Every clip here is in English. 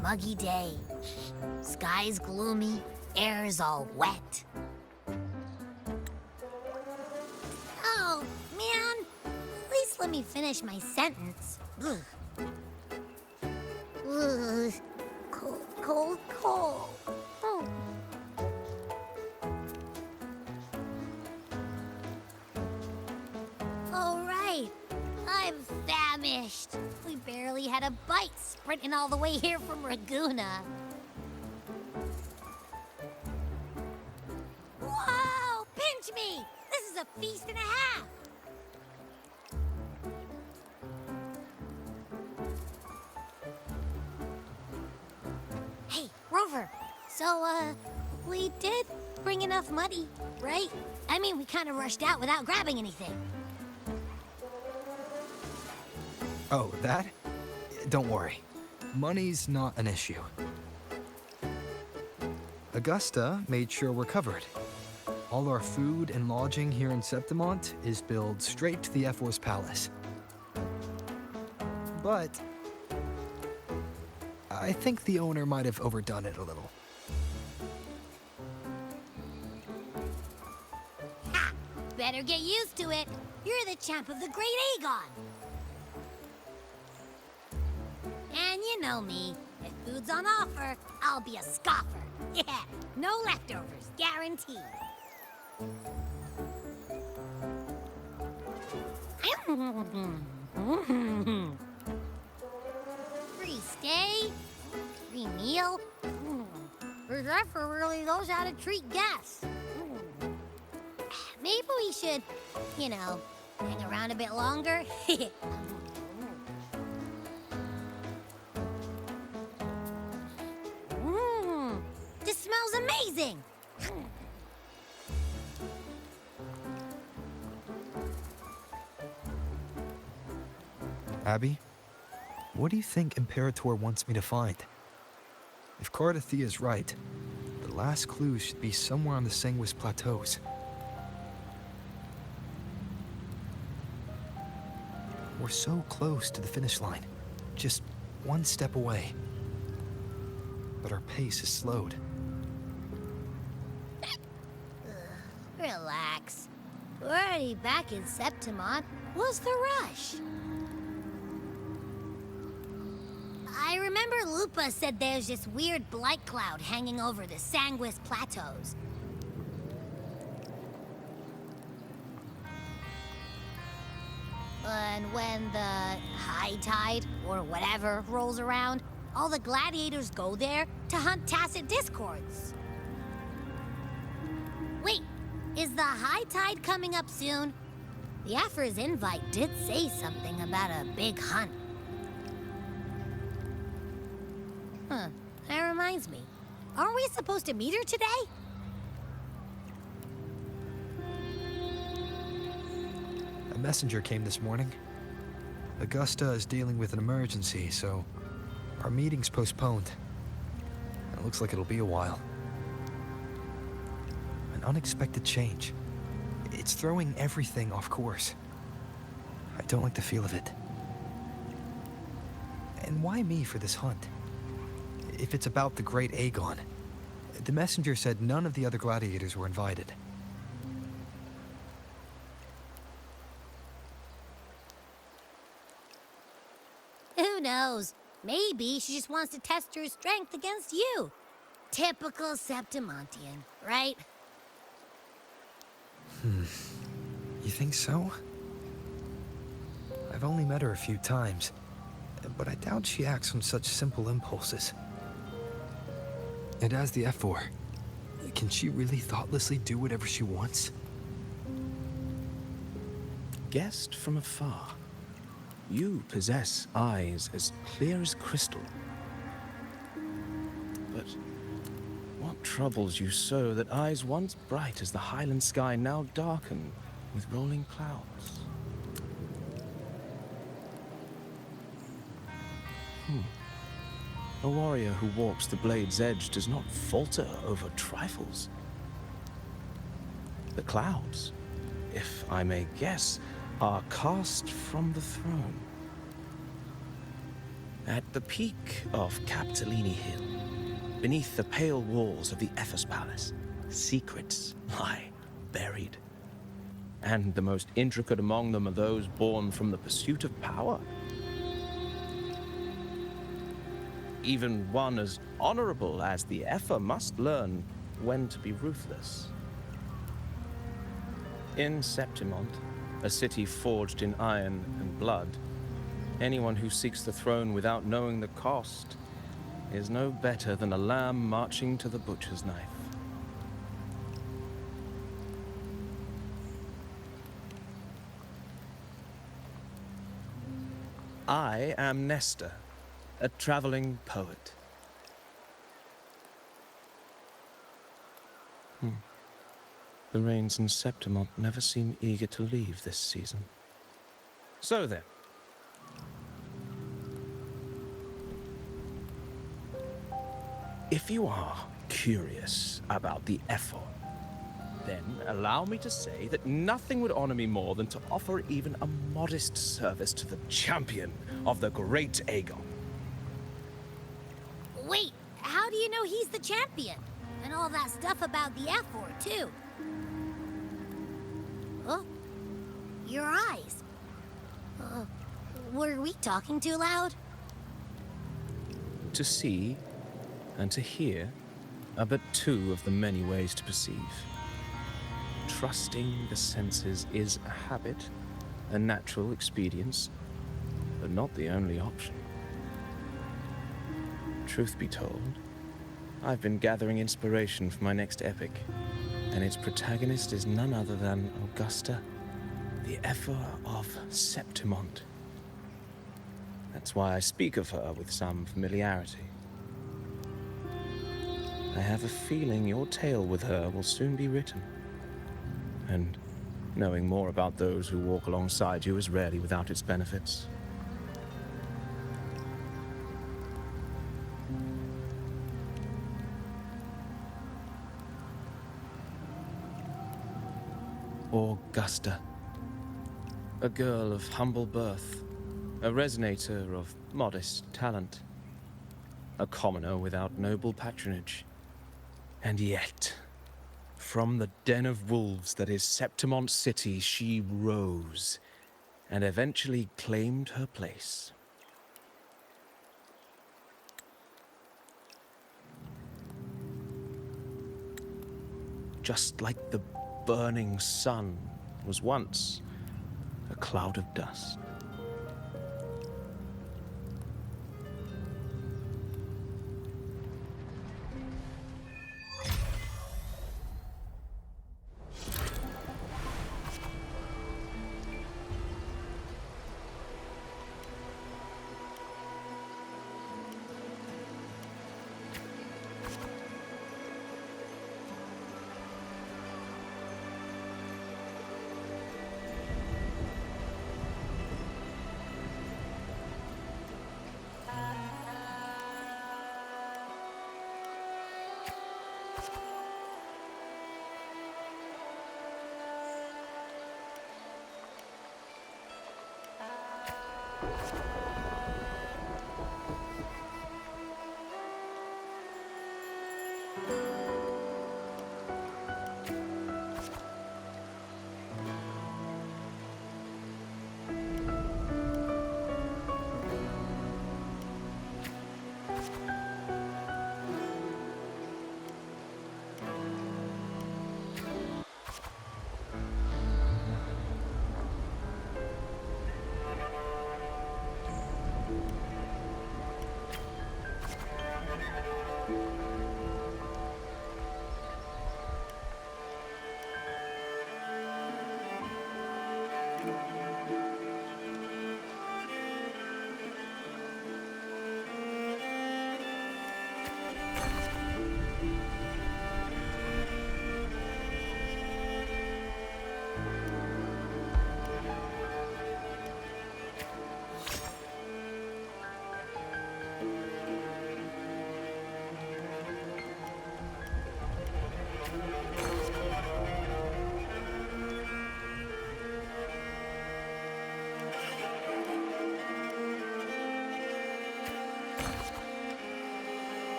Muggy day. Sky's gloomy, air's all wet. Oh, man. At least let me finish my sentence. Ugh. Ugh. Cold, cold, cold. Oh. All right. I'm famished. We barely had a bite sprinting all the way here from Ragoona. Whoa! Pinch me! This is a feast and a half! Hey, Rover. So, we did bring enough money, right? I mean, we kind of rushed out without grabbing anything. Oh, that? Don't worry. Money's not an issue. Augusta made sure we're covered. All our food and lodging here in Septimont is billed straight to the F4's palace. But I think the owner might have overdone it a little. Ha! Better get used to it. You're the champ of the Great Aegon. And you know me. If food's on offer, I'll be a scoffer. Yeah, no leftovers, guaranteed. Free stay, free meal. The Zephyr really knows how to treat guests. Maybe we should, hang around a bit longer. This smells amazing! Abby, what do you think Imperator wants me to find? If Cardathia is right, the last clue should be somewhere on the Sanguis Plateaus. We're so close to the finish line, just one step away. But our pace is slowed. Relax. We're already back in Septimont. What's the rush? I remember Lupa said there's this weird blight cloud hanging over the Sanguis Plateaus. And when the high tide, or whatever, rolls around, all the gladiators go there to hunt tacit discords. Wait, is the high tide coming up soon? The Aphra's invite did say something about a big hunt. Huh, that reminds me. Aren't we supposed to meet her today? A messenger came this morning. Augusta is dealing with an emergency, so our meeting's postponed. It looks like it'll be a while. An unexpected change. It's throwing everything off course. I don't like the feel of it. And why me for this hunt? If it's about the Great Aegon, the messenger said none of the other gladiators were invited. Who knows? Maybe she just wants to test her strength against you. Typical Septimontian, right? You think so? I've only met her a few times, but I doubt she acts on such simple impulses. And as the F4, can she really thoughtlessly do whatever she wants? Guessed from afar, you possess eyes as clear as crystal. But what troubles you so that eyes once bright as the highland sky now darken with rolling clouds? A warrior who walks the blade's edge does not falter over trifles. The clouds, if I may guess, are cast from the throne. At the peak of Capitolini Hill, beneath the pale walls of the Ephes Palace, secrets lie buried. And the most intricate among them are those born from the pursuit of power. Even one as honorable as the Epher must learn when to be ruthless. In Septimont, a city forged in iron and blood, anyone who seeks the throne without knowing the cost is no better than a lamb marching to the butcher's knife. I am Nestor, a traveling poet. The rains in Septimont never seem eager to leave this season. So then. If you are curious about the Epher, then allow me to say that nothing would honor me more than to offer even a modest service to the champion of the great Aegon. Wait, how do you know he's the champion? And all that stuff about the F4, too. Oh, your eyes. Were we talking too loud? To see and to hear are but two of the many ways to perceive. Trusting the senses is a habit, a natural expedience, but not the only option. Truth be told, I've been gathering inspiration for my next epic, and its protagonist is none other than Augusta, the Epher of Septimont. That's why I speak of her with some familiarity. I have a feeling your tale with her will soon be written. And knowing more about those who walk alongside you is rarely without its benefits. Augusta, a girl of humble birth, a resonator of modest talent, a commoner without noble patronage. And yet, from the den of wolves that is Septimont City, she rose and eventually claimed her place. Just like the burning sun was once a cloud of dust.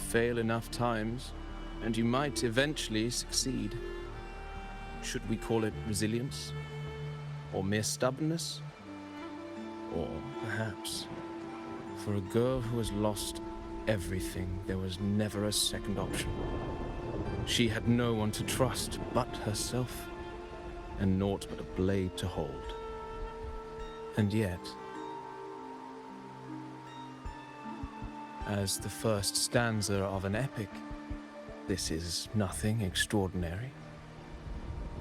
fail enough times, and you might eventually succeed. Should we call it resilience? Or mere stubbornness? Or perhaps, for a girl who has lost everything, there was never a second option. She had no one to trust but herself, and naught but a blade to hold. And yet, as the first stanza of an epic, this is nothing extraordinary.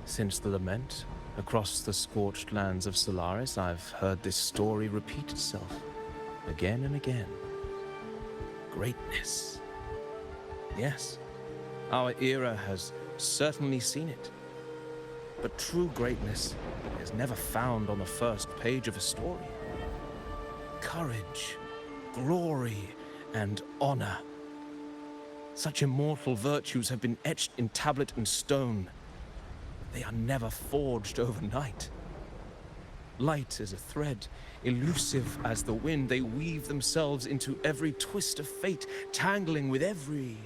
Since the lament, across the scorched lands of Solaris, I've heard this story repeat itself, again and again. Greatness. Yes, our era has certainly seen it. But true greatness is never found on the first page of a story. Courage, glory, and honor. Such immortal virtues have been etched in tablet and stone. They are never forged overnight. Light as a thread, elusive as the wind, they weave themselves into every twist of fate, tangling with every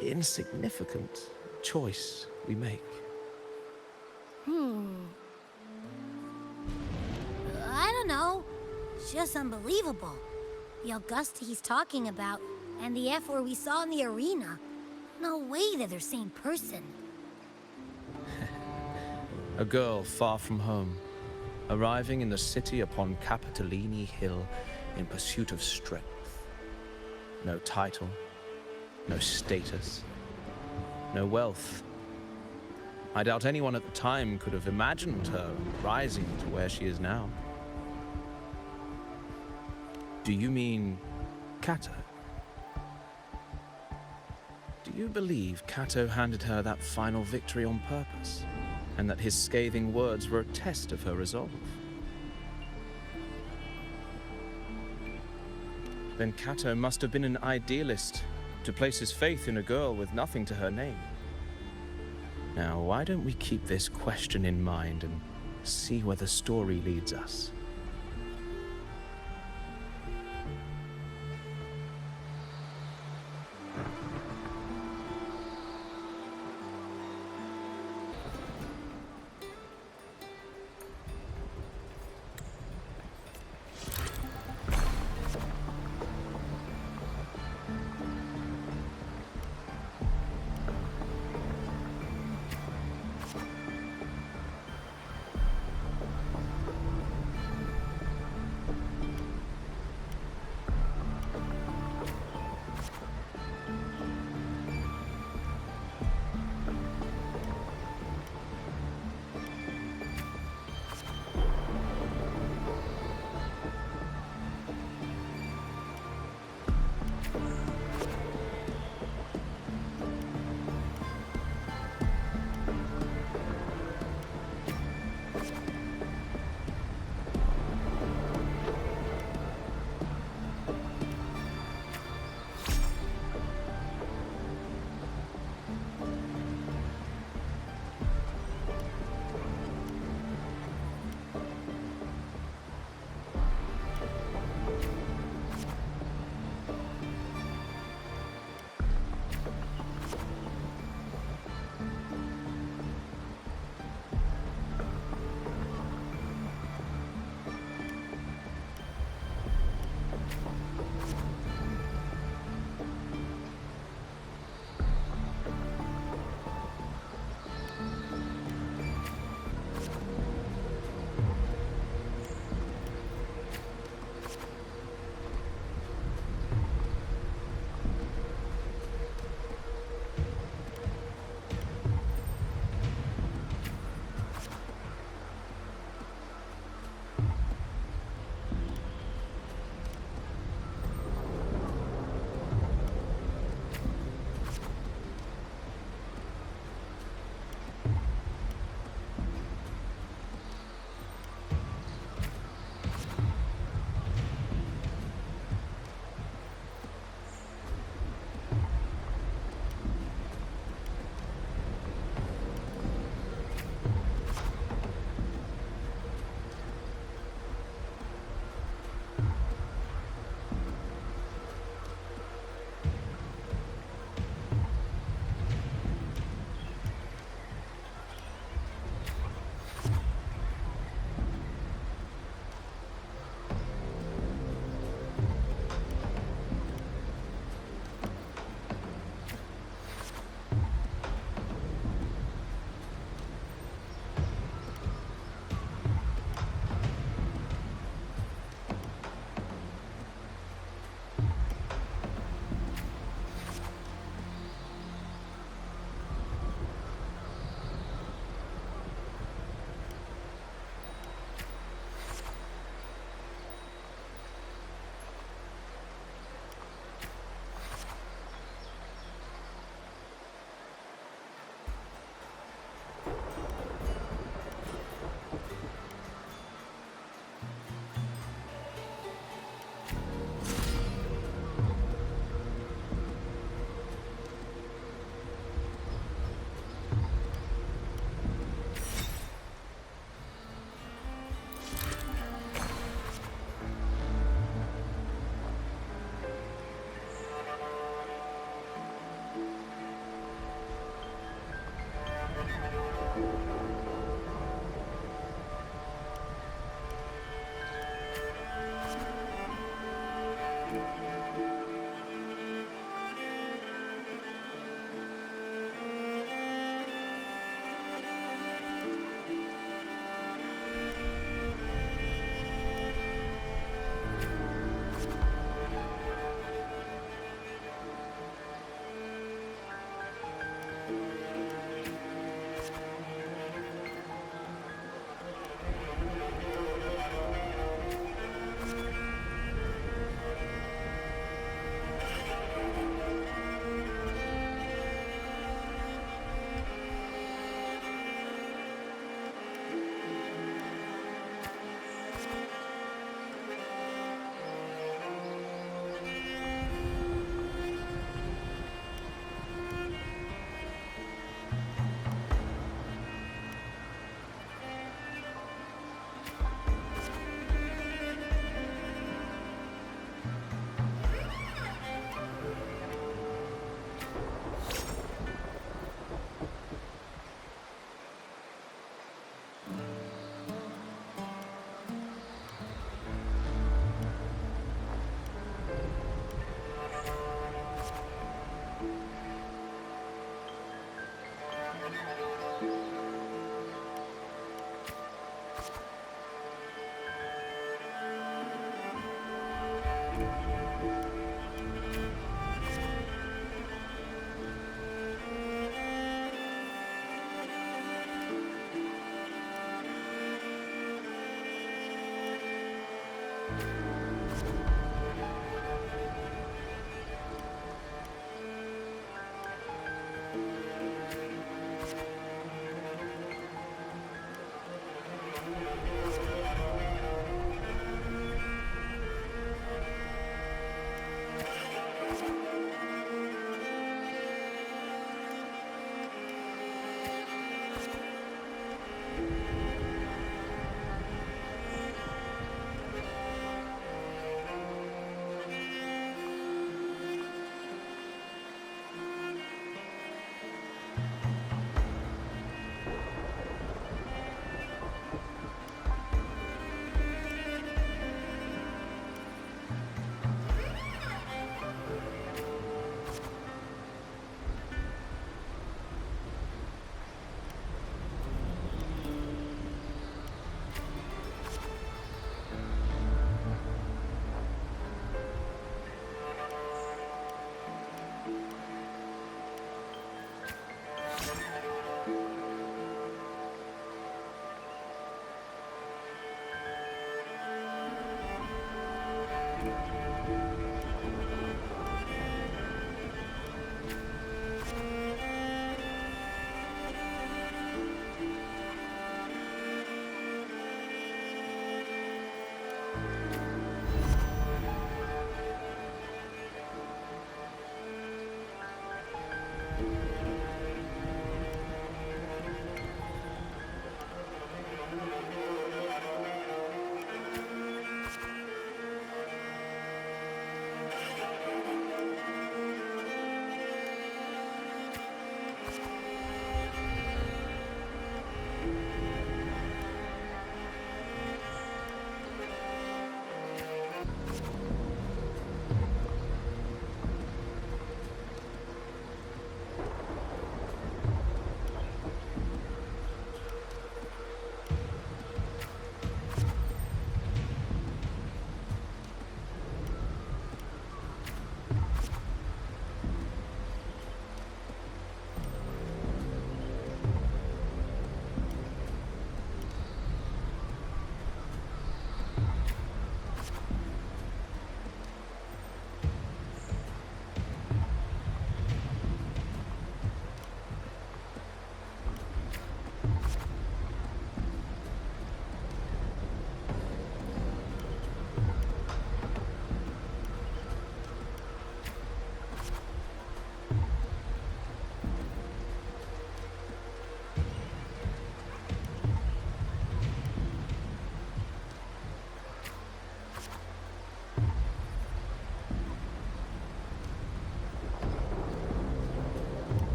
insignificant choice we make. I don't know. It's just unbelievable. The Augusta he's talking about, and the F-4 we saw in the arena. No way they're the same person. A girl far from home, arriving in the city upon Capitolini Hill in pursuit of strength. No title, no status, no wealth. I doubt anyone at the time could have imagined her rising to where she is now. Do you mean Kato? Do you believe Kato handed her that final victory on purpose, and that his scathing words were a test of her resolve? Then Kato must have been an idealist to place his faith in a girl with nothing to her name. Now, why don't we keep this question in mind and see where the story leads us?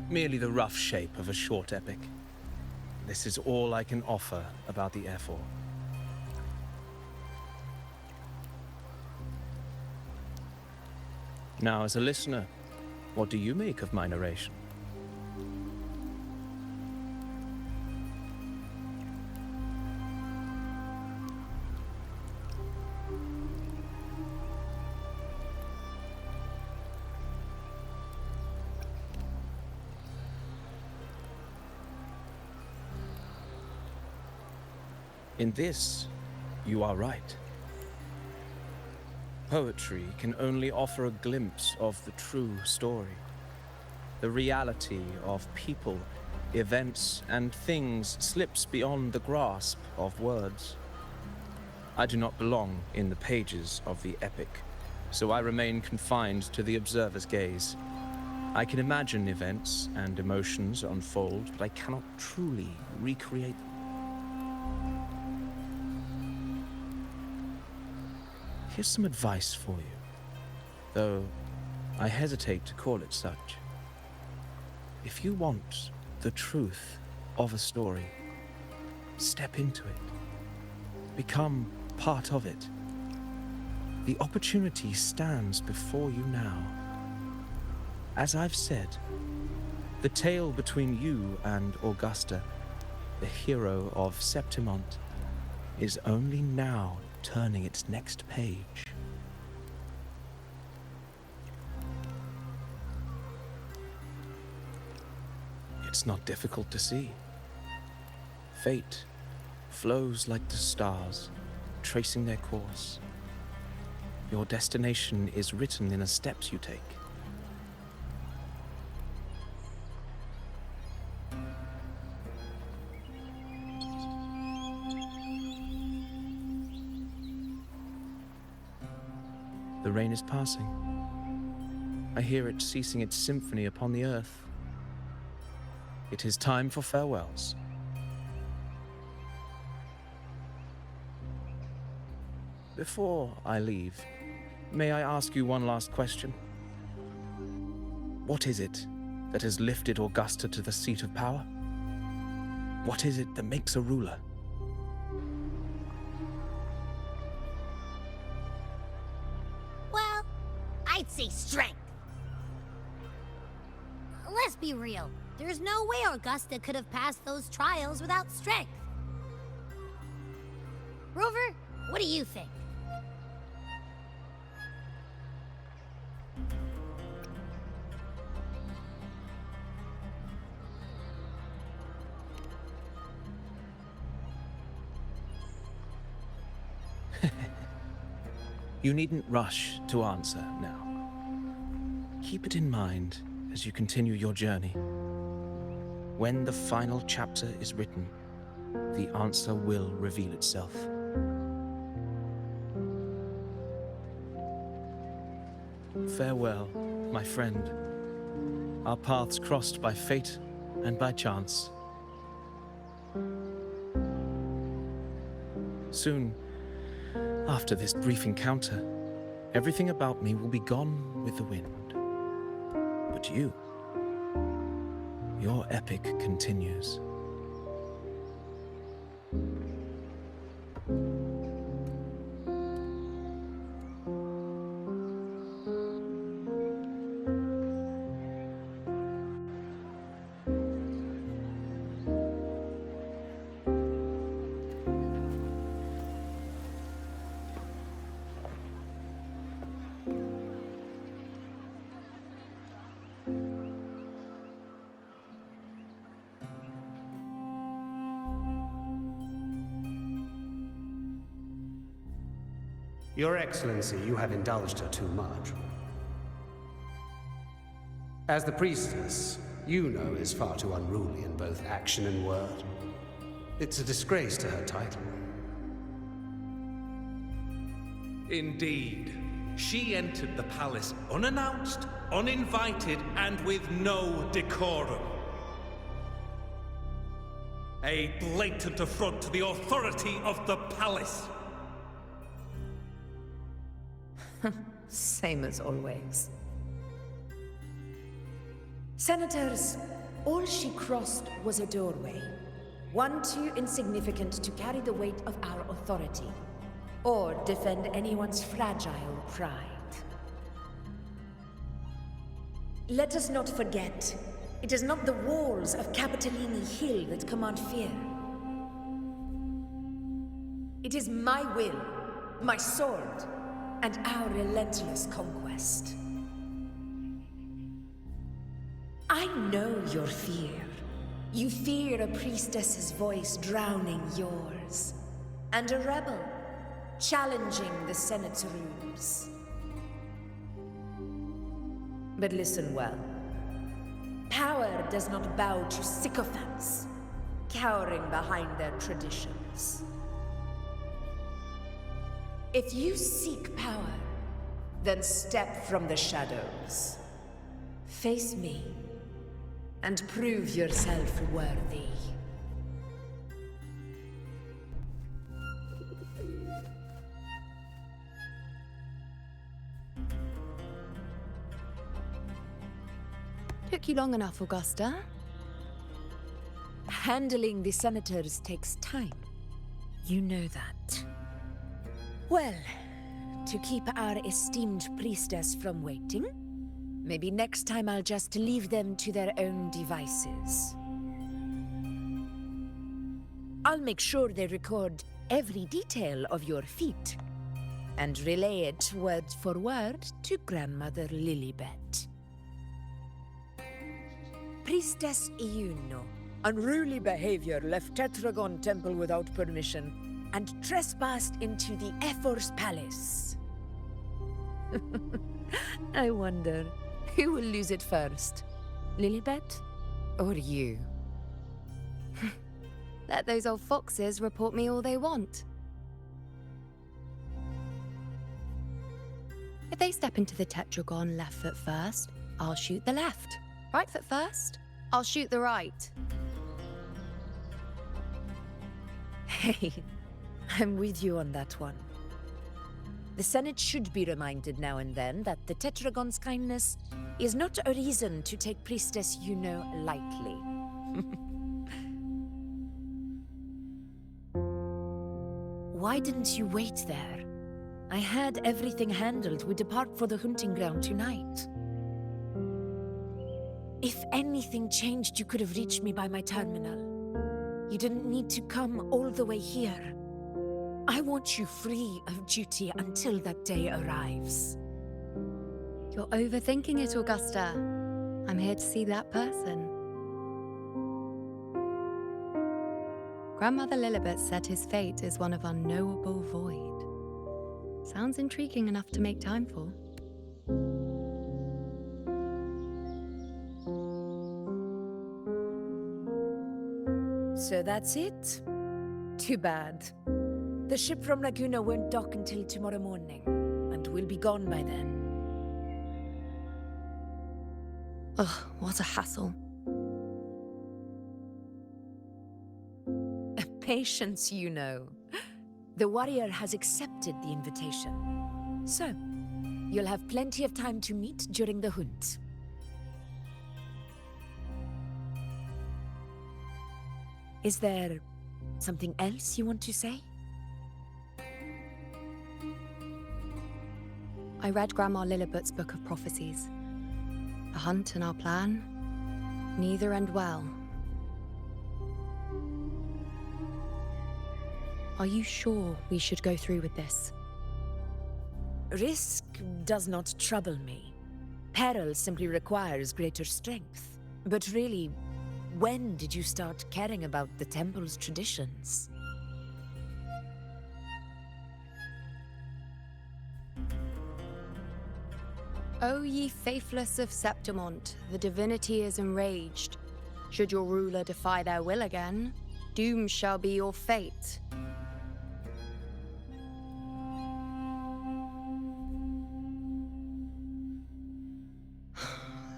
merely the rough shape of a short epic. This is all I can offer about the F4. Now, as a listener, what do you make of my narration? In this, you are right. Poetry can only offer a glimpse of the true story, the reality of people, events, and things slips beyond the grasp of words. I do not belong in the pages of the epic, so I remain confined to the observer's gaze. I can imagine events and emotions unfold, but I cannot truly recreate them. Here's some advice for you, though I hesitate to call it such. If you want the truth of a story, step into it. Become part of it. The opportunity stands before you now. As I've said, the tale between you and Augusta, the hero of Septimont, is only now turning its next page. It's not difficult to see. Fate flows like the stars, tracing their course. Your destination is written in the steps you take. The rain is passing. I hear it ceasing its symphony upon the earth. It is time for farewells. Before I leave, may I ask you one last question? What is it that has lifted Augusta to the seat of power? What is it that makes a ruler? Well, I'd say strength. Let's be real. There's no way Augusta could have passed those trials without strength. Rover, what do you think? You needn't rush to answer now. Keep it in mind as you continue your journey. When the final chapter is written, the answer will reveal itself. Farewell, my friend. Our paths crossed by fate and by chance. Soon, after this brief encounter, everything about me will be gone with the wind. But you, your epic continues. Your Excellency, you have indulged her too much. As the priestess, Yuno is far too unruly in both action and word. It's a disgrace to her title. Indeed. She entered the palace unannounced, uninvited, and with no decorum. A blatant affront to the authority of the palace. Same as always. Senators, All she crossed was a doorway, one too insignificant to carry the weight of our authority, or defend anyone's fragile pride. Let us not forget, it is not the walls of Capitolini Hill that command fear. It is my will, my sword, and our relentless conquest. I know your fear. You fear a priestess's voice drowning yours, and a rebel challenging the Senate's rules. But listen well. Power does not bow to sycophants, cowering behind their traditions. If you seek power, then step from the shadows. Face me, and prove yourself worthy. Took you long enough, Augusta. Handling the senators takes time. You know that. Well, to keep our esteemed priestess from waiting, maybe next time I'll just leave them to their own devices. I'll make sure they record every detail of your feat, and relay it word for word to Grandmother Lilibet. Priestess Iuno. Unruly behavior left Tetragon Temple without permission, and trespassed into the Ephor's palace. I wonder, who will lose it first? Lilibet? Or you? Let those old foxes report me all they want. If they step into the Tetragon left foot first, I'll shoot the left. Right foot first, I'll shoot the right. Hey, I'm with you on that one. The Senate should be reminded now and then that the Tetragon's kindness is not a reason to take Priestess Yuno lightly. Why didn't you wait there? I had everything handled. We depart for the hunting ground tonight. If anything changed, you could have reached me by my terminal. You didn't need to come all the way here. I want you free of duty until that day arrives. You're overthinking it, Augusta. I'm here to see that person. Grandmother Lilibet said his fate is one of unknowable void. Sounds intriguing enough to make time for. So that's it? Too bad. The ship from Laguna won't dock until tomorrow morning, and we'll be gone by then. Ugh, what a hassle. Patience, you know. The warrior has accepted the invitation. So, you'll have plenty of time to meet during the hunt. Is there something else you want to say? I read Grandma Lilibet's book of prophecies. The hunt and our plan, neither end well. Are you sure we should go through with this? Risk does not trouble me. Peril simply requires greater strength. But really, when did you start caring about the temple's traditions? O ye faithless of Septimont, the divinity is enraged. Should your ruler defy their will again, doom shall be your fate.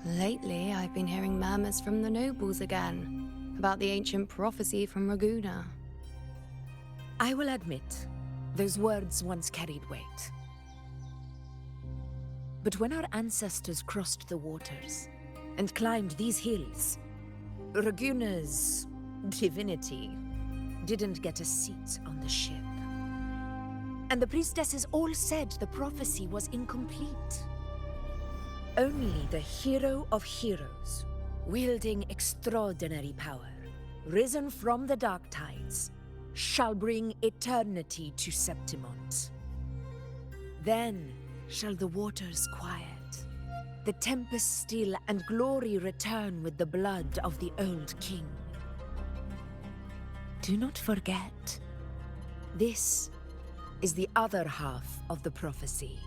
Lately, I've been hearing murmurs from the nobles again, about the ancient prophecy from Raguna. I will admit, those words once carried weight. But when our ancestors crossed the waters and climbed these hills, Raguna's divinity didn't get a seat on the ship. And the priestesses all said the prophecy was incomplete. Only the hero of heroes, wielding extraordinary power, risen from the dark tides, shall bring eternity to Septimont. Then shall the waters quiet, the tempest still, and glory return with the blood of the old king. Do not forget, this is the other half of the prophecy.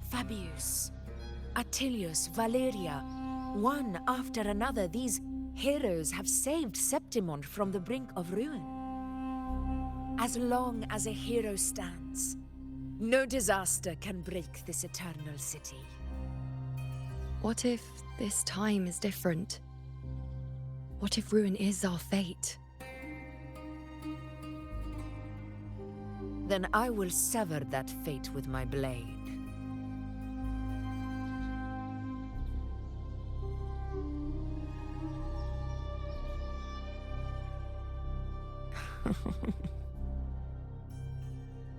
Fabius, Attilius, Valeria, one after another, these heroes have saved Septimont from the brink of ruin. As long as a hero stands, no disaster can break this eternal city. What if this time is different? What if ruin is our fate? Then I will sever that fate with my blade.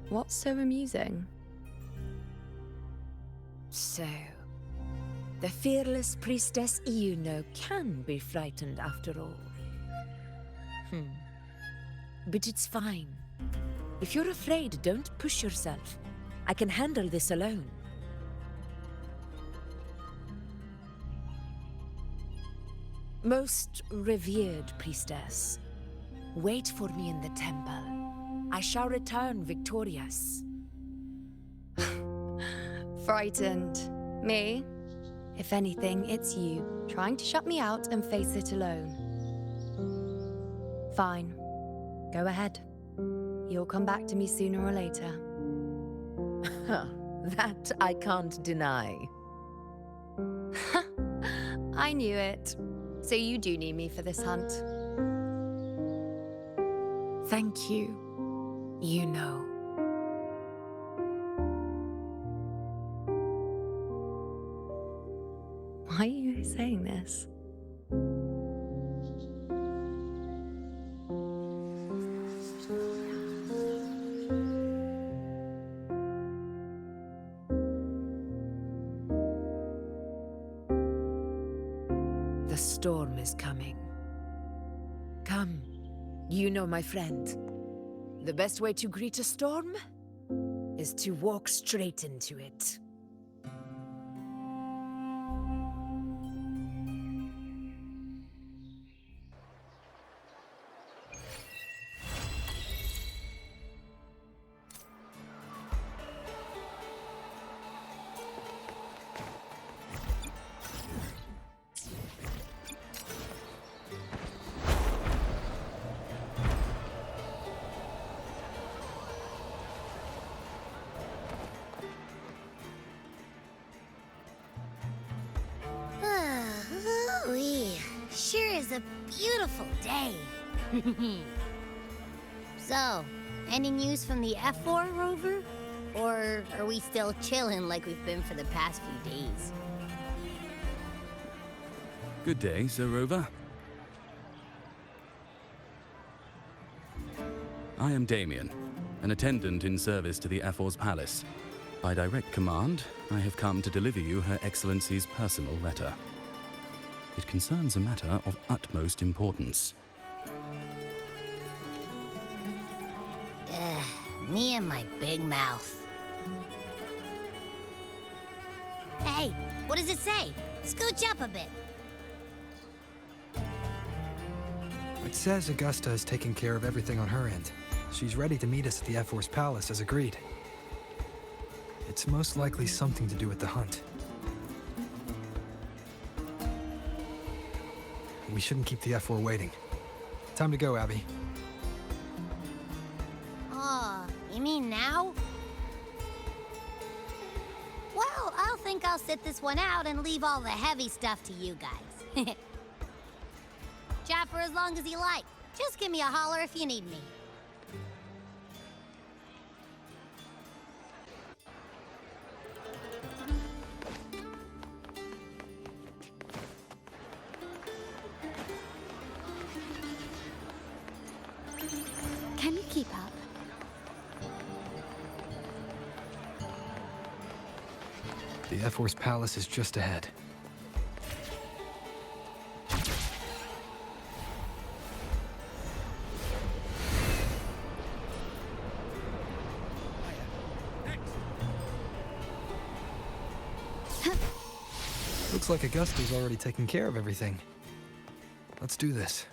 What's so amusing? So, the fearless priestess Iuno can be frightened after all. But it's fine. If you're afraid, don't push yourself. I can handle this alone. Most revered priestess, wait for me in the temple. I shall return victorious. Frightened. Me? If anything, it's you, trying to shut me out and face it alone. Fine. Go ahead. You'll come back to me sooner or later. That I can't deny. I knew it. So you do need me for this hunt. Thank you. You know. Why are you saying this? The storm is coming. Come, you know, my friend. The best way to greet a storm is to walk straight into it. Ooh-wee. Sure is a beautiful day. So, any news from the F4 rover? Or are we still chilling like we've been for the past few days? Good day, Sir Rover. I am Damien, an attendant in service to the F4's palace. By direct command, I have come to deliver you Her Excellency's personal letter. It concerns a matter of utmost importance. Me and my big mouth. Hey, what does it say? Scooch up a bit. It says Augusta is taking care of everything on her end. She's ready to meet us at the F4's palace as agreed. It's most likely something to do with the hunt. We shouldn't keep the F4 waiting. Time to go, Abby. Oh, you mean now? Well, I'll think I'll sit this one out and leave all the heavy stuff to you guys. Chat for as long as you like. Just give me a holler if you need me. The F-Force Palace is just ahead. Looks like Augusta's already taken care of everything. Let's do this.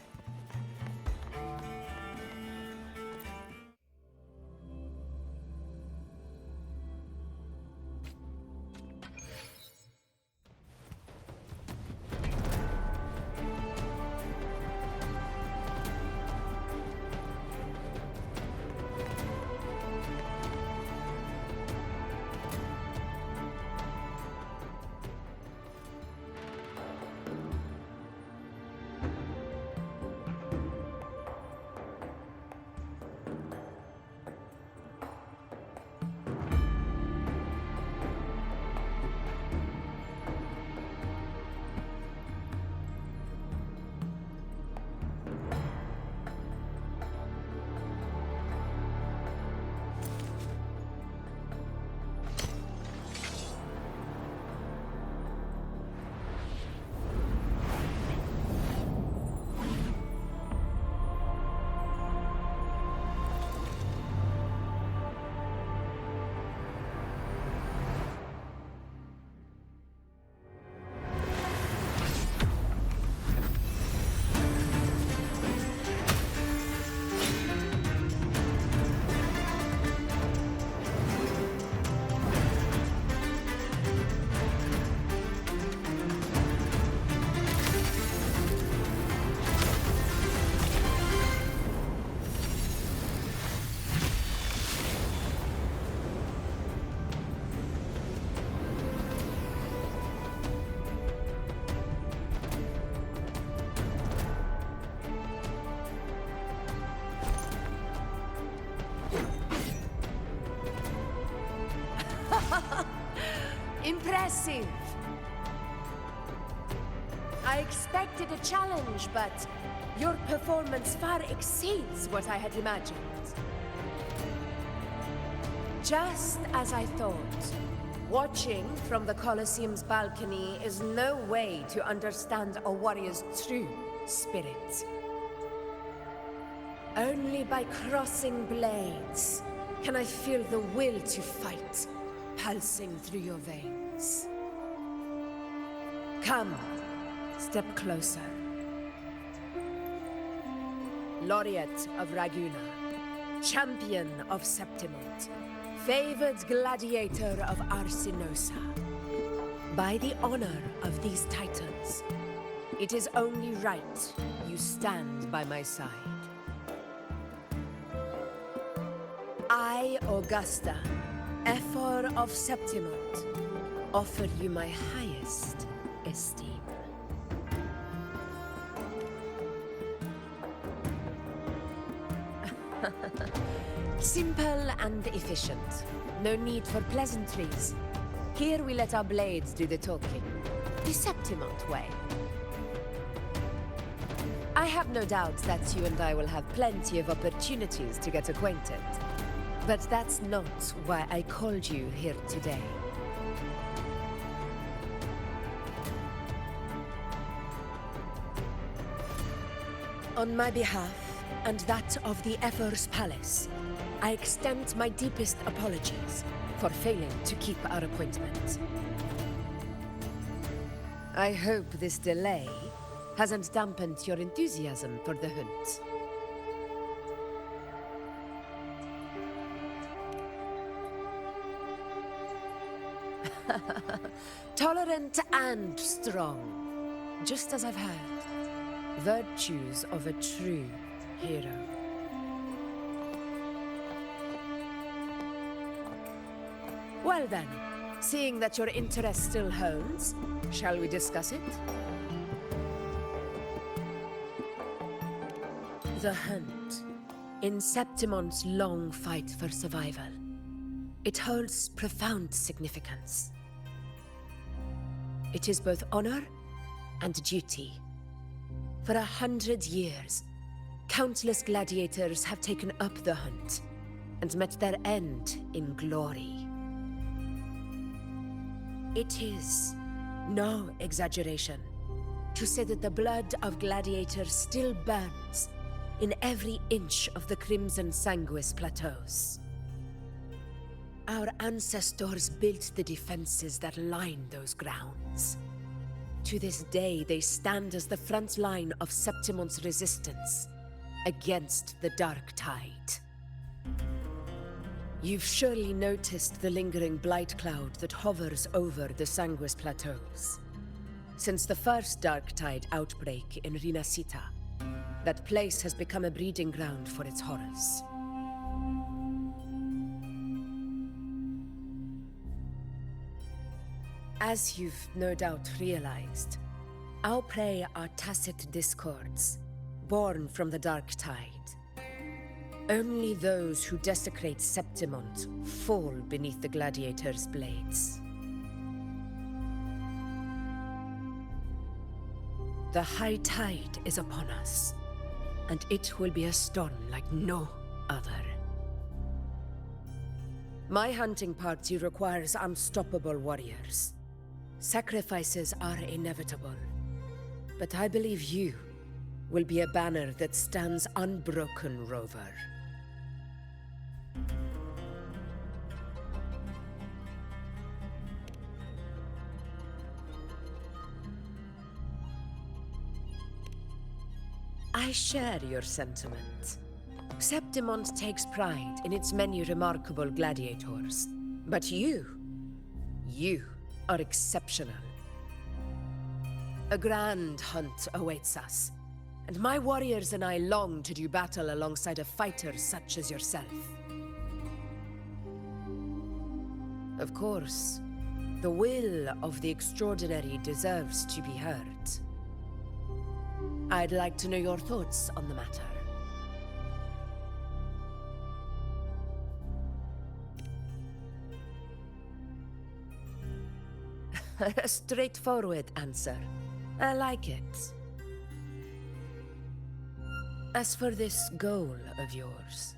Impressive! I expected a challenge, but your performance far exceeds what I had imagined. Just as I thought, watching from the Colosseum's balcony is no way to understand a warrior's true spirit. Only by crossing blades can I feel the will to fight pulsing through your veins. Come, step closer. Laureate of Raguna, champion of Septimont, favored gladiator of Arsinosa. By the honor of these titans, it is only right you stand by my side. I, Augusta, Ephor of Septimont, offer you my highest esteem. Simple and efficient. No need for pleasantries. Here we let our blades do the talking. The Septimont way. I have no doubt that you and I will have plenty of opportunities to get acquainted. But that's not why I called you here today. On my behalf, and that of the Ephor's Palace, I extend my deepest apologies for failing to keep our appointment. I hope this delay hasn't dampened your enthusiasm for the hunt. Tolerant and strong, just as I've heard. Virtues of a true hero. Well then, seeing that your interest still holds, shall we discuss it? The hunt. In Septimont's long fight for survival. It holds profound significance. It is both honor and duty. For 100 years, countless gladiators have taken up the hunt and met their end in glory. It is no exaggeration to say that the blood of gladiators still burns in every inch of the Crimson Sanguis plateaus. Our ancestors built the defenses that line those grounds. To this day, they stand as the front line of Septimon's resistance against the Dark Tide. You've surely noticed the lingering blight cloud that hovers over the Sanguis plateaus. Since the first Dark Tide outbreak in Rinasita, that place has become a breeding ground for its horrors. As you've no doubt realized, our prey are tacit discords, born from the Dark Tide. Only those who desecrate Septimont fall beneath the gladiators' blades. The high tide is upon us, and it will be a storm like no other. My hunting party requires unstoppable warriors. Sacrifices are inevitable, but I believe you will be a banner that stands unbroken, Rover. I share your sentiment. Septimont takes pride in its many remarkable gladiators, but you are exceptional. A grand hunt awaits us, and my warriors and I long to do battle alongside a fighter such as yourself. Of course, the will of the extraordinary deserves to be heard. I'd like to know your thoughts on the matter. A straightforward answer. I like it. As for this goal of yours...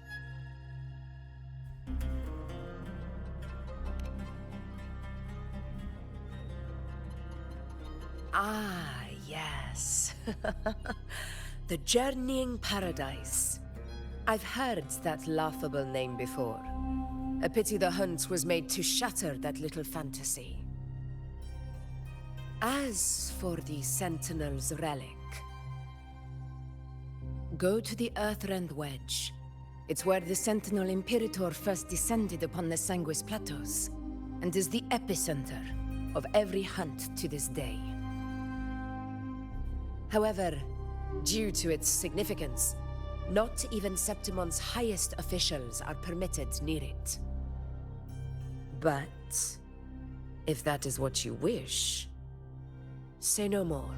Ah, yes. The Journeying Paradise. I've heard that laughable name before. A pity the hunt was made to shatter that little fantasy. As for the Sentinel's relic, go to the Earthrend Wedge. It's where the Sentinel Imperator first descended upon the Sanguis Plateaus, and is the epicenter of every hunt to this day. However, due to its significance, not even Septimon's highest officials are permitted near it. But if that is what you wish, say no more.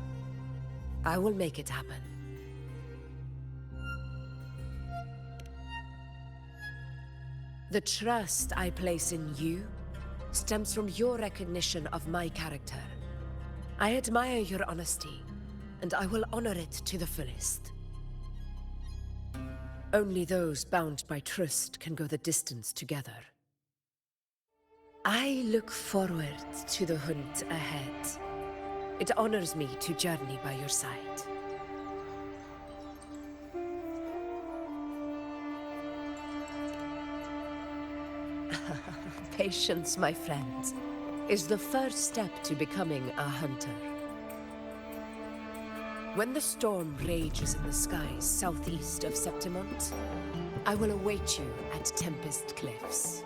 I will make it happen. The trust I place in you stems from your recognition of my character. I admire your honesty, and I will honor it to the fullest. Only those bound by trust can go the distance together. I look forward to the hunt ahead. It honors me to journey by your side. Patience, my friend, is the first step to becoming a hunter. When the storm rages in the skies southeast of Septimont, I will await you at Tempest Cliffs.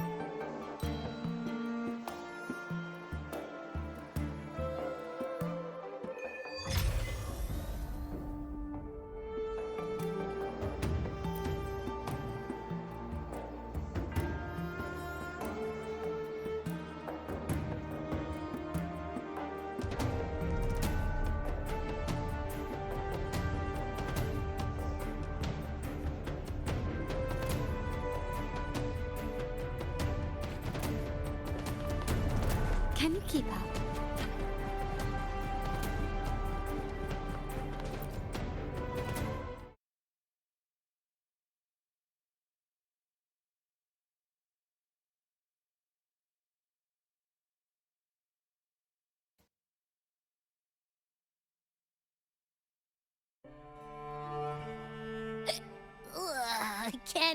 Can you keep up?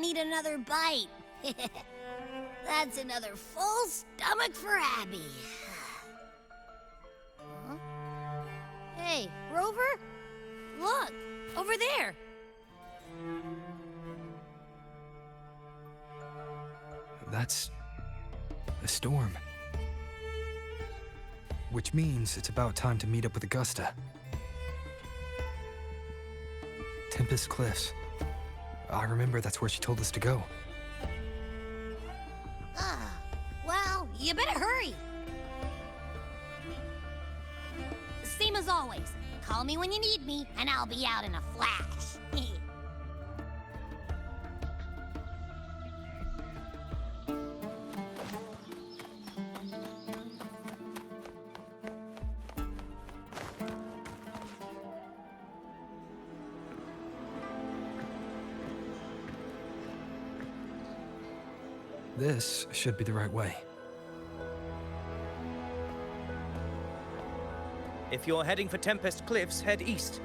can't eat another bite. That's another full stomach for Abby. Huh? Hey, Rover? Look, over there. That's a storm. Which means it's about time to meet up with Augusta. Tempest Cliffs. I remember that's where she told us to go. Well, you better hurry. Same as always. Call me when you need me, and I'll be out in a flash. This should be the right way. If you're heading for Tempest Cliffs, head east.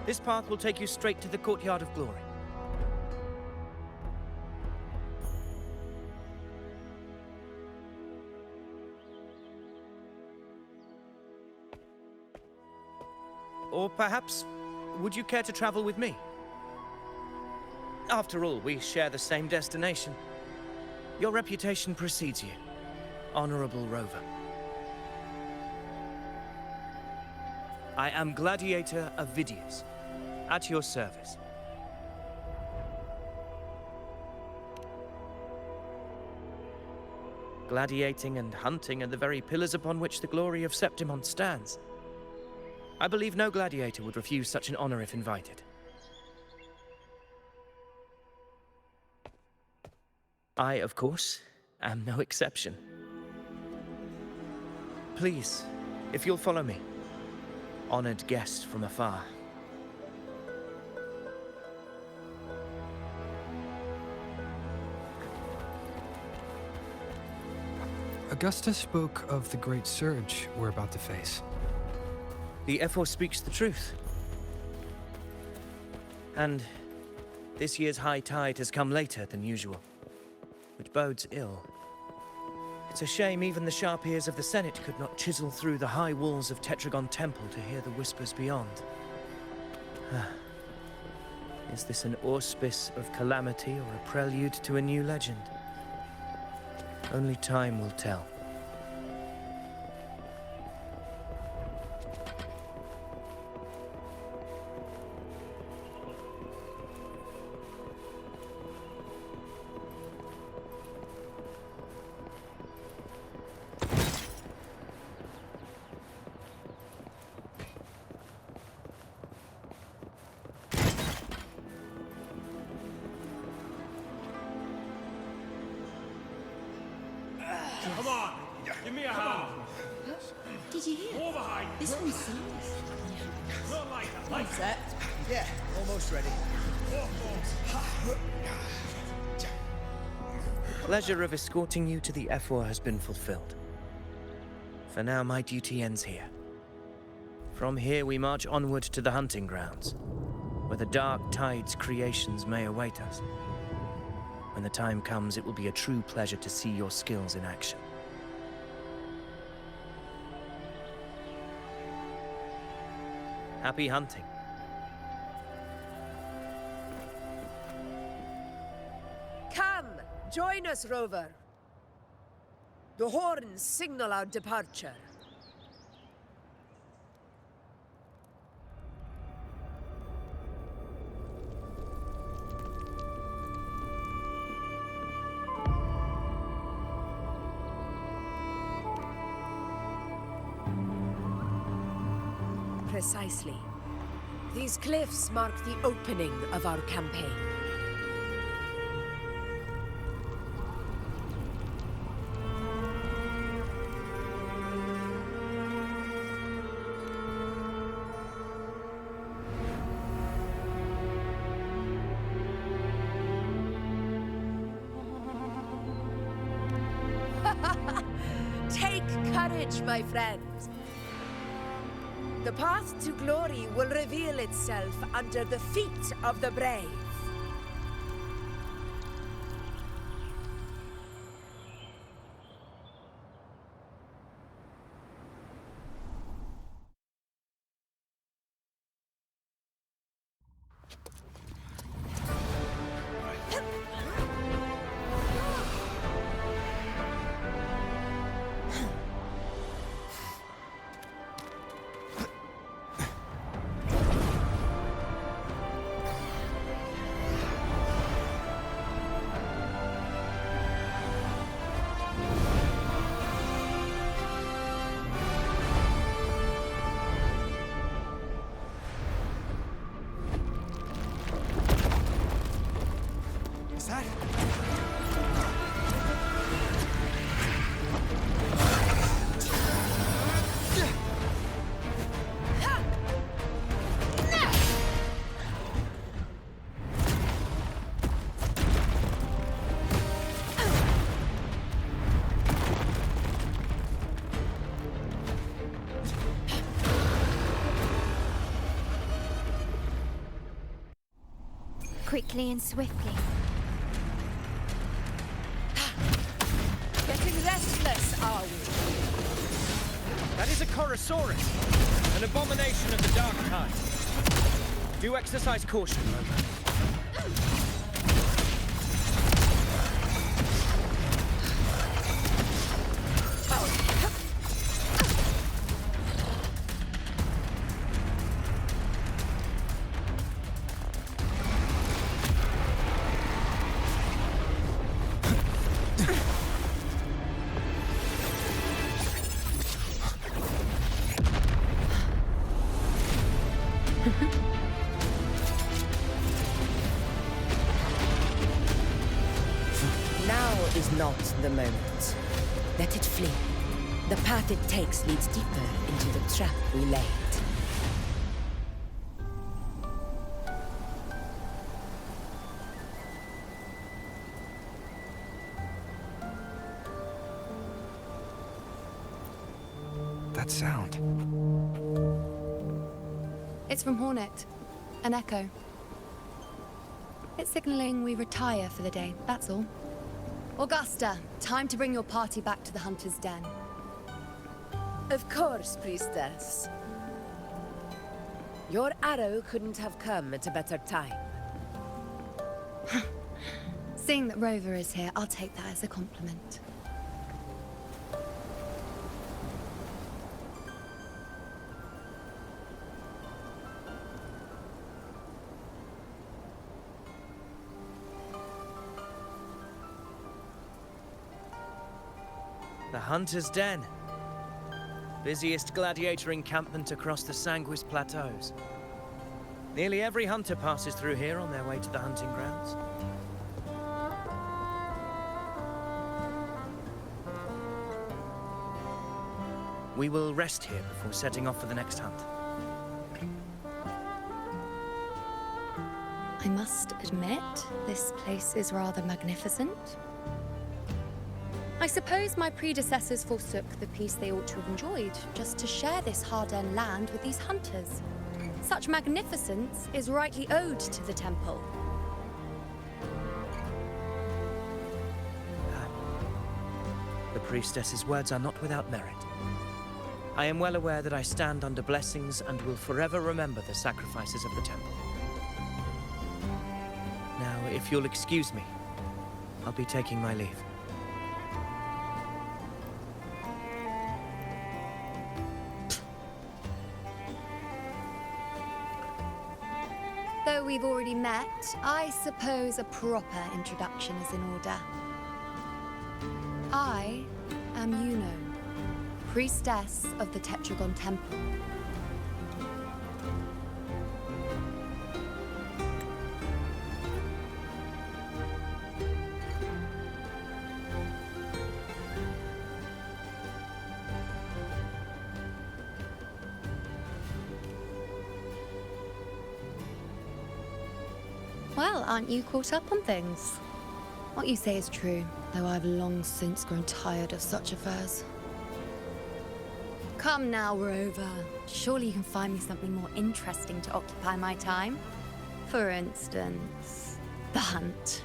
This path will take you straight to the Courtyard of Glory. Or perhaps, would you care to travel with me? After all, we share the same destination. Your reputation precedes you, Honorable Rover. I am Gladiator of Vidius, at your service. Gladiating and hunting are the very pillars upon which the glory of Septimont stands. I believe no gladiator would refuse such an honor if invited. I, of course, am no exception. Please, if you'll follow me, honored guest from afar. Augusta spoke of the great surge we're about to face. The F4 speaks the truth. And this year's high tide has come later than usual, which bodes ill. It's a shame even the sharp ears of the Senate could not chisel through the high walls of Tetragon Temple to hear the whispers beyond. Is this an auspice of calamity or a prelude to a new legend? Only time will tell. Come on, give me a hand. Did you hear? More behind. This one's serious. Not like that. One set. Yeah, almost ready. Pleasure of escorting you to the F4 has been fulfilled. For now, my duty ends here. From here, we march onward to the hunting grounds, where the Dark Tide's creations may await us. When the time comes, it will be a true pleasure to see your skills in action. Happy hunting. Come, join us, Rover. The horns signal our departure. Precisely. These cliffs mark the opening of our campaign. Take courage, my friends. The path to glory will reveal itself under the feet of the brave. that? Quickly and swiftly. Getting restless, are we? That is a Chorosaurus, an abomination of the dark tide. Do exercise caution, Rover. Now is not the moment. Let it flee. The path it takes leads deeper into the trap we laid. That sound. It's from Hornet. An echo. It's signaling we retire for the day, that's all. Augusta, time to bring your party back to the Hunter's Den. Of course, priestess. Your arrow couldn't have come at a better time. Seeing that Rover is here, I'll take that as a compliment. The Hunter's Den. Busiest gladiator encampment across the Sanguis Plateaus. Nearly every hunter passes through here on their way to the hunting grounds. We will rest here before setting off for the next hunt. I must admit, this place is rather magnificent. I suppose my predecessors forsook the peace they ought to have enjoyed just to share this hard-earned land with these hunters. Such magnificence is rightly owed to the temple. The priestess's words are not without merit. I am well aware that I stand under blessings and will forever remember the sacrifices of the temple. Now, if you'll excuse me, I'll be taking my leave. Though we've already met, I suppose a proper introduction is in order. I am Yuno, priestess of the Tetragon Temple. Well, aren't you caught up on things? What you say is true, though I've long since grown tired of such affairs. Come now, Rover. Surely you can find me something more interesting to occupy my time. For instance, the hunt.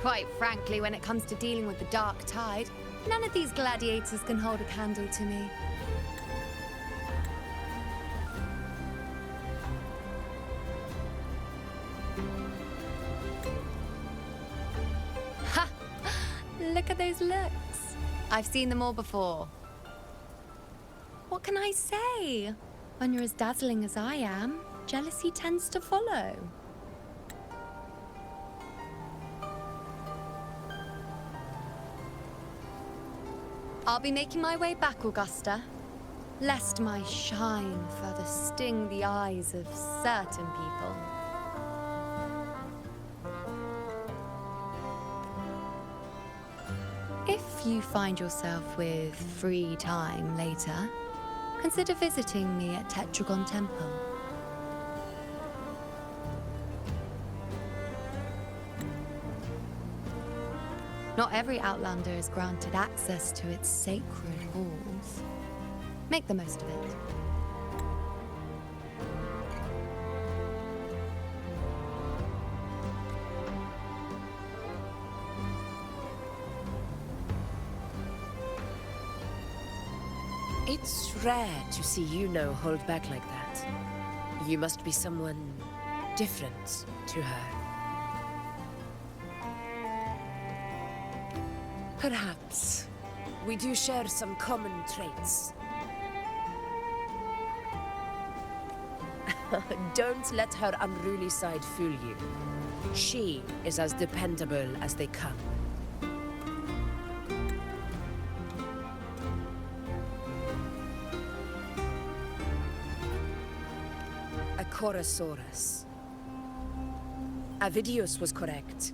Quite frankly, when it comes to dealing with the dark tide, none of these gladiators can hold a candle to me. Ha! Look at those looks. I've seen them all before. What can I say? When you're as dazzling as I am, jealousy tends to follow. I'll be making my way back, Augusta, lest my shine further sting the eyes of certain people. if you find yourself with free time later, consider visiting me at Tetragon Temple. Not every Outlander is granted access to its sacred halls. Make the most of it. It's rare to see Yuno hold back like that. You must be someone different to her. Perhaps. We do share some common traits. Don't let her unruly side fool you. She is as dependable as they come. A Chorosaurus. Avidius was correct.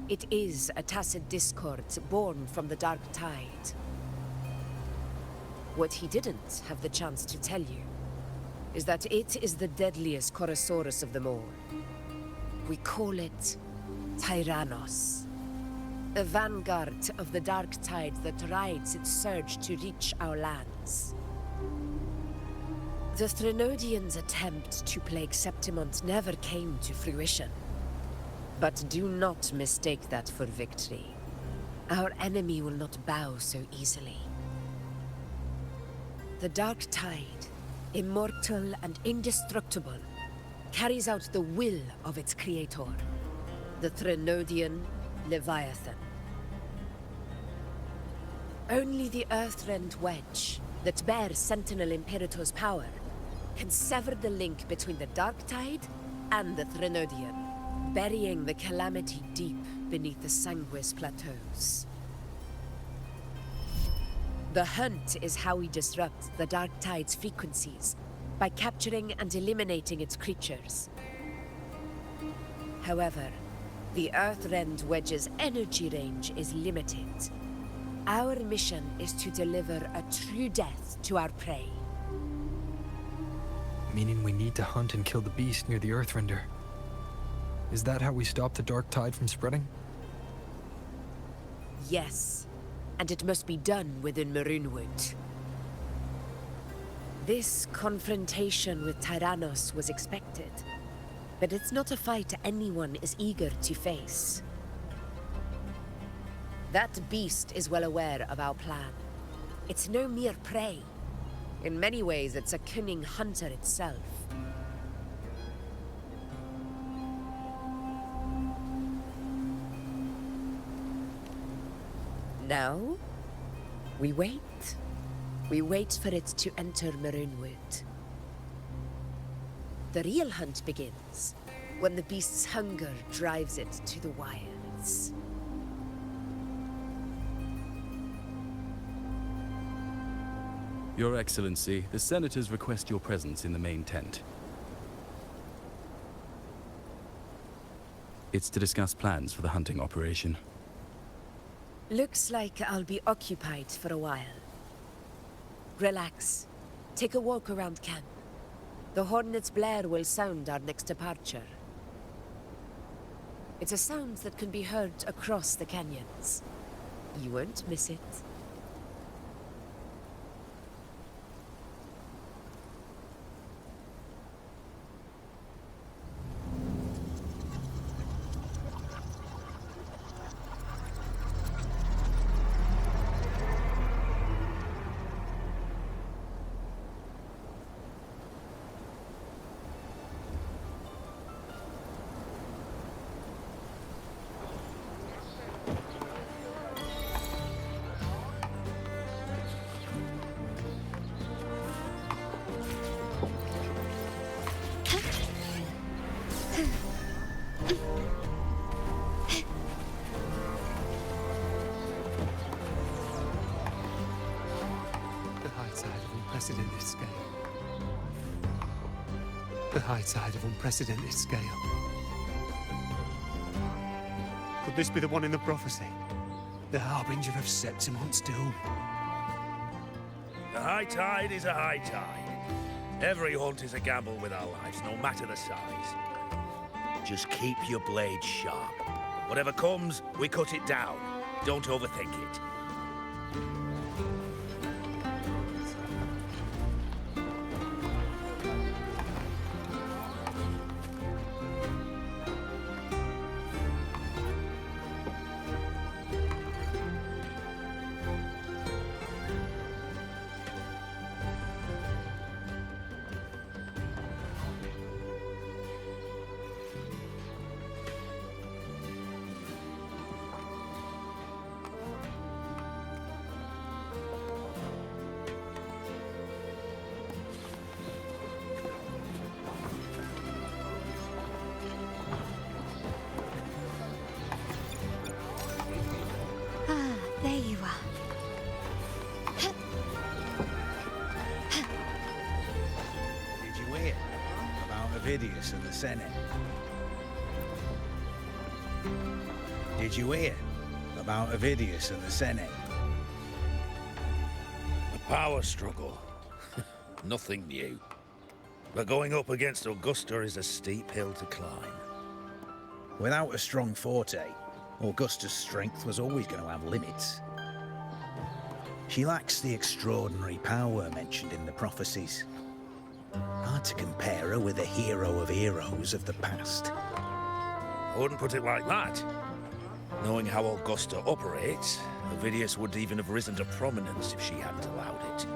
It is a tacit discord born from the Dark Tide. What he didn't have the chance to tell you is that it is the deadliest Chorosaurus of them all. We call it Tyrannos. A vanguard of the Dark Tide that rides its surge to reach our lands. The Threnodians' attempt to plague Septimont never came to fruition. But do not mistake that for victory. Our enemy will not bow so easily. The Dark Tide, immortal and indestructible, carries out the will of its creator, the Threnodian Leviathan. Only the Earthrend Wedge, that bears Sentinel Imperator's power, can sever the link between the Dark Tide and the Threnodian, burying the calamity deep beneath the Sanguis Plateaus. The hunt is how we disrupt the Dark Tide's frequencies, by capturing and eliminating its creatures. However, the Earthrend Wedge's energy range is limited. Our mission is to deliver a true death to our prey. Meaning we need to hunt and kill the beast near the Earthrender. Is that how we stop the Dark Tide from spreading? Yes, and it must be done within Maroonwood. This confrontation with Tyrannos was expected, but it's not a fight anyone is eager to face. That beast is well aware of our plan. It's no mere prey. In many ways, it's a cunning hunter itself. Now, we wait. We wait for it to enter Maroonwood. The real hunt begins when the beast's hunger drives it to the wilds. Your Excellency, the Senators request your presence in the main tent. It's to discuss plans for the hunting operation. Looks like I'll be occupied for a while. Relax. Take a walk around camp. The hornet's blare will sound our next departure. It's a sound that can be heard across the canyons. You won't miss it. Unprecedented scale. The high tide of unprecedented scale. Could this be the one in the prophecy? The harbinger of Septimon's doom. A high tide is a high tide. Every hunt is a gamble with our lives, no matter the size. Just keep your blade sharp. Whatever comes, we cut it down. Don't overthink it. Ah, there you are. Did you hear about Ovidius and the Senate? Did you hear about Ovidius and the Senate? A power struggle. Nothing new. But going up against Augusta is a steep hill to climb. Without a strong forte, Augusta's strength was always going to have limits. She lacks the extraordinary power mentioned in the prophecies. Hard to compare her with a hero of heroes of the past. I wouldn't put it like that. Knowing how Augusta operates, Ovidius would even have risen to prominence if she hadn't allowed it.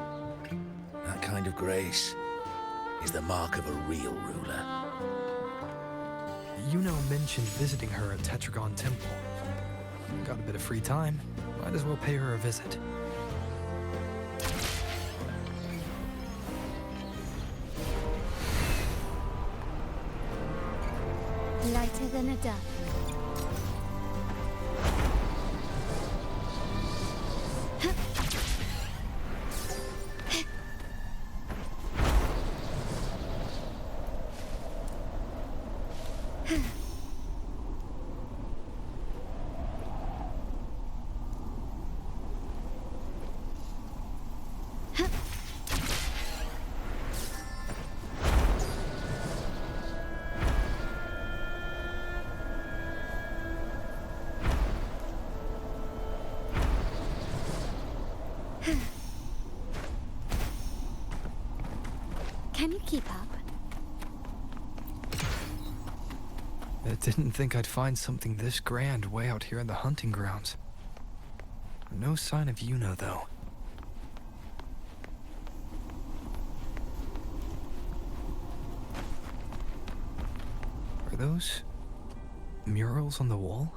That kind of grace is the mark of a real ruler. Yuno mentioned visiting her at Tetragon Temple. Got a bit of free time. Might as well pay her a visit. Lighter than a dove. Can you keep up? I didn't think I'd find something this grand way out here in the hunting grounds. No sign of Yuno, though. Are those murals on the wall?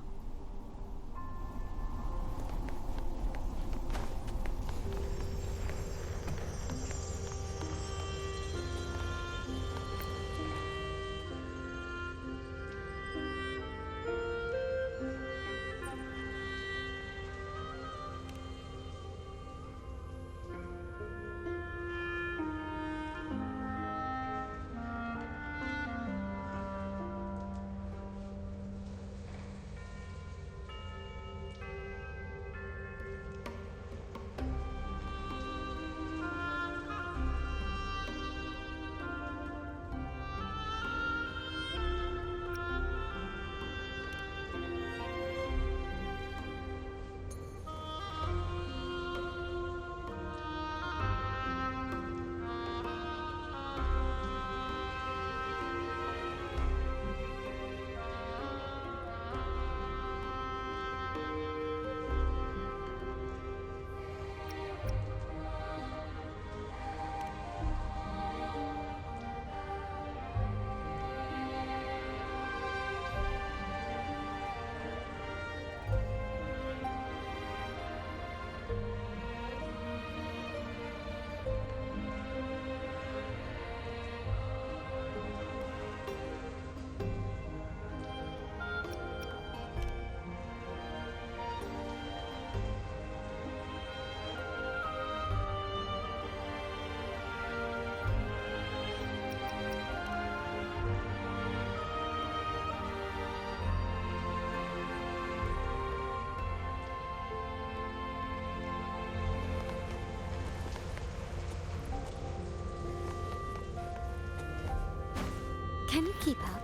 Can you keep up?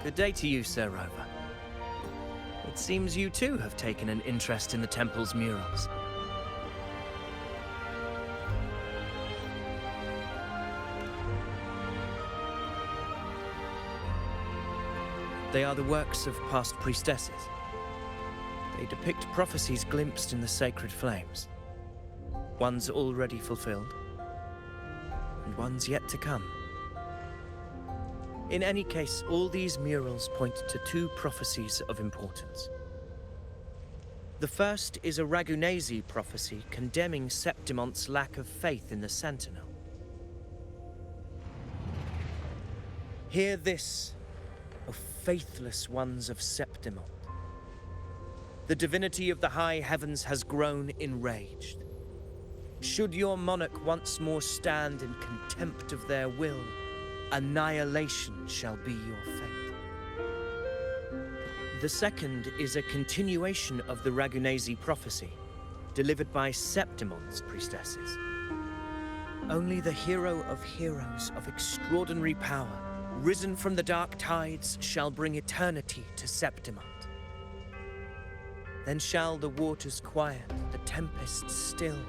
Good day to you, Sir Rover. It seems you too have taken an interest in the temple's murals. They are the works of past priestesses. They depict prophecies glimpsed in the sacred flames. Ones already fulfilled, and ones yet to come. In any case, all these murals point to two prophecies of importance. The first is a Ragunesi prophecy condemning Septimonte's lack of faith in the Sentinel. Hear this, O faithless ones of Septimont. The divinity of the high heavens has grown enraged. Should your monarch once more stand in contempt of their will, annihilation shall be your fate. The second is a continuation of the Ragunesi prophecy, delivered by Septimonte's priestesses. Only the hero of heroes of extraordinary power, risen from the dark tides, shall bring eternity to Septimont. Then shall the waters quiet, the tempests still,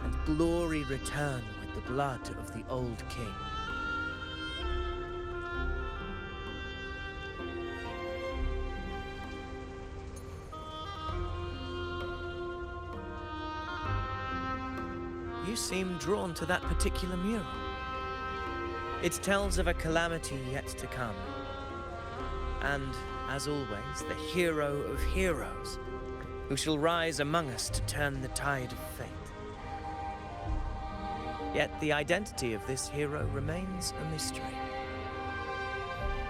and glory return with the blood of the old king. You seem drawn to that particular mural. It tells of a calamity yet to come. And, as always, the hero of heroes, who shall rise among us to turn the tide of fate. Yet the identity of this hero remains a mystery.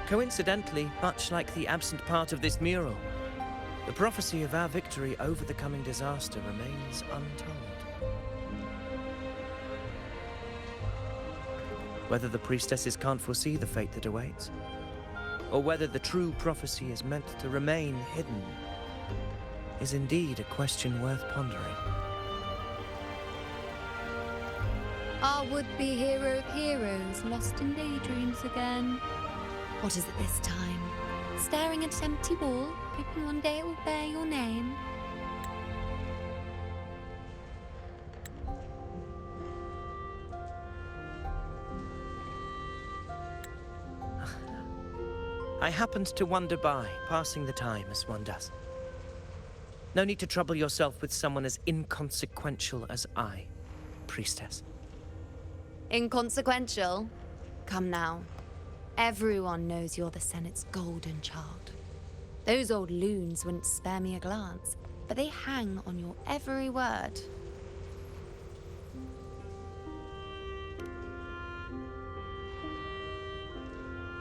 Coincidentally, much like the absent part of this mural, the prophecy of our victory over the coming disaster remains untold. Whether the priestesses can't foresee the fate that awaits, or whether the true prophecy is meant to remain hidden, is indeed a question worth pondering. Our would-be hero of heroes lost in daydreams again. What is it this time? Staring at an empty wall, hoping one day it will bear your name? I happened to wander by, passing the time as one does. No need to trouble yourself with someone as inconsequential as I, priestess. Inconsequential? Come now. Everyone knows you're the Senate's golden child. Those old loons wouldn't spare me a glance, but they hang on your every word.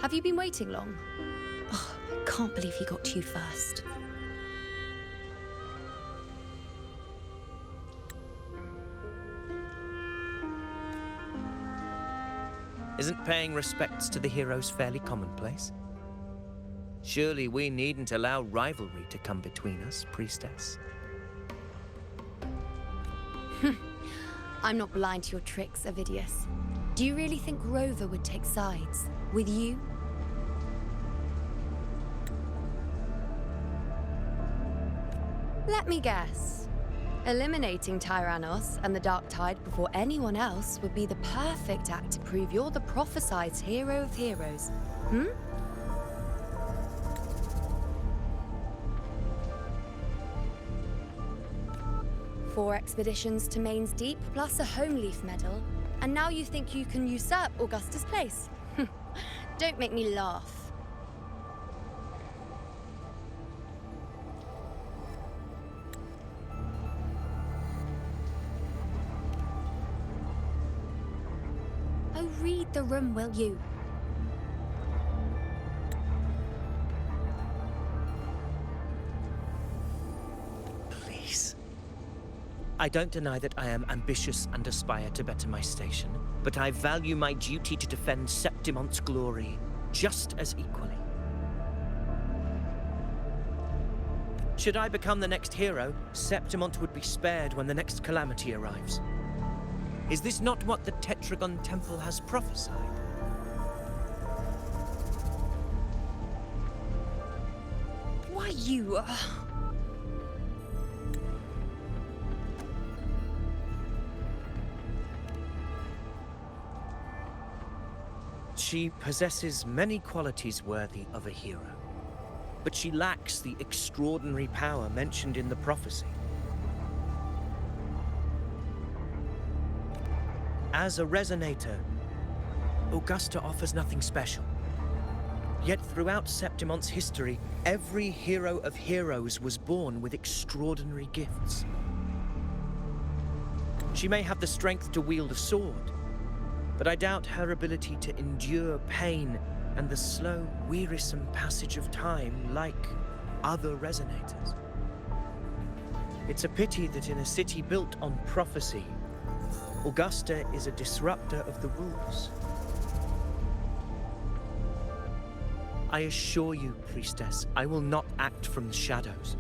Have you been waiting long? Oh, I can't believe he got to you first. Isn't paying respects to the heroes fairly commonplace? Surely we needn't allow rivalry to come between us, priestess. I'm not blind to your tricks, Avidius. Do you really think Rover would take sides with you? Let me guess. Eliminating Tyrannos and the Dark Tide before anyone else would be the perfect act to prove you're the prophesied hero of heroes. 4 expeditions to Main's Deep, plus a Home Leaf medal, and now you think you can usurp Augusta's place? Don't make me laugh. Oh, read the room, will you? Please. I don't deny that I am ambitious and aspire to better my station, but I value my duty to defend Septimont's glory just as equally. Should I become the next hero, Septimont would be spared when the next calamity arrives. Is this not what the Tetragon Temple has prophesied? Why you... She possesses many qualities worthy of a hero, but she lacks the extraordinary power mentioned in the prophecy. As a resonator, Augusta offers nothing special. Yet throughout Septimont's history, every hero of heroes was born with extraordinary gifts. She may have the strength to wield a sword, but I doubt her ability to endure pain and the slow, wearisome passage of time like other resonators. It's a pity that in a city built on prophecy, Augusta is a disruptor of the rules. I assure you, priestess, I will not act from the shadows.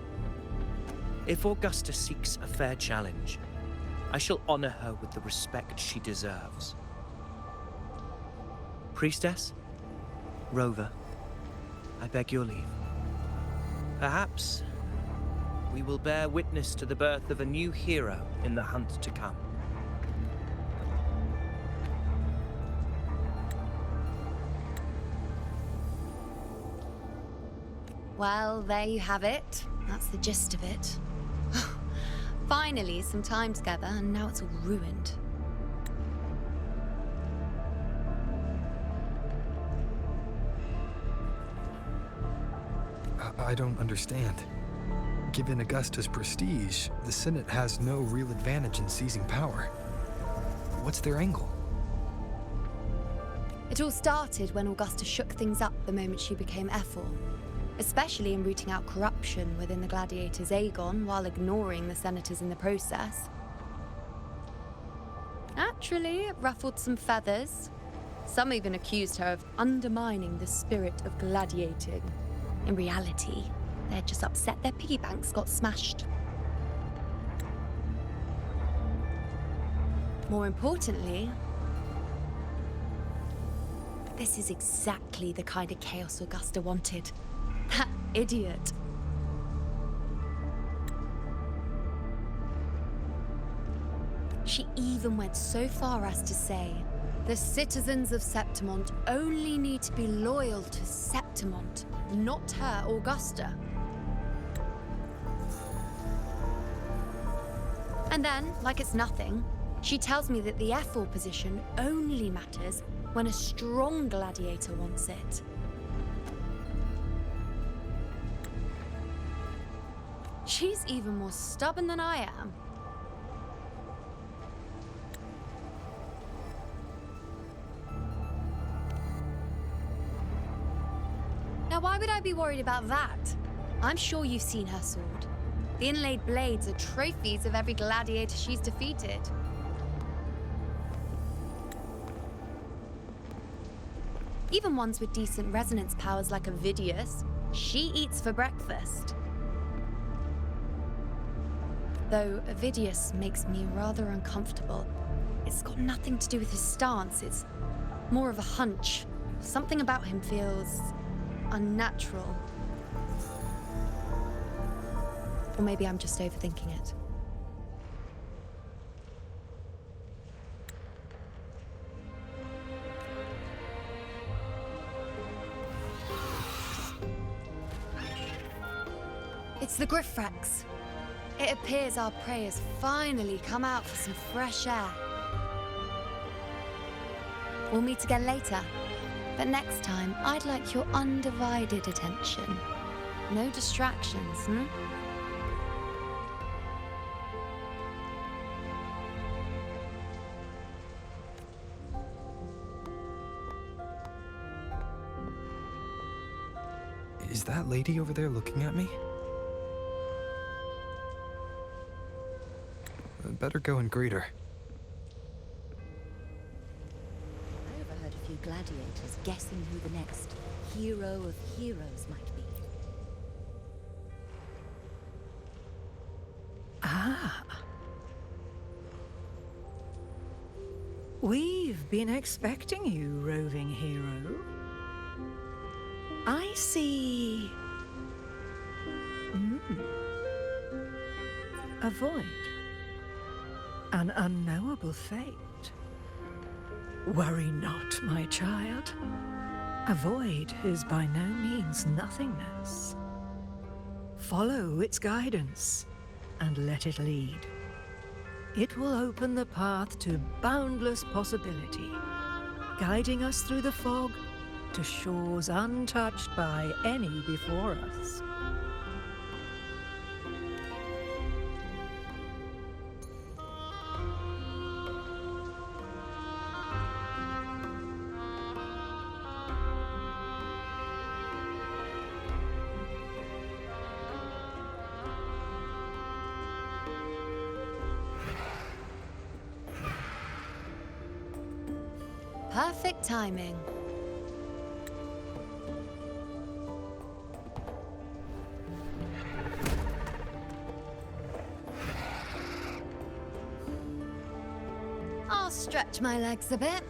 If Augusta seeks a fair challenge, I shall honor her with the respect she deserves. Priestess, Rover, I beg your leave. Perhaps we will bear witness to the birth of a new hero in the hunt to come. Well, there you have it. That's the gist of it. Finally, some time together, and now it's all ruined. I don't understand. Given Augusta's prestige, the Senate has no real advantage in seizing power. What's their angle? It all started when Augusta shook things up the moment she became Ephor, especially in rooting out corruption within the gladiators' Aegon while ignoring the senators in the process. Naturally, it ruffled some feathers. Some even accused her of undermining the spirit of gladiating. In reality, they're just upset their piggy banks got smashed. More importantly, this is exactly the kind of chaos Augusta wanted. That idiot. She even went so far as to say, the citizens of Septimont only need to be loyal to Septimont, not her, Augusta. And then, like it's nothing, she tells me that the Ephor position only matters when a strong gladiator wants it. She's even more stubborn than I am. why would I be worried about that? I'm sure you've seen her sword. The inlaid blades are trophies of every gladiator she's defeated. Even ones with decent resonance powers like Avidius, she eats for breakfast. Though Avidius makes me rather uncomfortable. It's got nothing to do with his stance, it's more of a hunch. Something about him feels unnatural. Or maybe I'm just overthinking it. It's the Griffrax. It appears our prey has finally come out for some fresh air. We'll meet again later, but next time I'd like your undivided attention. No distractions, hmm? Is that lady over there looking at me? I'd better go and greet her. I overheard a few gladiators guessing who the next hero of heroes might be. Ah. We've been expecting you, roving hero. I see... A void. An unknowable fate. Worry not, my child. A void is by no means nothingness. Follow its guidance, and let it lead. It will open the path to boundless possibility, guiding us through the fog to shores untouched by any before us. Perfect timing. I'll stretch my legs a bit.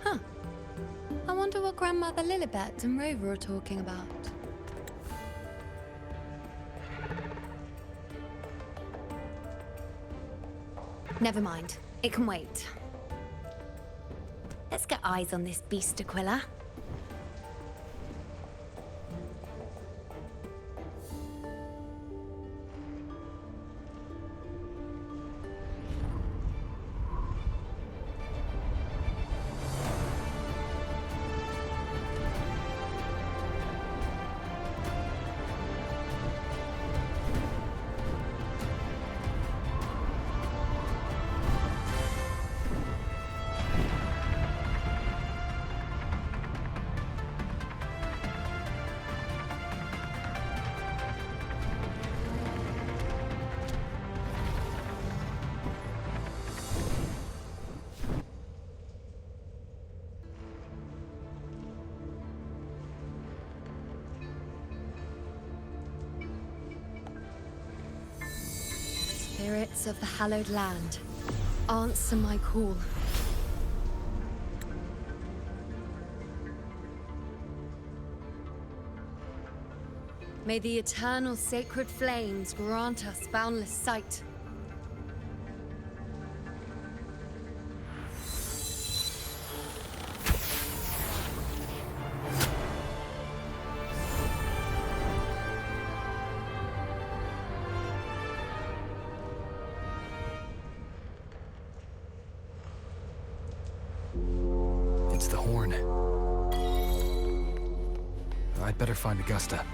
Huh. I wonder what Grandmother Lilibet and Rover are talking about. Never mind. It can wait. Let's get eyes on this beast, Aquila. Spirits of the hallowed land, answer my call. May the eternal sacred flames grant us boundless sight. It's the horn. I'd better find Augusta.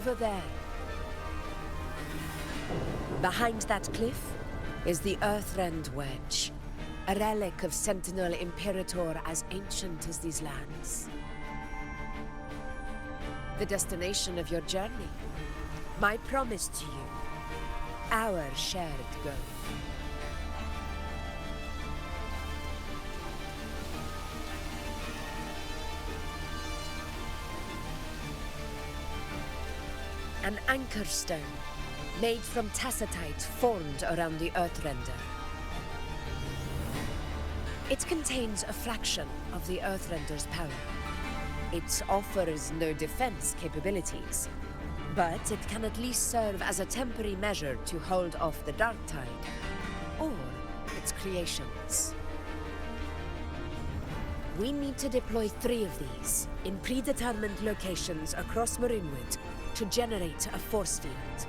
over there. Behind that cliff is the Earthrend Wedge, a relic of Sentinel Imperator as ancient as these lands. The destination of your journey, my promise to you, our shared goal. An anchor stone, made from tacitite formed around the Earthrender. It contains a fraction of the Earthrender's power. It offers no defense capabilities, but it can at least serve as a temporary measure to hold off the dark tide, or its creations. We need to deploy 3 of these in predetermined locations across Marinwood to generate a force field.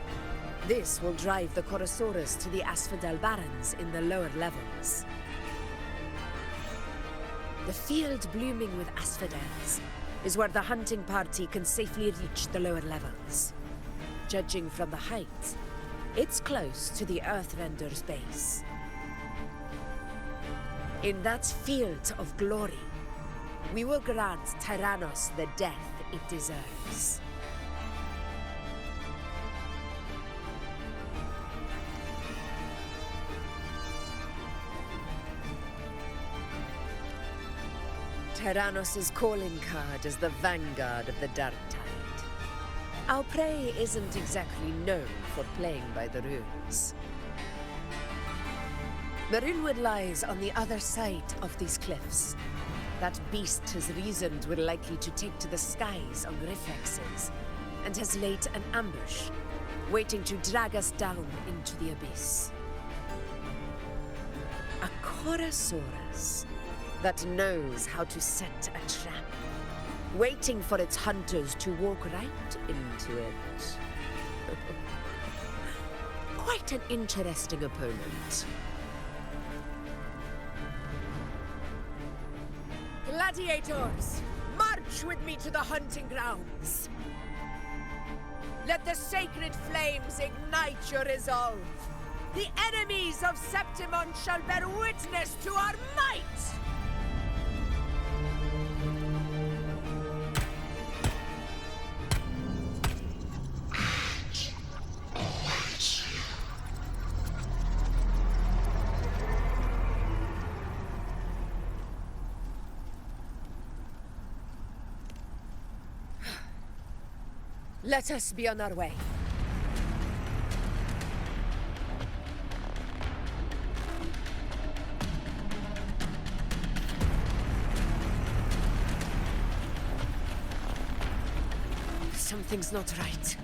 This will drive the Chorosaurus to the Asphodel Barrens in the lower levels. The field blooming with asphodels is where the hunting party can safely reach the lower levels. Judging from the height, it's close to the Earthrender's base. In that field of glory, we will grant Tyrannos the death it deserves. Tyrannos' calling card is the vanguard of the Dark Tide. Our prey isn't exactly known for playing by the rules. Marinwood lies on the other side of these cliffs. That beast has reasoned we're likely to take to the skies on reflexes, and has laid an ambush, waiting to drag us down into the abyss. A Chorosaurus that knows how to set a trap, waiting for its hunters to walk right into it. Quite an interesting opponent. Gladiators, march with me to the hunting grounds. Let the sacred flames ignite your resolve. The enemies of Septimon shall bear witness to our might! Let us be on our way. Something's not right.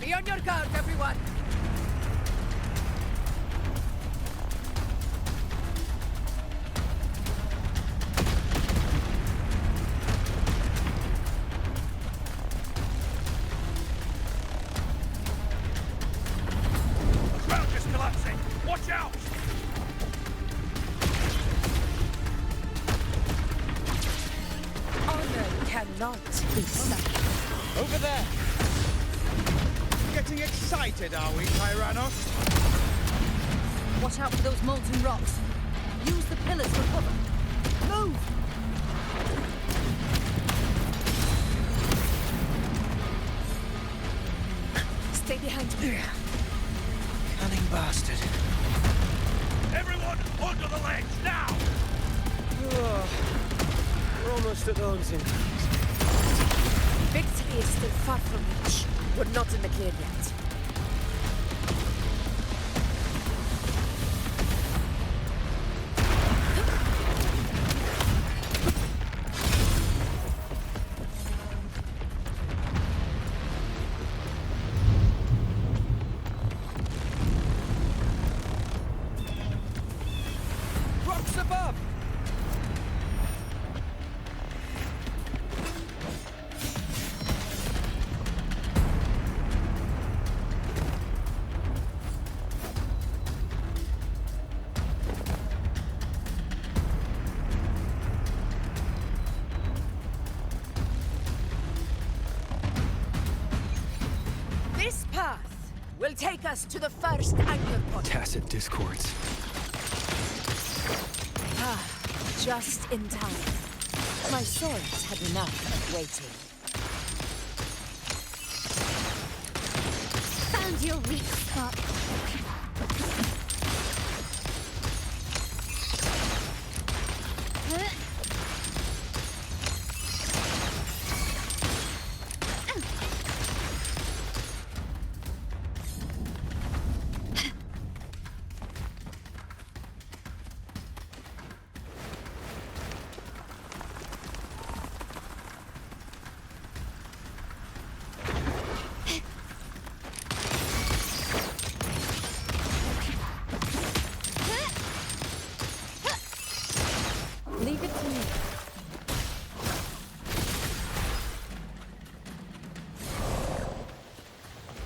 Be on your guard, everyone! Not be such. Over there! Getting excited, are we, Tyrannos? Watch out for those molten rocks. Use the pillars for cover. Move! Stay behind me. Cunning bastard. Everyone, under the ledge, now! We're almost at the hunting. Victory is still far from reach. We're not in the clear yet. Rocks above! take us to the first anchor point. Tacit discords. Ah, just in time. My swords had enough of waiting. Found your weak spot. Leave it to me.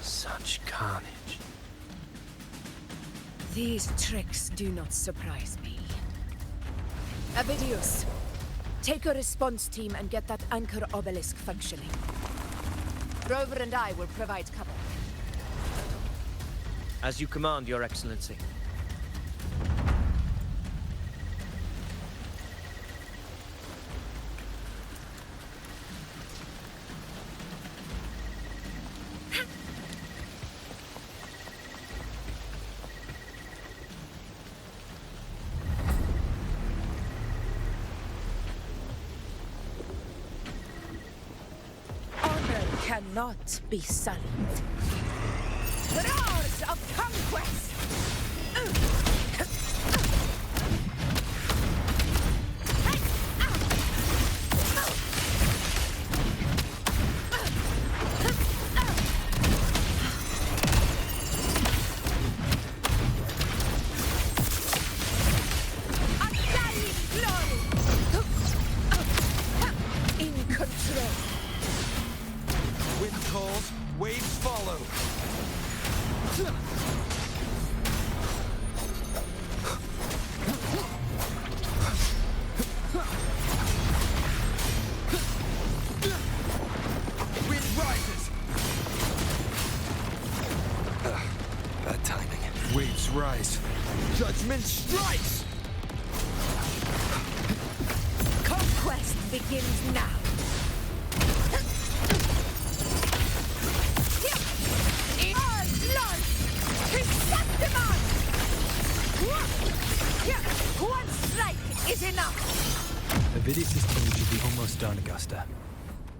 Such carnage. These tricks do not surprise me. Avidius, take a response team and get that anchor obelisk functioning. Rover and I will provide cover. As you command, Your Excellency. Honor cannot be sullied. Roars of conquest! Undying glory! In control. Wind calls, waves follow. Wind rises. Bad timing. Waves rise. Judgment strikes. Conquest begins now. All blood! Chrysanthemum! One strike is enough! Avidius' team should be almost done, Augusta.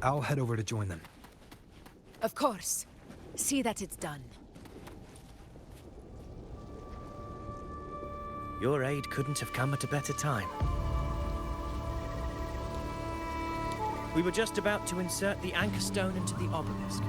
I'll head over to join them. Of course. See that it's done. Your aid couldn't have come at a better time. We were just about to insert the anchor stone into the obelisk.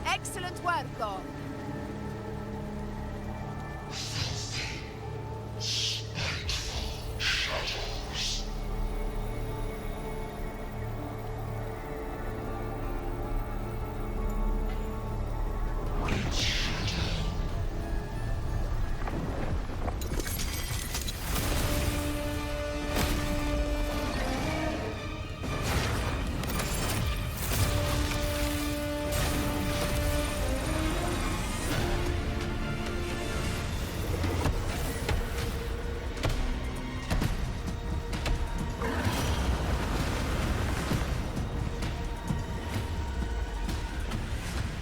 Excellent work, Thor.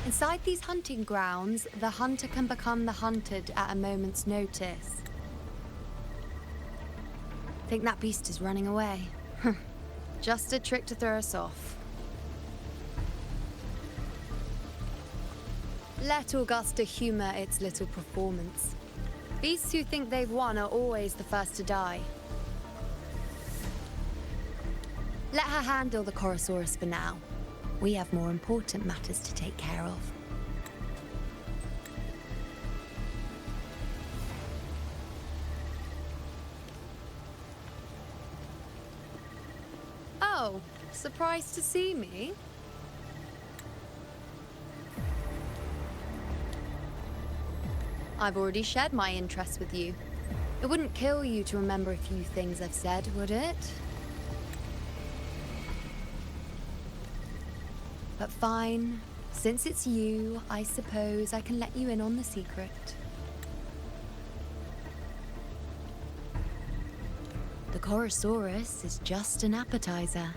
Inside these hunting grounds, the hunter can become the hunted at a moment's notice. Think that beast is running away. Just a trick to throw us off. Let Augusta humor its little performance. Beasts who think they've won are always the first to die. Let her handle the Chorosaurus for now. We have more important matters to take care of. Oh, surprised to see me? I've already shared my interest with you. It wouldn't kill you to remember a few things I've said, would it? But fine. Since it's you, I suppose I can let you in on the secret. The Chorosaurus is just an appetizer.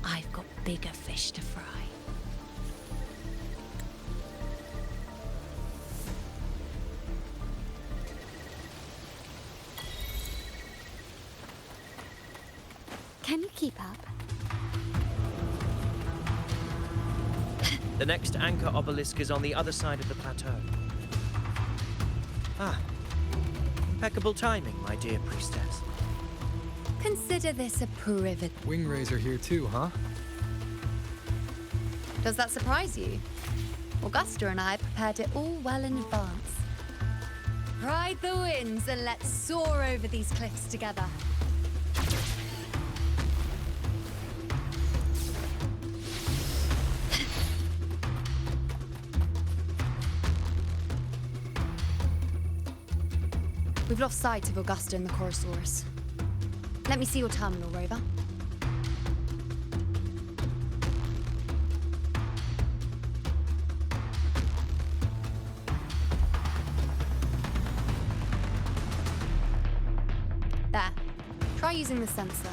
I've got bigger fish to fry. Can you keep up? The next anchor obelisk is on the other side of the plateau. Ah. Impeccable timing, my dear priestess. Consider this a privilege. Wingrazor here too, huh? Does that surprise you? Augusta and I prepared it all well in advance. Ride the winds and let's soar over these cliffs together. We've lost sight of Augusta and the Chorosaurus. Let me see your terminal, Rover. There. Try using the sensor.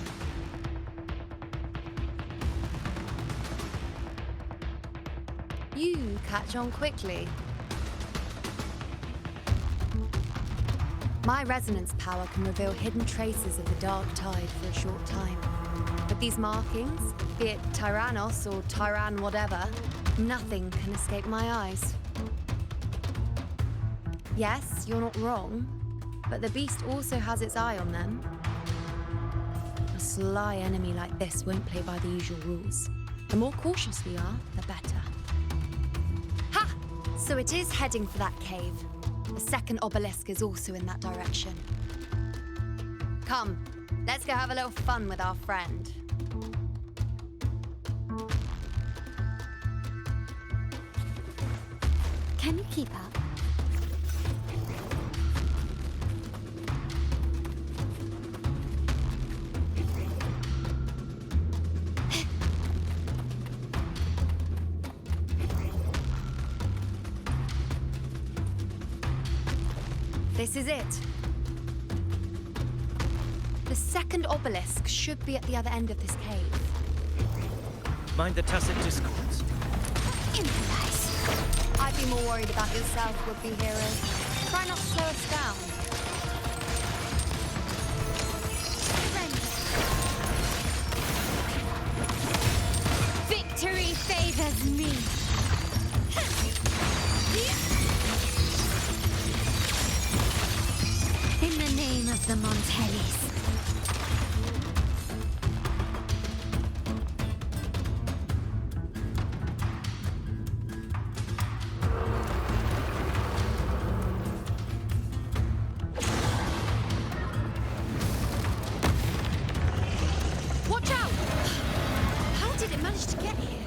You catch on quickly. My resonance power can reveal hidden traces of the dark tide for a short time. With these markings, be it Tyrannos or Tyran whatever, nothing can escape my eyes. Yes, you're not wrong, but the beast also has its eye on them. A sly enemy like this won't play by the usual rules. The more cautious we are, the better. Ha! So it is heading for that cave. The second obelisk is also in that direction. Come, let's go have a little fun with our friend. Can you keep up? This is it. The second obelisk should be at the other end of this cave. Mind the tacit discords. Improvise. I'd be more worried about yourself, would-be hero. Try not to slow us down. Victory favors me. In the name of the Montellis. Watch out! How did it manage to get here?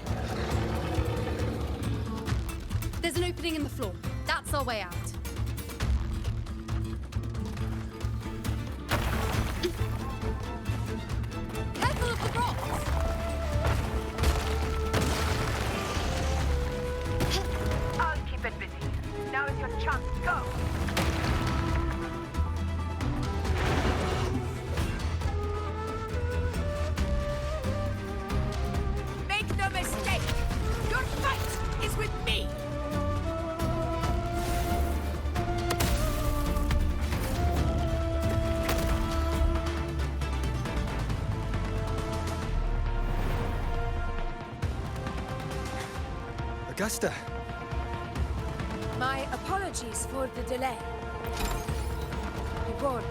There's an opening in the floor. That's our way out. Careful of the rocks! I'll keep it busy. Now is your chance. Go! Make no mistake! Your fight is with me! Augusta! My apologies for the delay. I warned.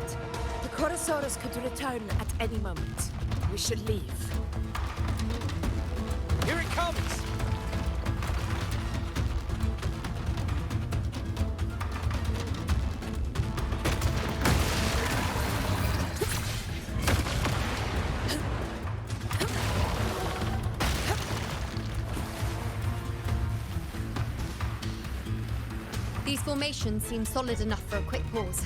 The Chorosaurus could return at any moment. We should leave. Here it comes! These formations seem solid enough for a quick pause.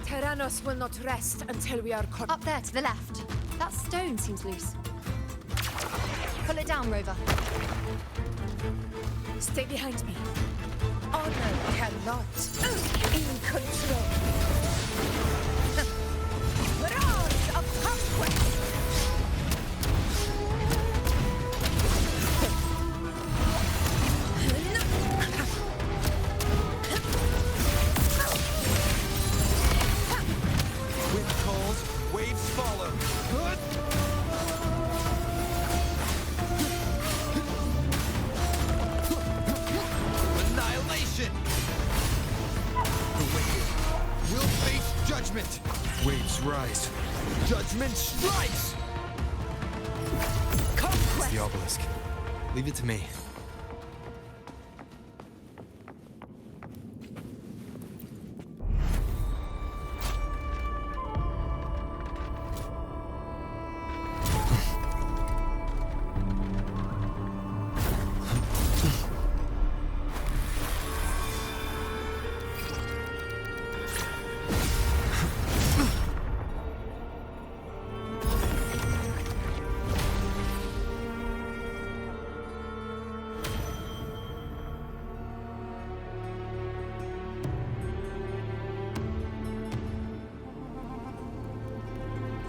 Tyrannos will not rest until we are caught. Up there to the left. That stone seems loose. Pull it down, Rover. Stay behind me. Honor cannot. In control. Roars of conquest! Wind calls, waves follow. Good. Annihilation. The wicked will face judgment. Waves rise. Judgment strikes. It's the obelisk. Leave it to me.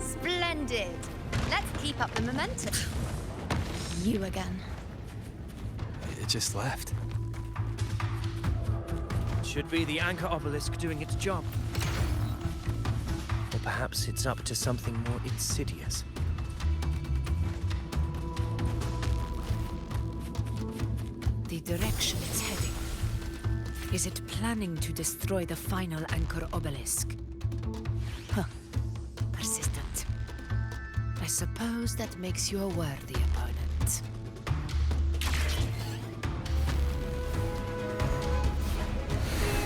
Splendid. Let's keep up the momentum. You again. It just left. Should be the anchor obelisk doing its job. Or perhaps it's up to something more insidious. The direction it's heading. Is it planning to destroy the final anchor obelisk? Huh. Persistent. I suppose that makes you a worthy opponent.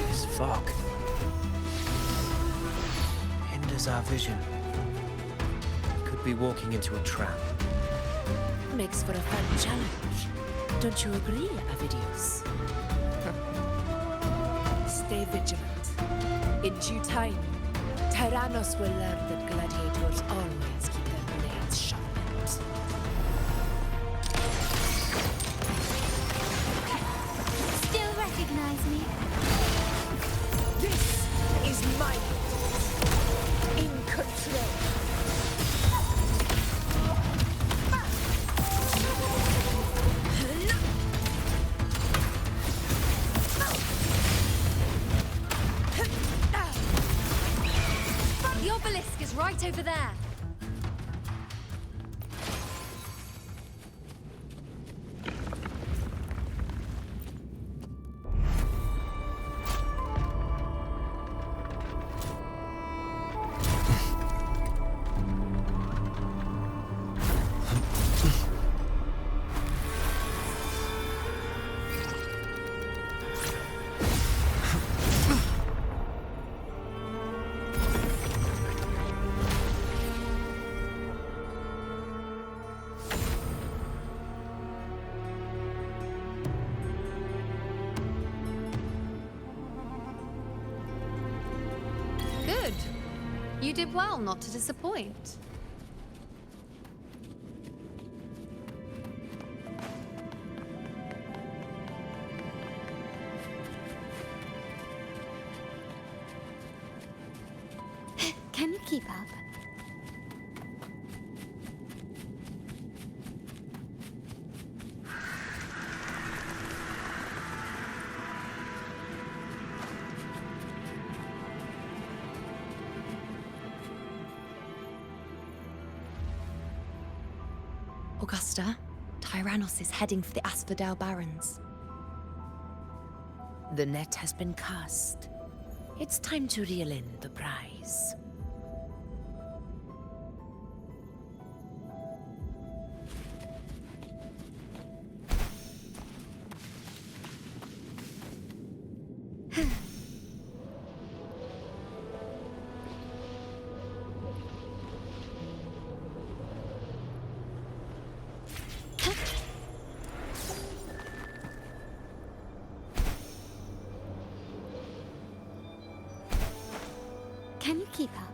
This fog hinders our vision. Could be walking into a trap. Makes for a fun challenge. Don't you agree, Avidius? Stay vigilant. In due time, Tyrannos will learn that gladiators always keep their blades sharpened. Still recognize me? This is my in control. The obelisk is right over there. Good. You did well not to disappoint. Can you keep up? Augusta, Tyrannos is heading for the Asphodel Barrens. The net has been cast. It's time to reel in the prize. Can you keep up?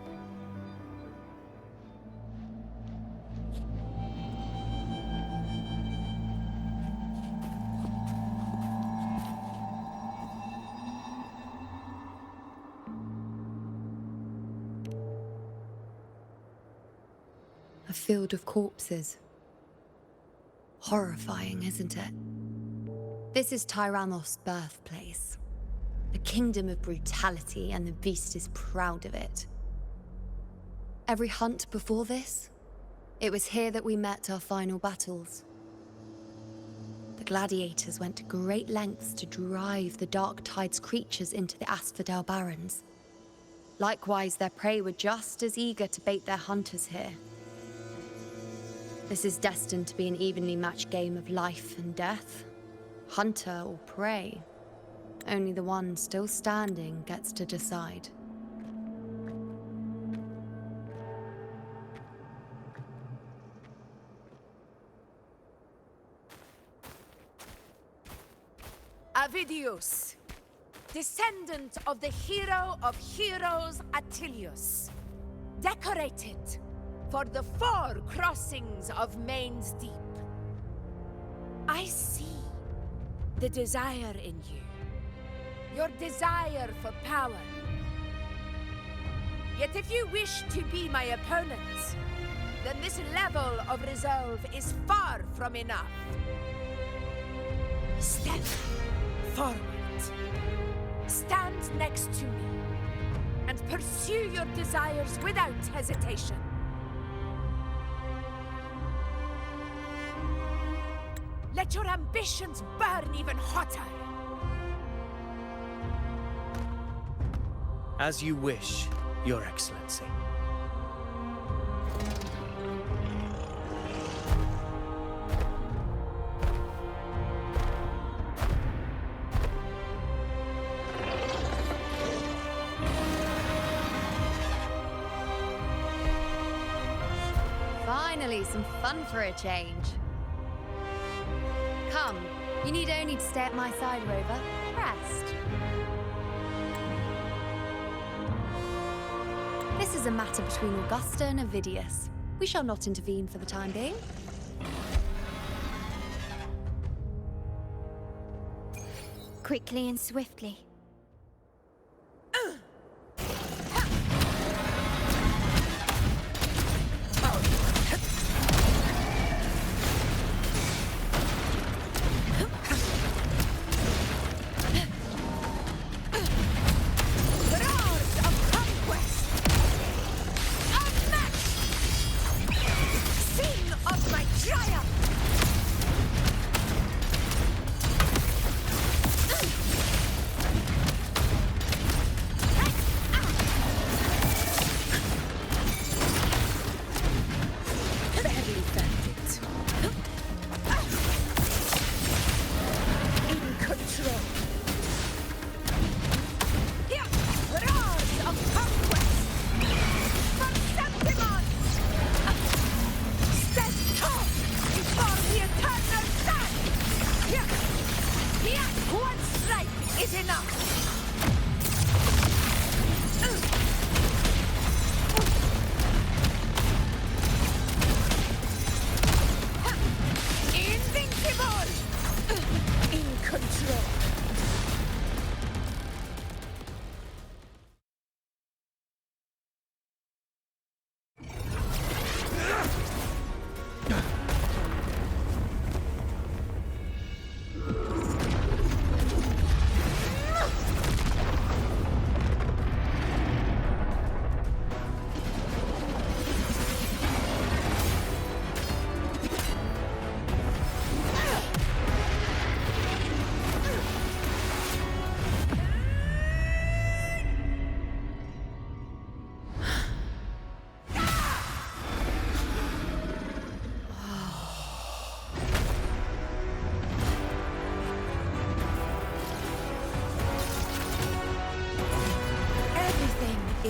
A field of corpses. Horrifying, isn't it? This is Tyrannos' birthplace. A kingdom of brutality, and the beast is proud of it. Every hunt before this, it was here that we met our final battles. The gladiators went to great lengths to drive the Dark Tide's creatures into the Asphodel Barrens. Likewise, their prey were just as eager to bait their hunters here. This is destined to be an evenly matched game of life and death. Hunter or prey. Only the one still standing gets to decide. Avidius, descendant of the hero of heroes Attilius, decorated for the 4 crossings of Main's Deep. I see the desire in you. Your desire for power. Yet if you wish to be my opponent, then this level of resolve is far from enough. Step forward. Stand next to me and pursue your desires without hesitation. Let your ambitions burn even hotter. As you wish, Your Excellency. Finally, some fun for a change. Come, you need only to stay at my side, Rover. Rest. This is a matter between Augusta and Avidius. We shall not intervene for the time being. Quickly and swiftly.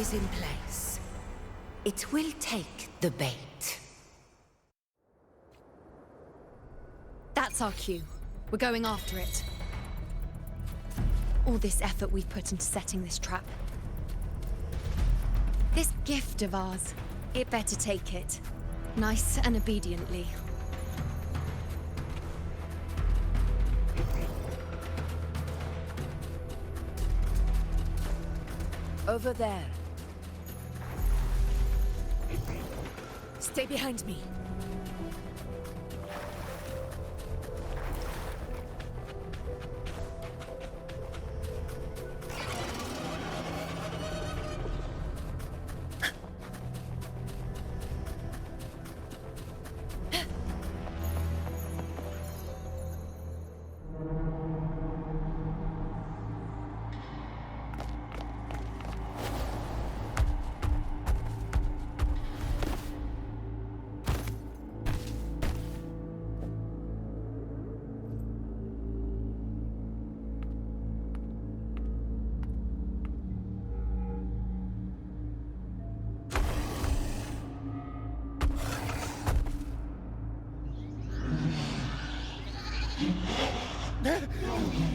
is in place. It will take the bait. That's our cue. We're going after it. All this effort we've put into setting this trap. This gift of ours, it better take it. Nice and obediently. Over there. Stay behind me.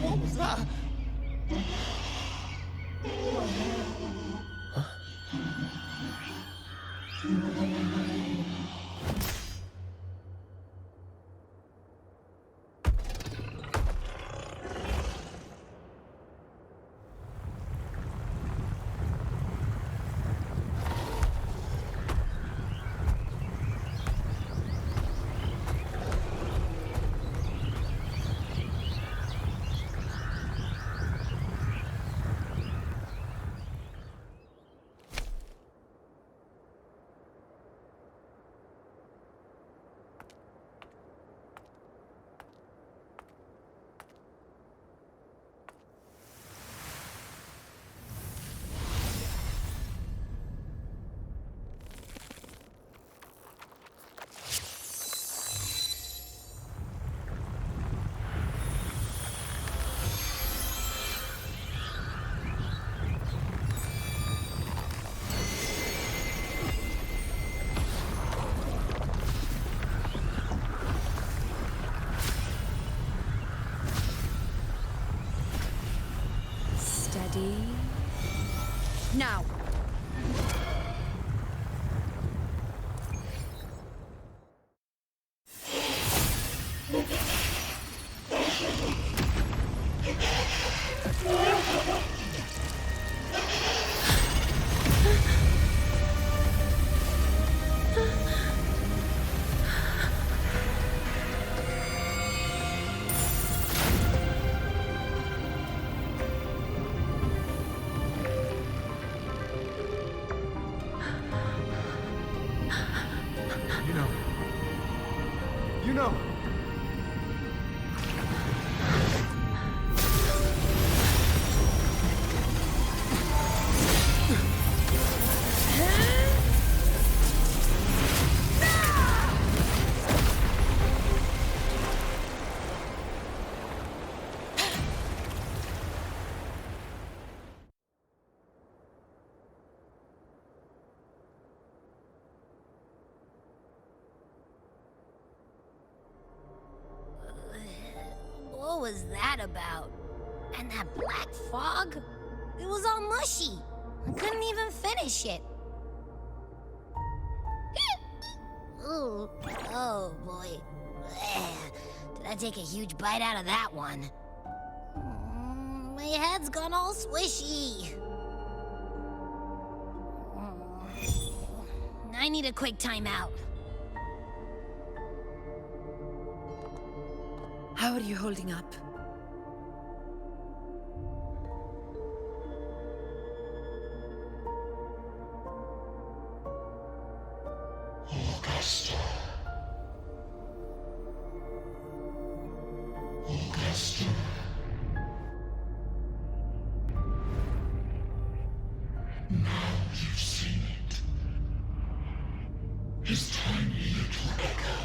What was that? Steady. Now. You know. What was that about? And that black fog? It was all mushy. I couldn't even finish it. Ooh, oh boy. Did I take a huge bite out of that one? My head's gone all swishy. I need a quick timeout. How are you holding up? Augusta. Augusta. Now you've seen it. His tiny little echo,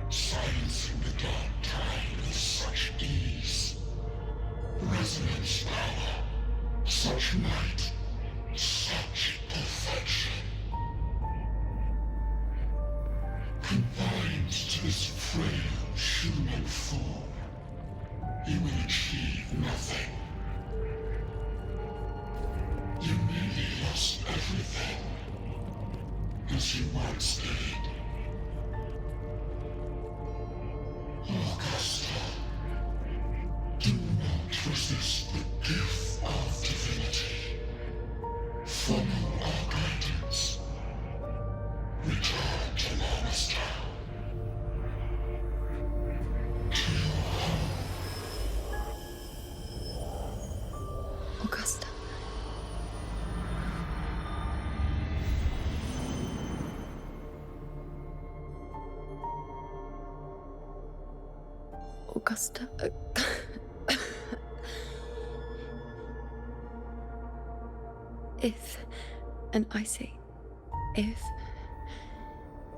silencing the dark tide with such ease. Resonance power, such might, Confined to this frail human form, you will achieve nothing. You nearly lost everything, as you once did. Augusta, do not resist the gift of divinity. Follow our guidance. Return to Lamistown. To your home. Augusta. Augusta. If, and I say, if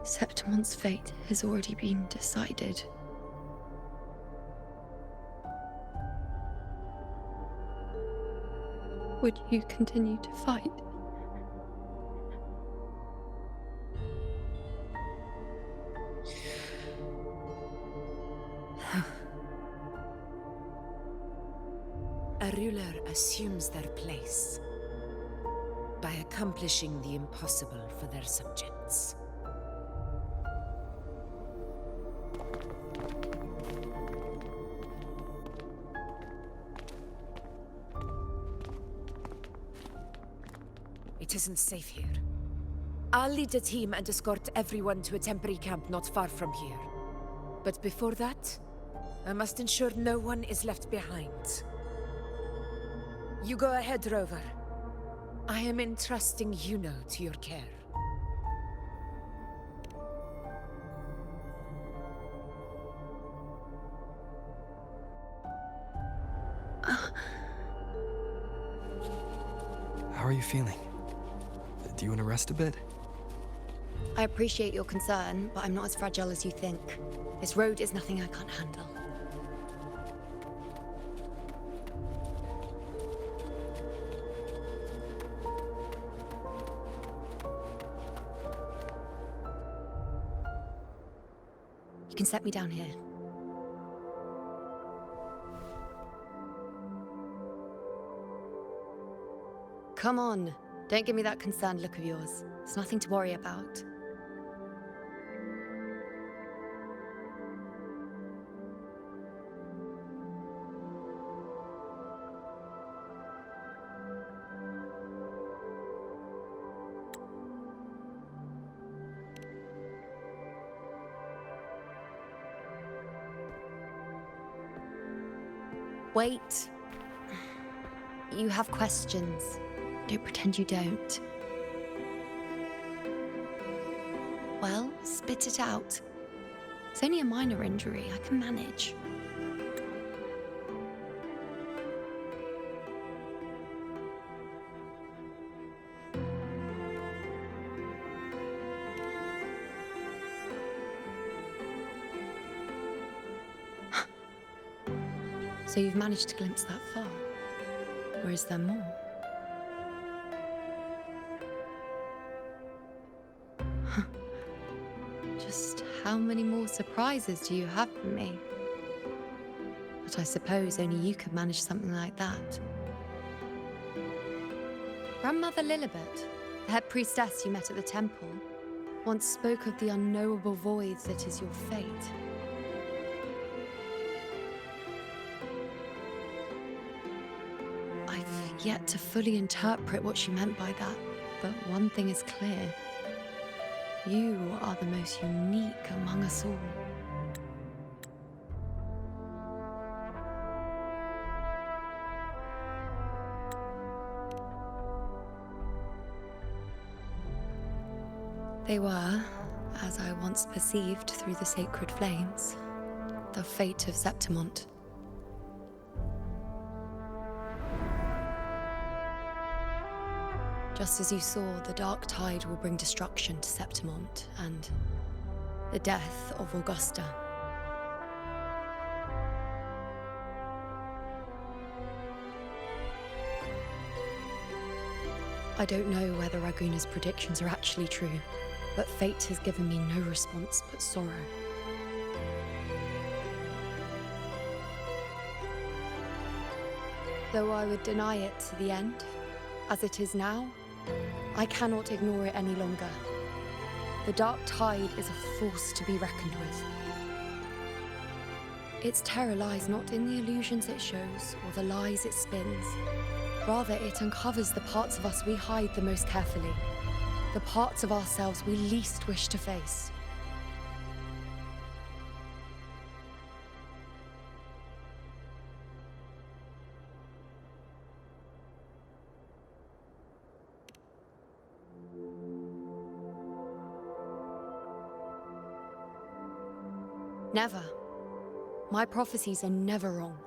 Septimon's fate has already been decided, would you continue to fight? A ruler assumes their place by accomplishing the impossible for their subjects. It isn't safe here. I'll lead a team and escort everyone to a temporary camp not far from here. But before that, I must ensure no one is left behind. You go ahead, Rover. I am entrusting Yuno to your care. How are you feeling? Do you want to rest a bit? I appreciate your concern, but I'm not as fragile as you think. This road is nothing I can't handle. You can set me down here. Come on. Don't give me that concerned look of yours. It's nothing to worry about. Wait. You have questions. Don't pretend you don't. Well, spit it out. It's only a minor injury. I can manage. So you've managed to glimpse that far? Or is there more? Just how many more surprises do you have for me? But I suppose only you could manage something like that. Grandmother Lilibet, the head priestess you met at the temple, once spoke of the unknowable void that is your fate. I've yet to fully interpret what she meant by that, but one thing is clear. You are the most unique among us all. They were, as I once perceived through the sacred flames, the fate of Septimont. Just as you saw, the dark tide will bring destruction to Septimont and the death of Augusta. I don't know whether Raguna's predictions are actually true, but fate has given me no response but sorrow. Though I would deny it to the end, as it is now, I cannot ignore it any longer. The dark tide is a force to be reckoned with. Its terror lies not in the illusions it shows or the lies it spins. Rather, it uncovers the parts of us we hide the most carefully, the parts of ourselves we least wish to face. Never. My prophecies are never wrong.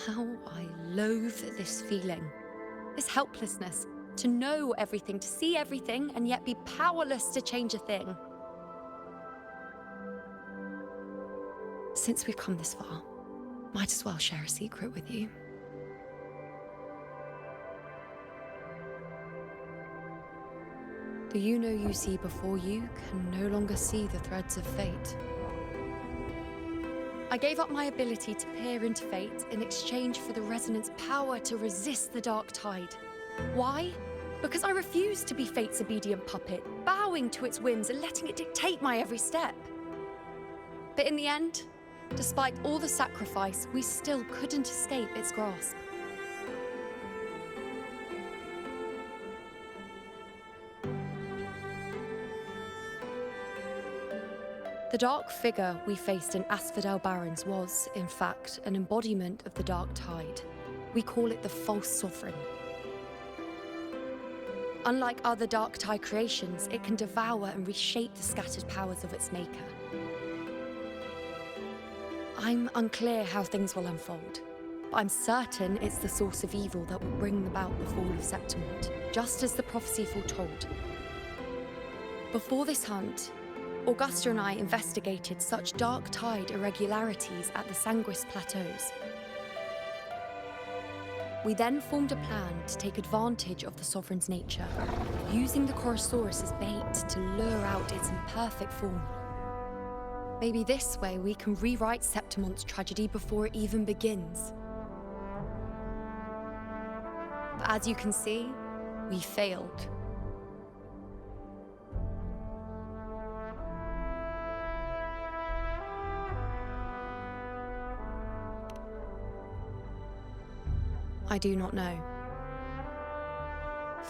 How I loathe this feeling, this helplessness, to know everything, to see everything, and yet be powerless to change a thing. Since we've come this far, might as well share a secret with you. The you see before you can no longer see the threads of fate. I gave up my ability to peer into fate in exchange for the resonance power to resist the dark tide. Why? Because I refused to be fate's obedient puppet, bowing to its whims and letting it dictate my every step. But in the end, despite all the sacrifice, we still couldn't escape its grasp. The dark figure we faced in Asphodel Barrens was, in fact, an embodiment of the dark tide. We call it the false sovereign. Unlike other dark tide creations, it can devour and reshape the scattered powers of its maker. I'm unclear how things will unfold, but I'm certain it's the source of evil that will bring about the fall of Septimont, just as the prophecy foretold. Before this hunt, Augusta and I investigated such dark tide irregularities at the Sanguis Plateaus. We then formed a plan to take advantage of the Sovereign's nature, using the Chorosaurus as bait to lure out its imperfect form. Maybe this way we can rewrite Septimont's tragedy before it even begins. But as you can see, we failed. I do not know.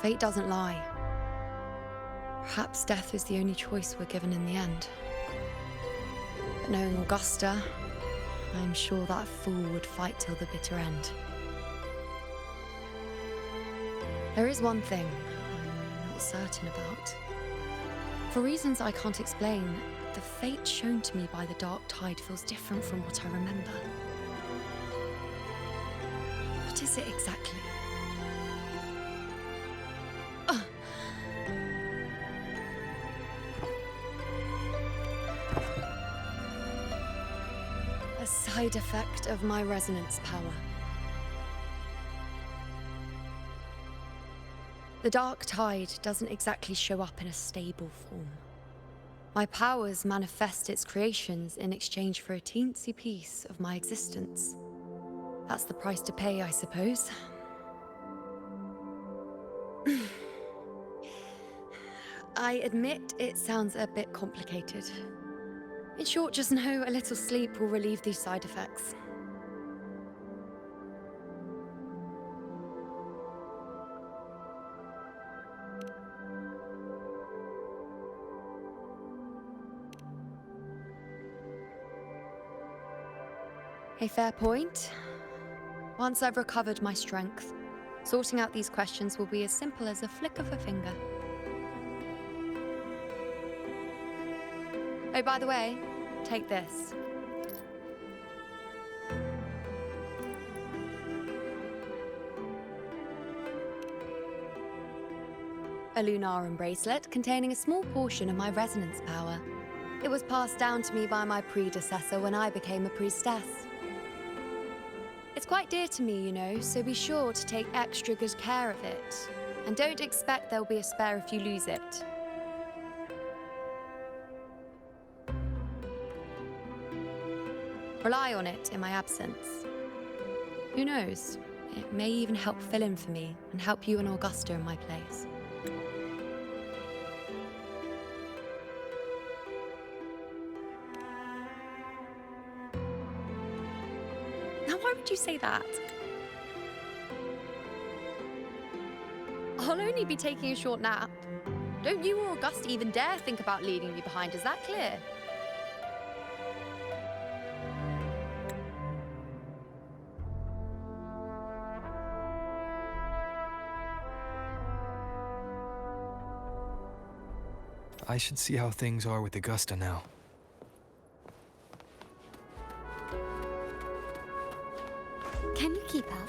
Fate doesn't lie. Perhaps death is the only choice we're given in the end. But knowing Augusta, I'm sure that fool would fight till the bitter end. There is one thing I'm not certain about. For reasons I can't explain, the fate shown to me by the dark tide feels different from what I remember. What is it exactly? A side effect of my resonance power. The dark tide doesn't exactly show up in a stable form. My powers manifest its creations in exchange for a teensy piece of my existence. That's the price to pay, I suppose. I admit it sounds a bit complicated. In short, just know a little sleep will relieve these side effects. A fair point. Once I've recovered my strength, sorting out these questions will be as simple as a flick of a finger. Oh, by the way, take this. A Lunarum bracelet containing a small portion of my resonance power. It was passed down to me by my predecessor when I became a priestess. It's quite dear to me, you know, so be sure to take extra good care of it. And don't expect there'll be a spare if you lose it. Rely on it in my absence. Who knows? It may even help fill in for me and help you and Augusta in my place. Now, why would you say that? I'll only be taking a short nap. Don't you or Augusta even dare think about leaving me behind, is that clear? I should see how things are with Augusta now. Can you keep up?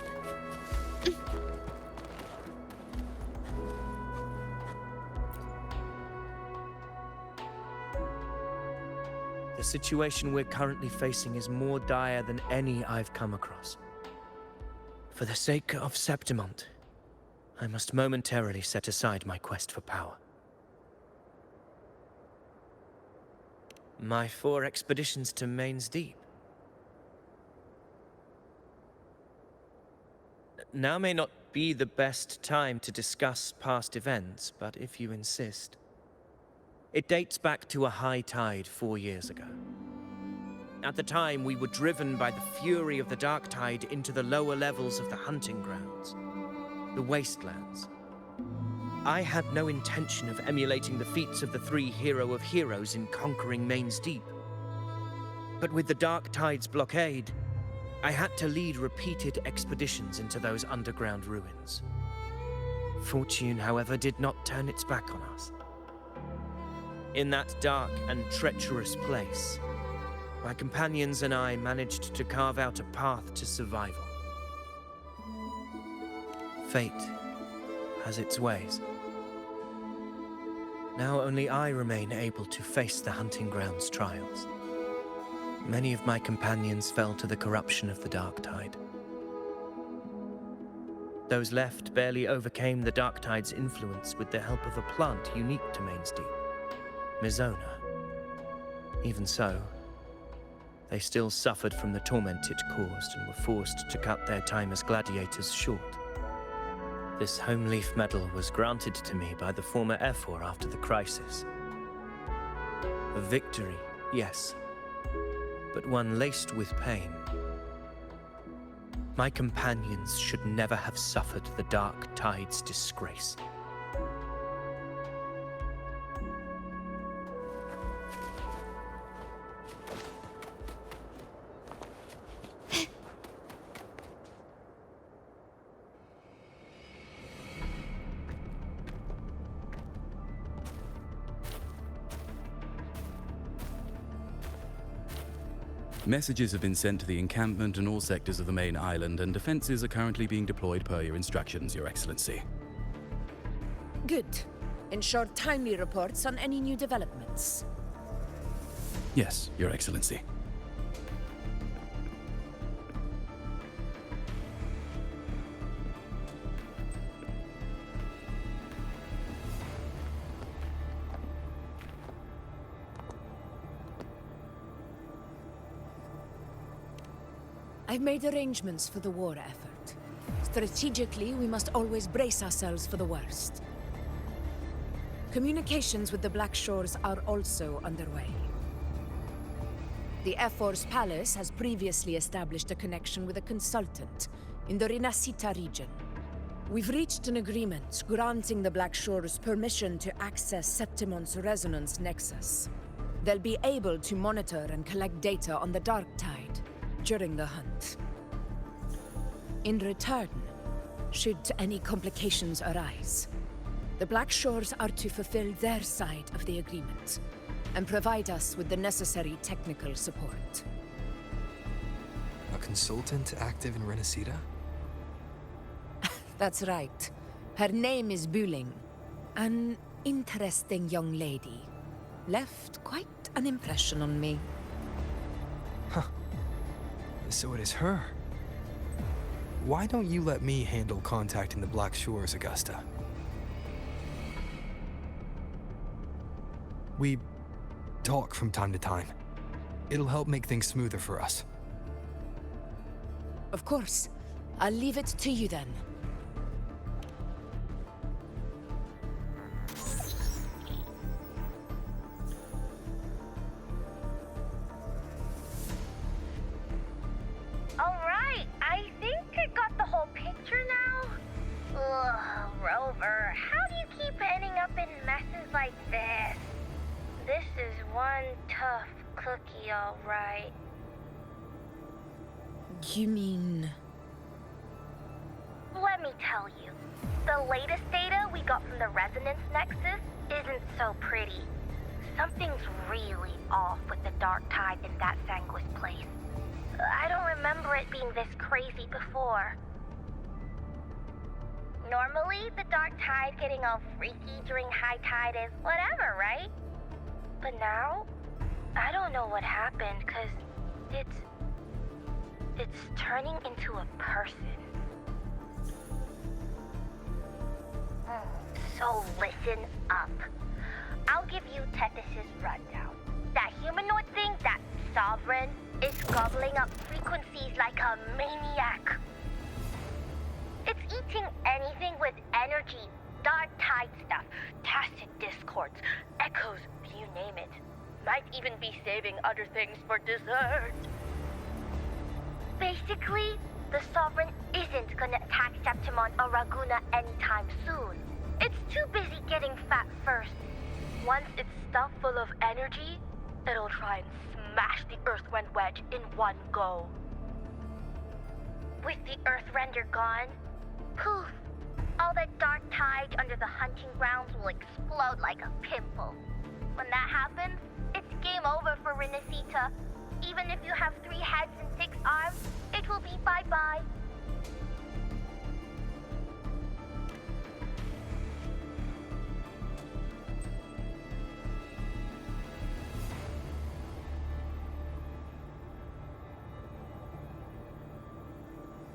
The situation we're currently facing is more dire than any I've come across. For the sake of Septimont, I must momentarily set aside my quest for power. My 4 expeditions to Main's Deep. Now may not be the best time to discuss past events, but if you insist. It dates back to a high tide 4 years ago. At the time, we were driven by the fury of the dark tide into the lower levels of the hunting grounds, the wastelands. I had no intention of emulating the feats of the 3 hero of heroes in conquering Main's Deep. But with the dark tide's blockade, I had to lead repeated expeditions into those underground ruins. Fortune, however, did not turn its back on us. In that dark and treacherous place, my companions and I managed to carve out a path to survival. Fate has its ways. Now only I remain able to face the hunting grounds trials. Many of my companions fell to the corruption of the dark tide. Those left barely overcame the dark tide's influence with the help of a plant unique to Main's Deep, Mizona. Even so, they still suffered from the torment it caused and were forced to cut their time as gladiators short. This home leaf medal was granted to me by the former Ephor after the crisis. A victory, yes, but one laced with pain. My companions should never have suffered the dark tide's disgrace. Messages have been sent to the encampment and all sectors of the main island, and defenses are currently being deployed per your instructions, Your Excellency. Good. Ensure timely reports on any new developments. Yes, Your Excellency. I've made arrangements for the war effort. Strategically, we must always brace ourselves for the worst. Communications with the Black Shores are also underway. The Ephor's palace has previously established a connection with a consultant in the Rinascita region. We've reached an agreement granting the Black Shores permission to access Septimont's resonance nexus. They'll be able to monitor and collect data on the Dark Tide during the hunt. In return, should any complications arise, the Black Shores are to fulfill their side of the agreement and provide us with the necessary technical support. A consultant active in Rinascita? That's right. Her name is Buling. An interesting young lady. Left quite an impression on me. Huh. So it is her. Why don't you let me handle contacting the Black Shores, Augusta? We talk from time to time. It'll help make things smoother for us. Of course. I'll leave it to you then. Alright, I think I got the whole picture now. Ugh, Rover, how do you keep ending up in messes like this? This is one tough cookie, alright. You mean... Let me tell you, the latest data we got from the Resonance Nexus isn't so pretty. Something's really off with the Dark Tide in that Sanguis place. I don't remember it being this crazy before. Normally, the Dark Tide getting all freaky during high tide is whatever, right? But now, I don't know what happened, 'cause it's turning into a person. So listen up. I'll give you Tethys' rundown. That humanoid thing, that Sovereign, is gobbling up frequencies like a maniac. It's eating anything with energy, dark tide stuff, tacit discords, echoes, you name it. Might even be saving other things for dessert. Basically, the Sovereign isn't gonna attack Septimon or Raguna anytime soon. It's too busy getting fat first. Once it's stuffed full of energy, it'll try and smash the Earthrend wedge in one go. With the Earthrender gone, poof, all that dark tide under the hunting grounds will explode like a pimple. When that happens, it's game over for Renacita. Even if you have 3 heads and 6 arms, it will be bye-bye.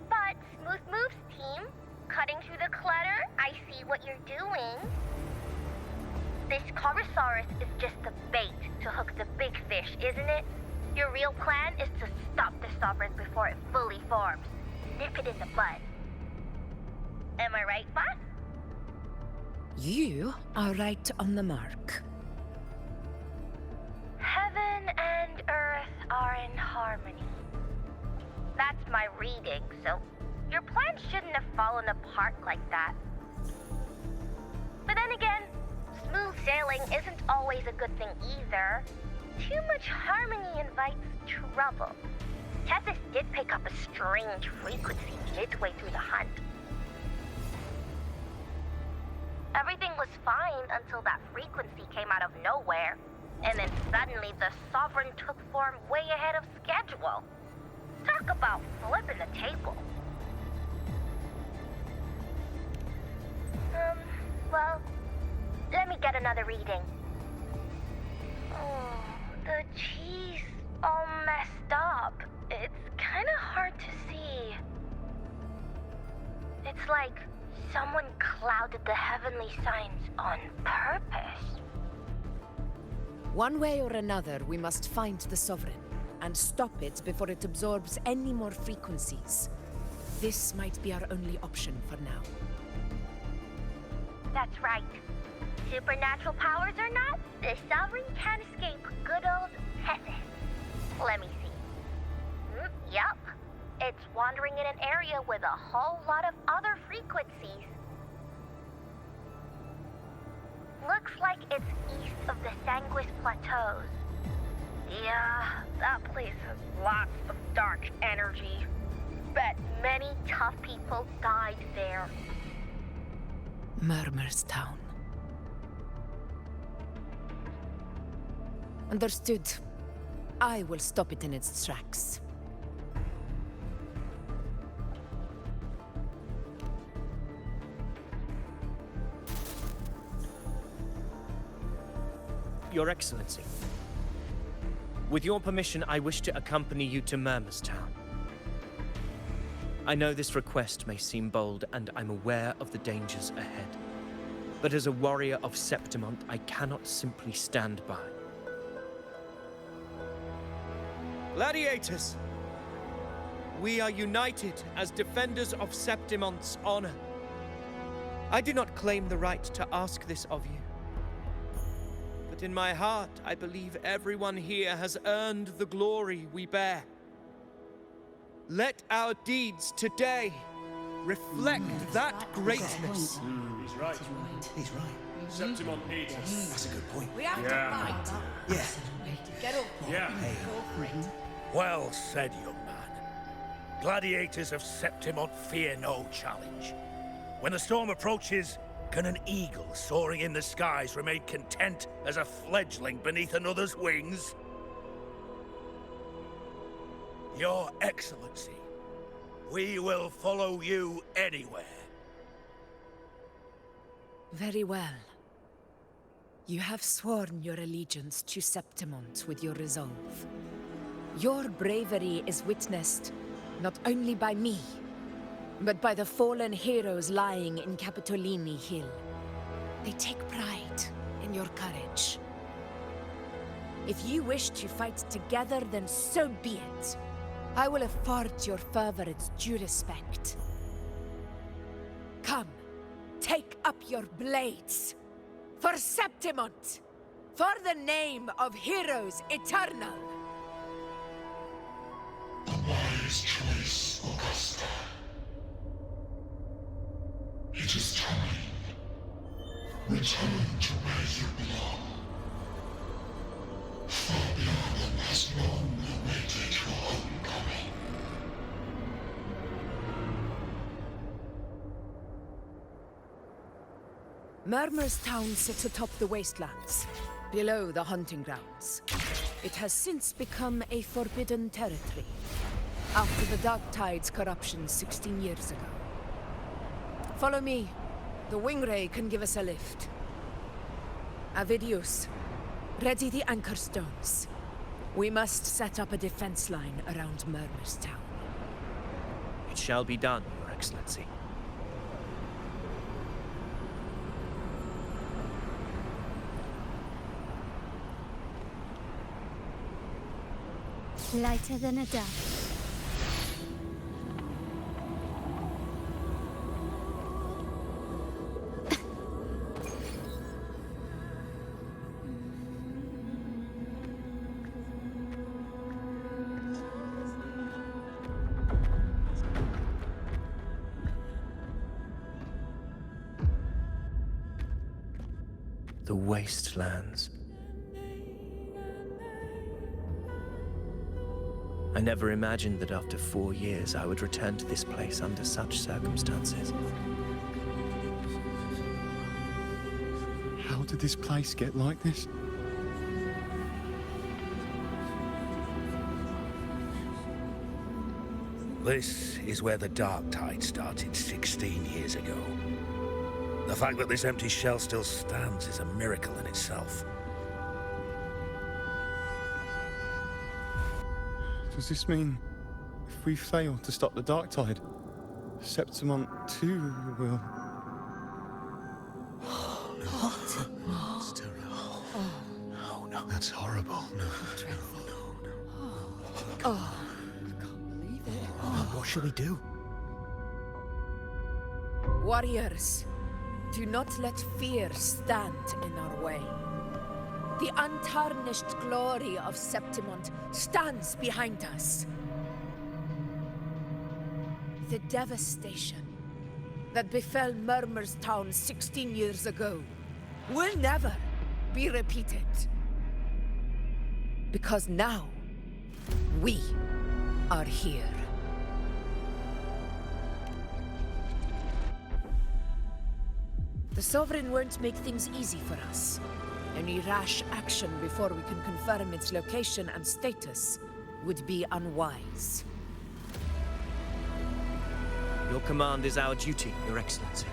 But Smooth Moves team, cutting through the clutter, I see what you're doing. This Corosaurus is just the bait to hook the big fish, isn't it? Your real plan is to stop the Sovereign before it fully forms. Nip it in the bud. Am I right, boss? You are right on the mark. Heaven and Earth are in harmony. That's my reading, so your plan shouldn't have fallen apart like that. But then again, smooth sailing isn't always a good thing either. Too much harmony invites trouble. Tethys did pick up a strange frequency midway through the hunt. Everything was fine until that frequency came out of nowhere. And then suddenly the Sovereign took form way ahead of schedule. Talk about flipping the table. Well, let me get another reading. Oh, the cheese all messed up. It's kind of hard to see. It's like someone clouded the heavenly signs on purpose. One way or another, we must find the Sovereign and stop it before it absorbs any more frequencies. This might be our only option for now. That's right. Supernatural powers or not, the Sovereign can't escape good old Tethys. Let me see. Yup. It's wandering in an area with a whole lot of other frequencies. Looks like it's east of the Sanguis Plateaus. Yeah, that place has lots of dark energy. Bet many tough people died there. Murmur's Town. Understood. I will stop it in its tracks. Your Excellency, with your permission, I wish to accompany you to Murmur's Town. I know this request may seem bold, and I'm aware of the dangers ahead. But as a warrior of Septimont, I cannot simply stand by. Gladiators! We are united as defenders of Septimont's honor. I do not claim the right to ask this of you. But in my heart, I believe everyone here has earned the glory we bear. Let our deeds today reflect that greatness. He's right. He's right. Septimont needs us. That's a good point. We have Yeah. to fight. Yeah. Get up. Yeah. Go for it. Well said, young man. Gladiators of Septimont fear no challenge. When the storm approaches, can an eagle soaring in the skies remain content as a fledgling beneath another's wings? Your Excellency, we will follow you anywhere. Very well. You have sworn your allegiance to Septimont with your resolve. Your bravery is witnessed not only by me, but by the fallen heroes lying in Capitolini Hill. They take pride in your courage. If you wish to fight together, then so be it. I will afford your fervor its due respect. Come, take up your blades. For Septimont! For the name of heroes eternal! A wise choice, Augusta. It is time. Return to where you belong. Fabian has long awaited your homecoming. Murmur's town sits atop the wastelands, below the hunting grounds. It has since become a forbidden territory, after the Dark Tide's corruption 16 years ago. Follow me. The Wingray can give us a lift. Avidius, ready the anchor stones. We must set up a defense line around Murmur's town. It shall be done, Your Excellency. Lighter than a dove. The wastelands. I never imagined that after 4 years I would return to this place under such circumstances. How did this place get like this? This is where the Dark Tide started 16 years ago. The fact that this empty shell still stands is a miracle in itself. Does this mean if we fail to stop the Dark Tide, Septimont too will... What? It's terrible. No, no. That's horrible. No. Dreadful. No. Oh, I can't believe it. What shall we do? Warriors, do not let fear stand in our way. The untarnished glory of Septimont stands behind us. The devastation that befell Murmur's town 16 years ago will never be repeated. Because now, we are here. The Sovereign won't make things easy for us. Any rash action before we can confirm its location and status would be unwise. Your command is our duty, Your Excellency.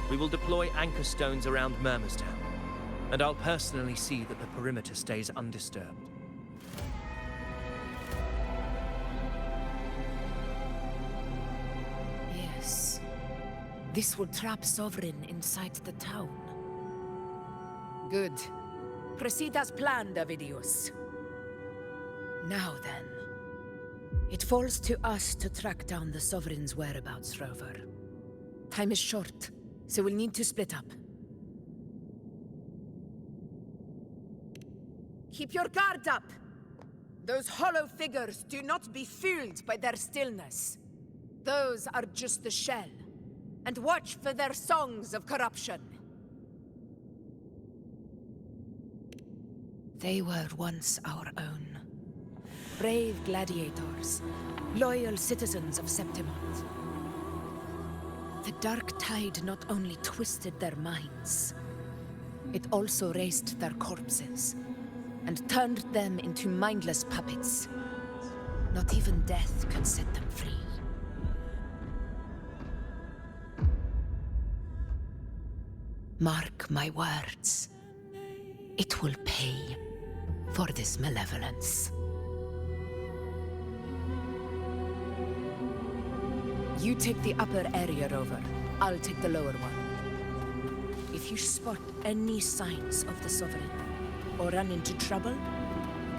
We will deploy anchor stones around Murmur's town, and I'll personally see that the perimeter stays undisturbed. Yes. This will trap Sovereign inside the town. Good. Proceed as planned, Avidius. Now then. It falls to us to track down the Sovereign's whereabouts, Rover. Time is short, so we'll need to split up. Keep your guard up! Those hollow figures do not be fooled by their stillness. Those are just the shell. And watch for their songs of corruption. They were once our own. Brave gladiators, loyal citizens of Septimont. The dark tide not only twisted their minds, it also raised their corpses and turned them into mindless puppets. Not even death could set them free. Mark my words. It will pay for this malevolence. You take the upper area, Rover. I'll take the lower one. If you spot any signs of the Sovereign, or run into trouble,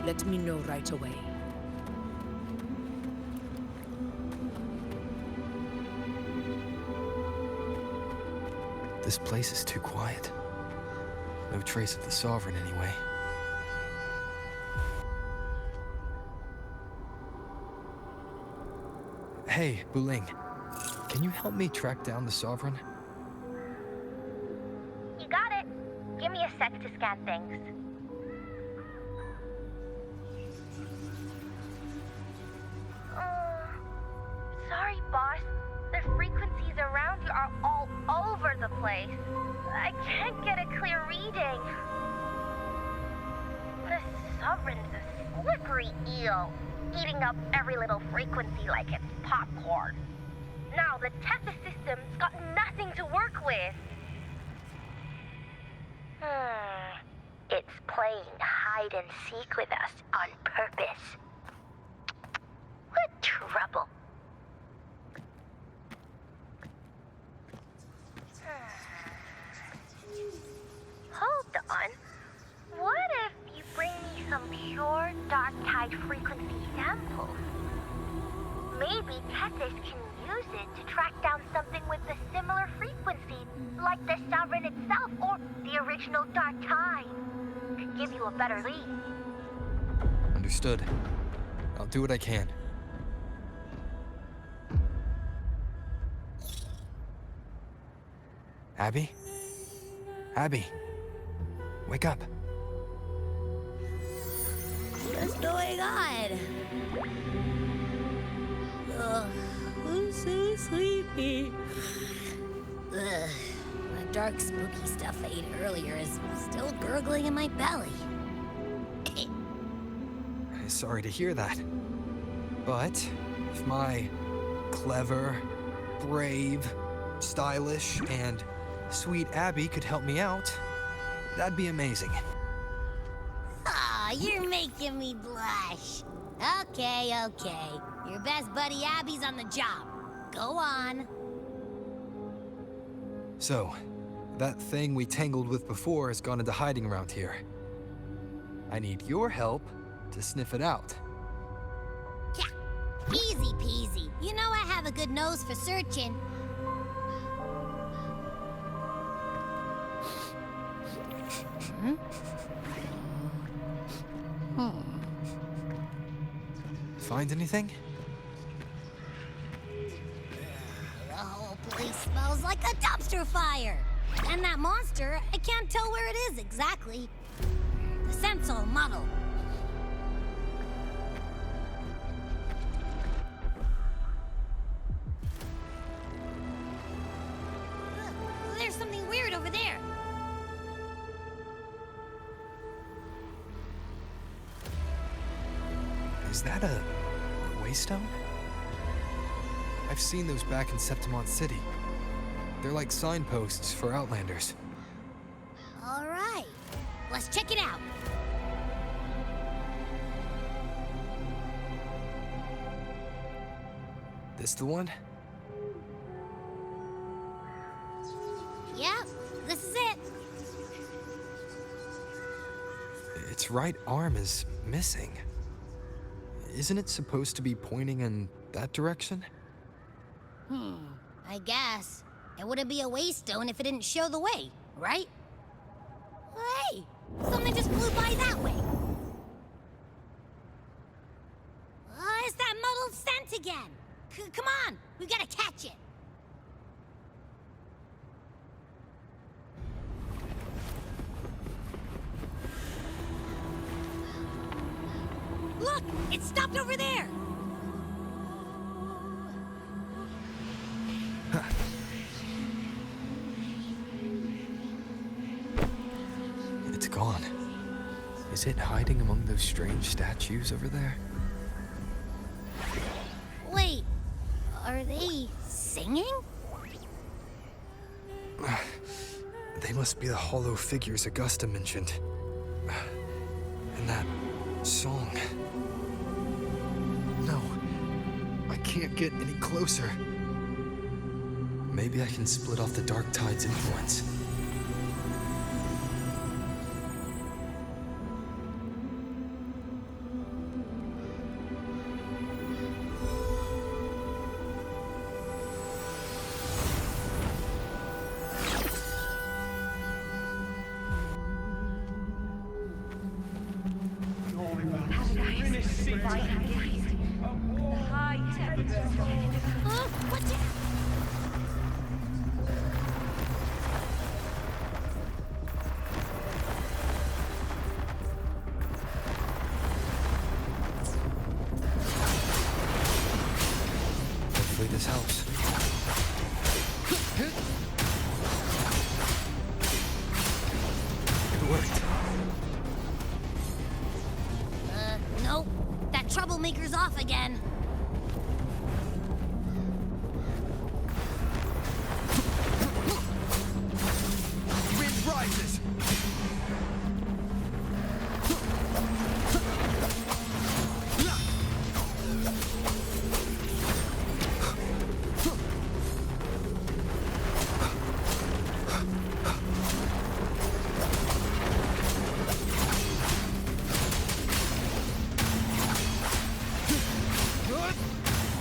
let me know right away. This place is too quiet. No trace of the Sovereign anyway. Hey, Wuthering. Can you help me track down the Sovereign? You got it. Give me a sec to scan things. Sorry, boss. The frequencies around you are all over the place. I can't get a clear reading. The Sovereign's a slippery eel, eating up every little frequency like it's popcorn. Now the Tethys system's got nothing to work with. It's playing hide and seek with us on purpose. What trouble. Hold on. What if you bring me some pure dark tide frequency samples? Maybe Tethys can use it to track down something with a similar frequency, like the Sovereign itself or the original dark tide. Could give you a better lead. Understood. I'll do what I can. Abby? Abby? Wake up. What's going on? Ugh, I'm so sleepy. Ugh, the dark, spooky stuff I ate earlier is still gurgling in my belly. Sorry to hear that. But if my clever, brave, stylish, and sweet Abby could help me out, that'd be amazing. Aw, you're making me blush. Okay. Your best buddy Abby's on the job. Go on. So, that thing we tangled with before has gone into hiding around here. I need your help to sniff it out. Yeah, easy peasy. You know I have a good nose for searching. Find anything? The whole place smells like a dumpster fire. And that monster, I can't tell where it is exactly. The scent's all muddled. There's something weird over there. Is that a waystone? I've seen those back in Septimont City. They're like signposts for Outlanders. All right, let's check it out. This the one? its right arm is missing. Isn't it supposed to be pointing in that direction? I guess. It wouldn't be a waystone if it didn't show the way, right? Hey! Something just flew by that way! It's that muddled scent again! Come on! We gotta catch it! Look! It stopped over there! It's gone. Is it hiding among those strange statues over there? Wait, are they singing? They must be the hollow figures Augusta mentioned. In that song. No, I can't get any closer. Maybe I can split off the Dark Tide's influence. Hopefully this helps. It worked. Nope. That troublemaker's off again. Wind rises!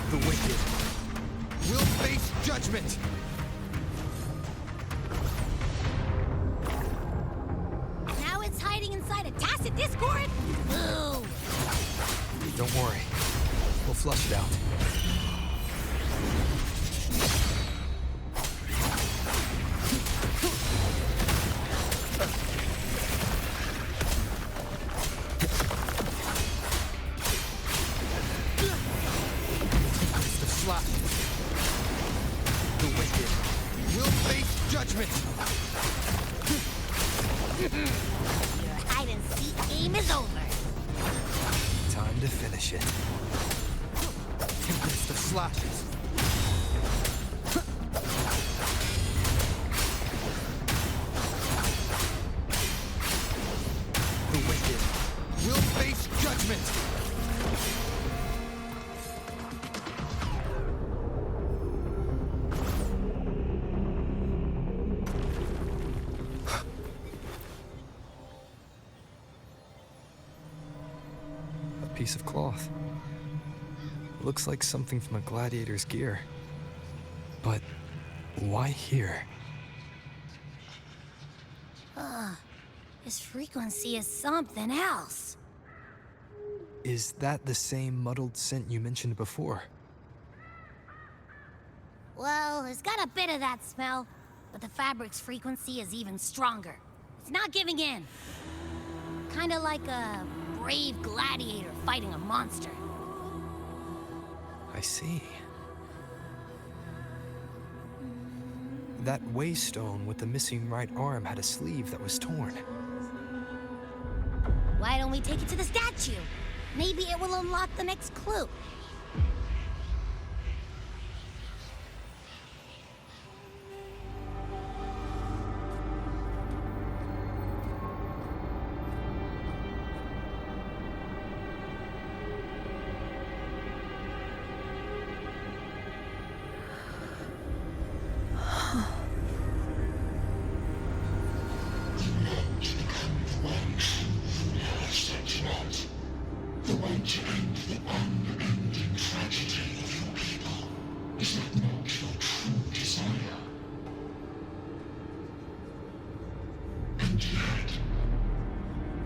The wicked will face judgment! Now it's hiding inside a tacit discord? Ooh. Don't worry. We'll flush it out. Tempest of slashes. The wicked will face judgment! Your hide-and-seek game is over. Time to finish it. Tempest of slashes. The wicked will face judgment! A piece of cloth. Looks like something from a gladiator's gear. But why here? This frequency is something else. Is that the same muddled scent you mentioned before? Well, it's got a bit of that smell, but the fabric's frequency is even stronger. It's not giving in. Kinda like a brave gladiator fighting a monster. I see. That waystone with the missing right arm had a sleeve that was torn. Why don't we take it to the statue? Maybe it will unlock the next clue.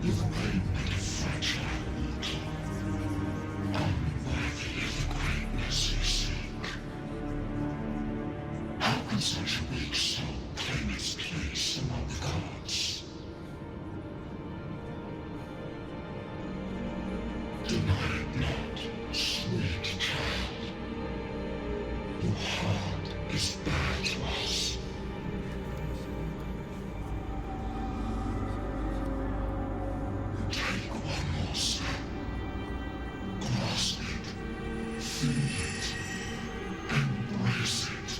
You remain but a fragile mortal, unworthy of the greatness you seek. How can such a weak soul claim its place among the gods? Deny it not, sweet child. Your heart is bare to us. Take one more step. Grasp it. Feel it. Embrace it.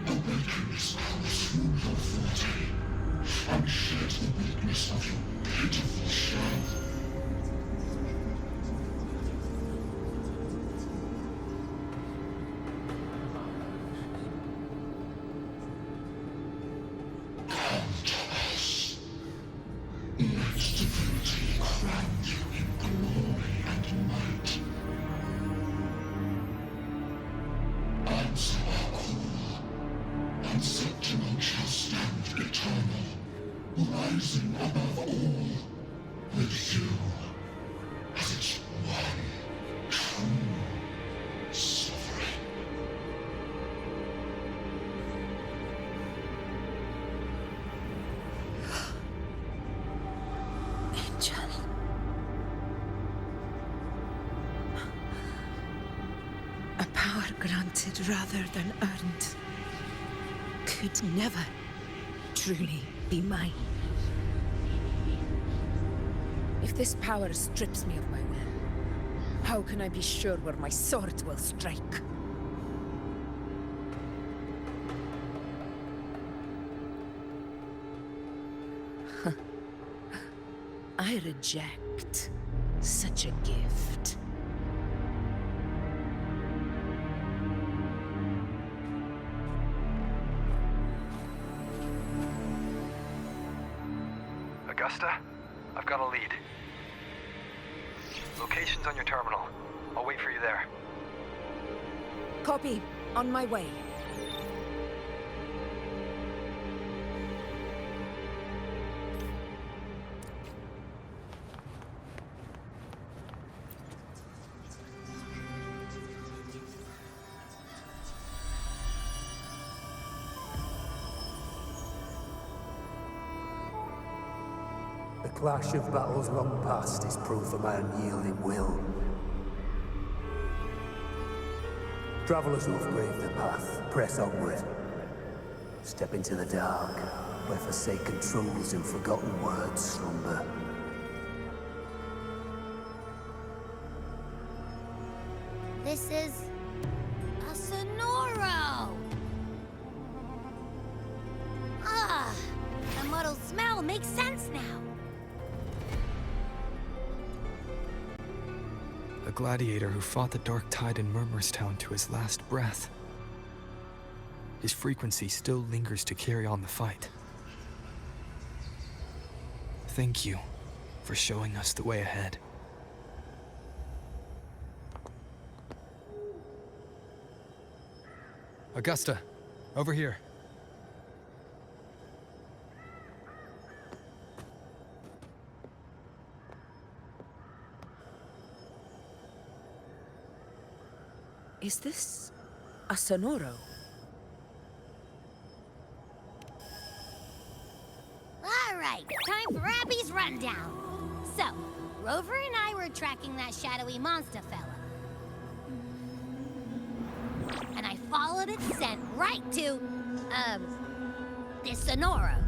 Awaken this power through your forte, and shed the weakness of your pitiful shell. Come to us. Let divinity crown you in glory and might. Answer our call, and Septimon shall stand eternal, rising above all, with you as its one true sovereign. Angel. A power granted rather than earned could never truly be mine. If this power strips me of my will, how can I be sure where my sword will strike? I reject such a gift. Augusta, I've got a lead. Location's on your terminal. I'll wait for you there. Copy. On my way. The clash of battles long past is proof of my unyielding will. Travelers who have braved the path, press onward. Step into the dark, where forsaken truths and forgotten words slumber. This is a Sonoro! Ah, the muddled smell makes sense now. A gladiator who fought the dark tide in Murmurstown to his last breath. His frequency still lingers to carry on the fight. Thank you for showing us the way ahead. Augusta, over here. Is this a Sonoro? All right, time for Abby's rundown. So, Rover and I were tracking that shadowy monster fella. And I followed its scent right to, this Sonoro.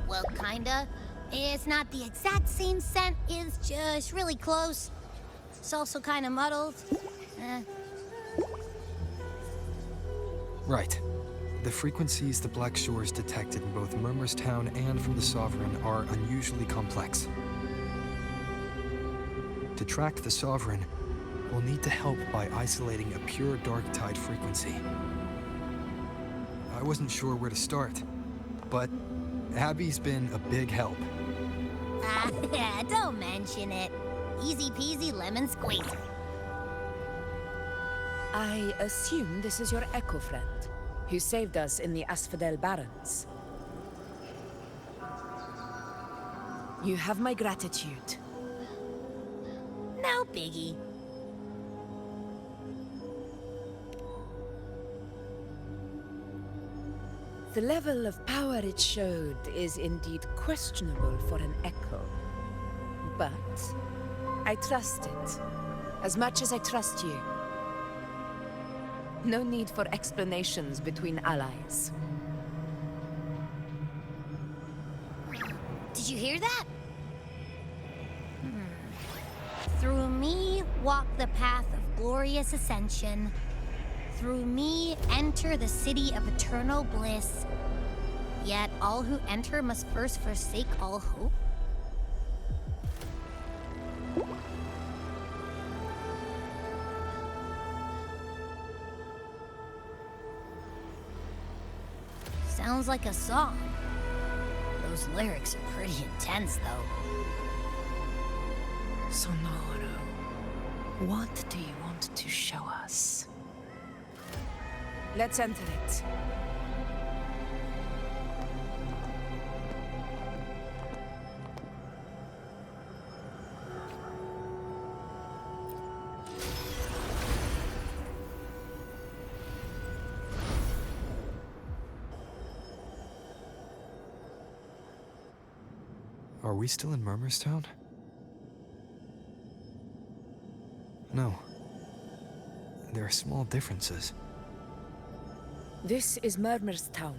Well, kinda. It's not the exact same scent, it's just really close. It's also kinda muddled. Right. The frequencies the Black Shores detected in both Murmurstown and from the Sovereign are unusually complex. To track the Sovereign, we'll need to help by isolating a pure dark tide frequency. I wasn't sure where to start, but Abby's been a big help. Don't mention it. Easy peasy lemon squeezy. I assume this is your Echo friend, who saved us in the Asphodel Barrens. You have my gratitude. No biggie. The level of power it showed is indeed questionable for an echo. But I trust it, as much as I trust you. No need for explanations between allies. Did you hear that? Through me walk the path of glorious ascension. Through me enter the city of eternal bliss. Yet all who enter must first forsake all hope. Sounds like a song. Those lyrics are pretty intense, though. Sonoro, what do you want to show us? Let's enter it. Are we still in Murmurstown? No. There are small differences. This is Murmurstown,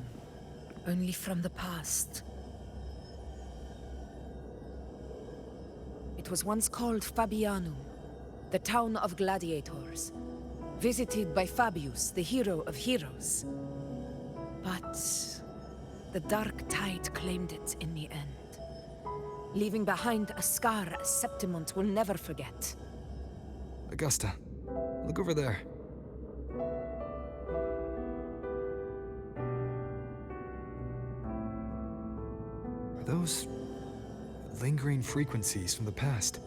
only from the past. It was once called Fabianum, the town of gladiators, visited by Fabius, the hero of heroes. But the dark tide claimed it in the end, leaving behind a scar Septimont will never forget. Augusta, look over there. Are those lingering frequencies from the past?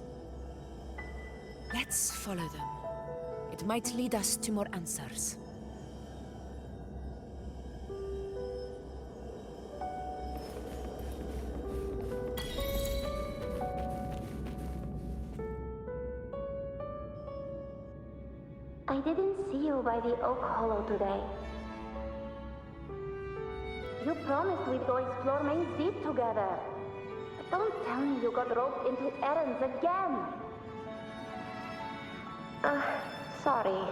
Let's follow them. It might lead us to more answers. I didn't see you by the Oak Hollow today. You promised we'd go explore Main's Deep together. But don't tell me you got roped into errands again. Sorry.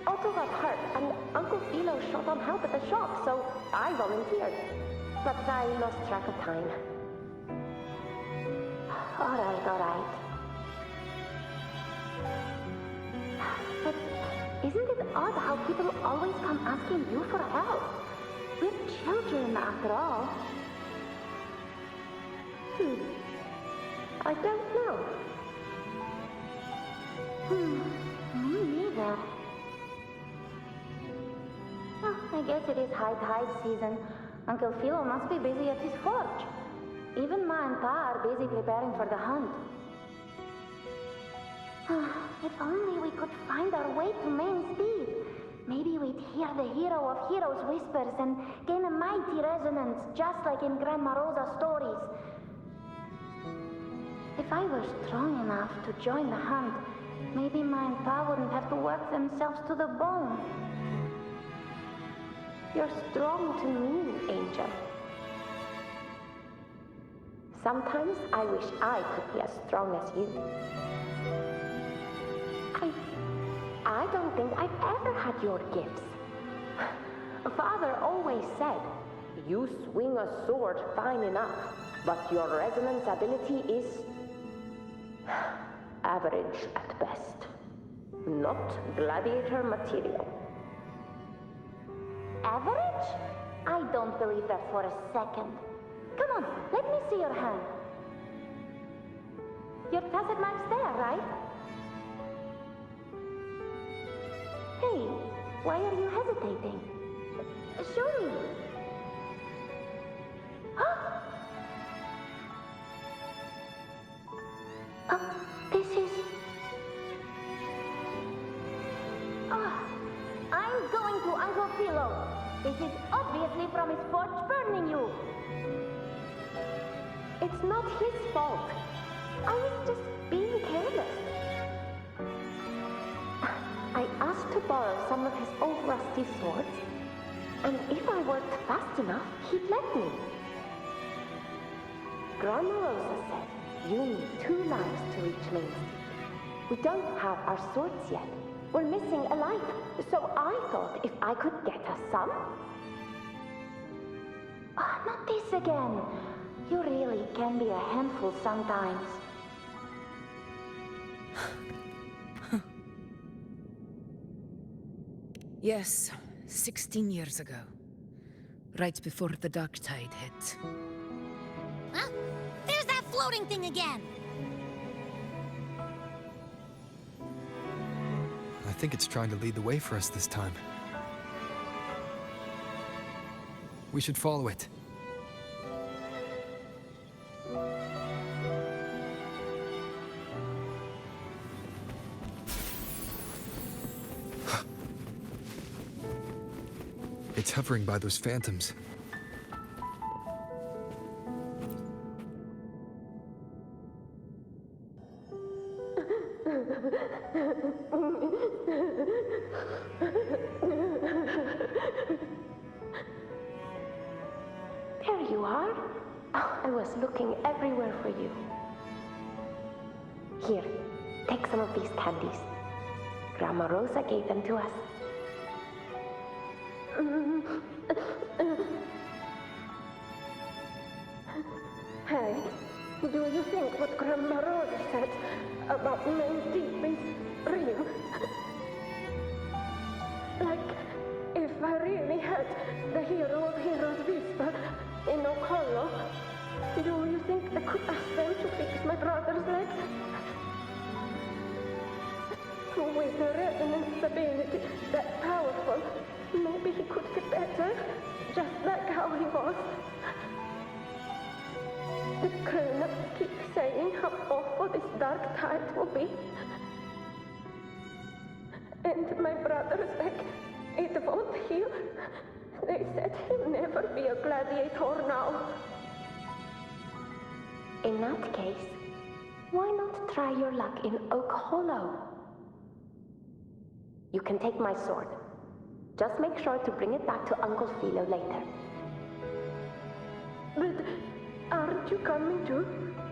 Otto got hurt, and Uncle Philo shot on help at the shop, so I volunteered. But I lost track of time. All right. But isn't it odd how people always come asking you for help? We're children, after all. I don't know. Me neither. Well, I guess it is high tide season. Uncle Philo must be busy at his forge. Even Ma and Pa are busy preparing for the hunt. If only we could find our way to Main's Deep. Maybe we'd hear the hero of heroes whispers and gain a mighty resonance, just like in Grandma Rosa's stories. If I were strong enough to join the hunt, maybe Ma and Pa wouldn't have to work themselves to the bone. You're strong to me, Angel. Sometimes I wish I could be as strong as you. I don't think I've ever had your gifts. Father always said, you swing a sword fine enough, but your resonance ability is average at best. Not gladiator material. Average? I don't believe that for a second. Come on, let me see your hand. Your tacit mark's there, right? Hey, why are you hesitating? Show me. This is... I'm going to Uncle Philo. This is obviously from his forge burning you. It's not his fault. I was just being careless. I asked to borrow some of his old rusty swords, and if I worked fast enough, he'd let me. Grandma Rosa said you need 2 lives to reach Main Street. We don't have our swords yet. We're missing a life, so I thought if I could get us some... Ah, not this again. You really can be a handful sometimes. Yes, 16 years ago. Right before the dark tide hit. Huh? There's that floating thing again! I think it's trying to lead the way for us this time. We should follow it. It's hovering by those phantoms. There you are. Oh, I was looking everywhere for you. Here, take some of these candies. Grandma Rosa gave them to us. Hey, do you think what Grandma Rosa said about Main Deep is real? Like, if I really had the hero of heroes whisper in Okolo, do you think I could ask them to fix my brother's leg? With a resonance ability that powerful, maybe he could get better, just like how he was. The grown-ups keep saying how awful this dark tide will be. And my brother's leg, it won't heal. They said he'll never be a gladiator now. In that case, why not try your luck in Oak Hollow? You can take my sword. Just make sure to bring it back to Uncle Philo later. But aren't you coming too?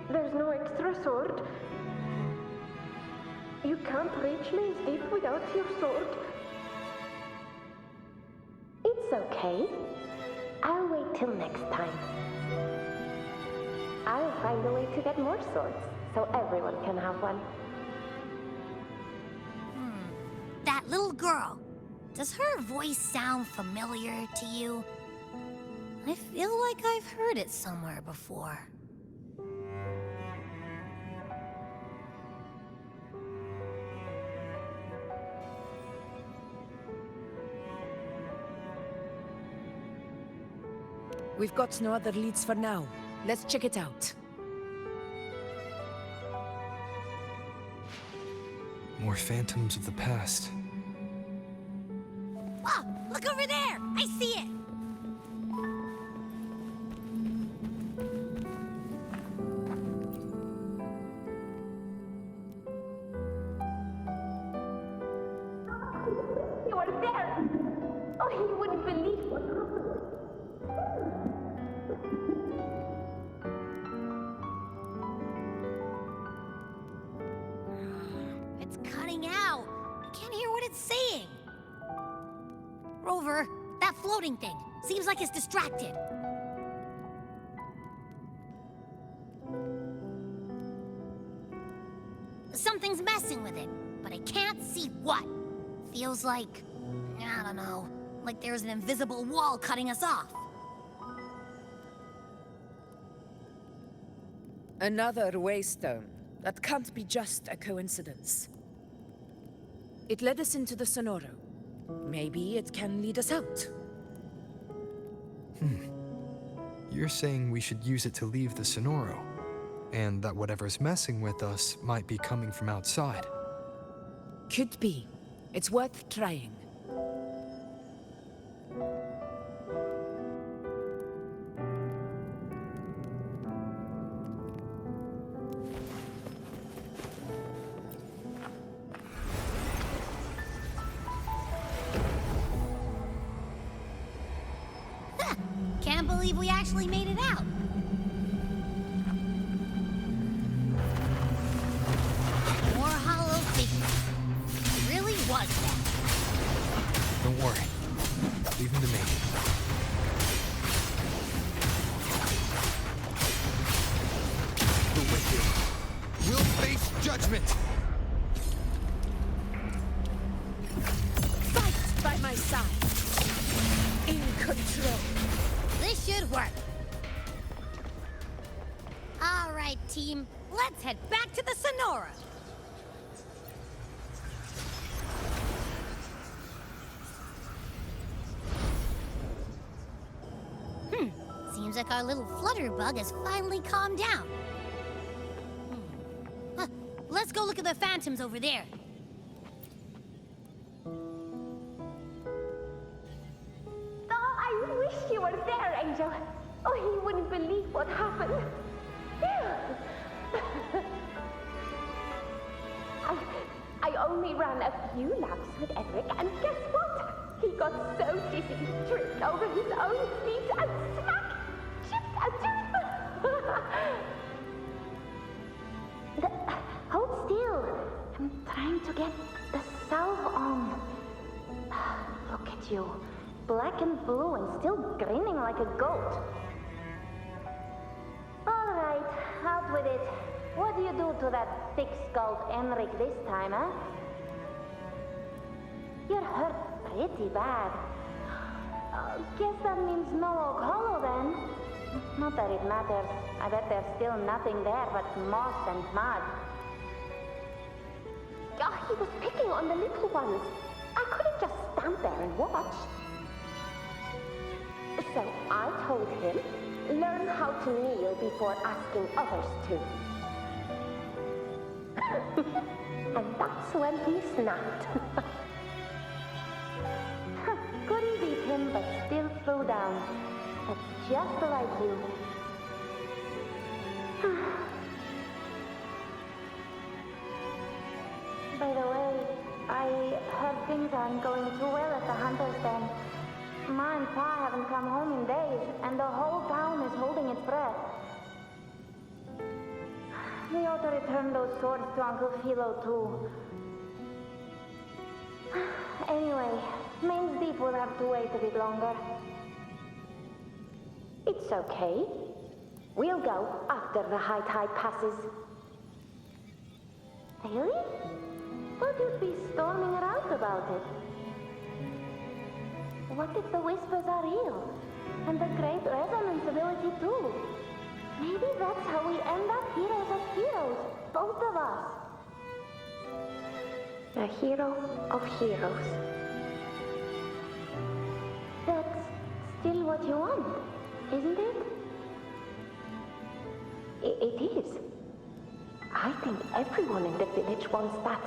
There's no extra sword. You can't reach Main Deep without your sword. It's okay. I'll wait till next time. I'll find a way to get more swords, so everyone can have one. That little girl. Does her voice sound familiar to you? I feel like I've heard it somewhere before. We've got no other leads for now. Let's check it out. More phantoms of the past. Oh, look over there! I see it! You are there! Oh, you wouldn't believe what It's cutting out. I can't hear what it's saying. Rover, that floating thing. Seems like it's distracted. Something's messing with it, but I can't see what. Feels like, I don't know, like there's an invisible wall cutting us off. Another waystone. That can't be just a coincidence. It led us into the Sonoro. Maybe it can lead us out. You're saying we should use it to leave the Sonoro, and that whatever's messing with us might be coming from outside. Could be. It's worth trying. believe we actually made it out. More hollow figures. It really was that. Don't worry. Leave him to me. The wicked will face judgment! Fight by my side. In control. This should work. All right, team. Let's head back to the Sonora. Seems like our little flutterbug has finally calmed down. Let's go look at the phantoms over there. Oh, I wish you were there, Angel. Oh, you wouldn't believe what happened. I only ran a few laps with Edric, and guess what? He got so dizzy he tripped over his own feet and smack! Chipped a tooth! Hold still. I'm trying to get the salve on. Look at you. Black and blue and still grinning like a goat. All right, out with it. What do you do to that thick-skulled Enric this time, huh? You're hurt pretty bad. Guess that means no Oak Hollow then. Not that it matters. I bet there's still nothing there but moss and mud. Oh, he was picking on the little ones. I couldn't just stand there and watch. So I told him, learn how to kneel before asking others to. And that's when he snapped. Couldn't beat him, but still threw down. But just like you. By the way, I heard things aren't going too well at the Hunter's Den. Ma and Pa haven't come home in days, and the whole town is holding its breath. We ought to return those swords to Uncle Philo, too. Anyway, Main's Deep will have to wait a bit longer. It's okay. We'll go after the high tide passes. Really? Thought you'd be storming around about it. What if the whispers are real? And the great resonance ability too? Maybe that's how we end up heroes of heroes, both of us. A hero of heroes. That's still what you want, isn't it? It is. I think everyone in the village wants that.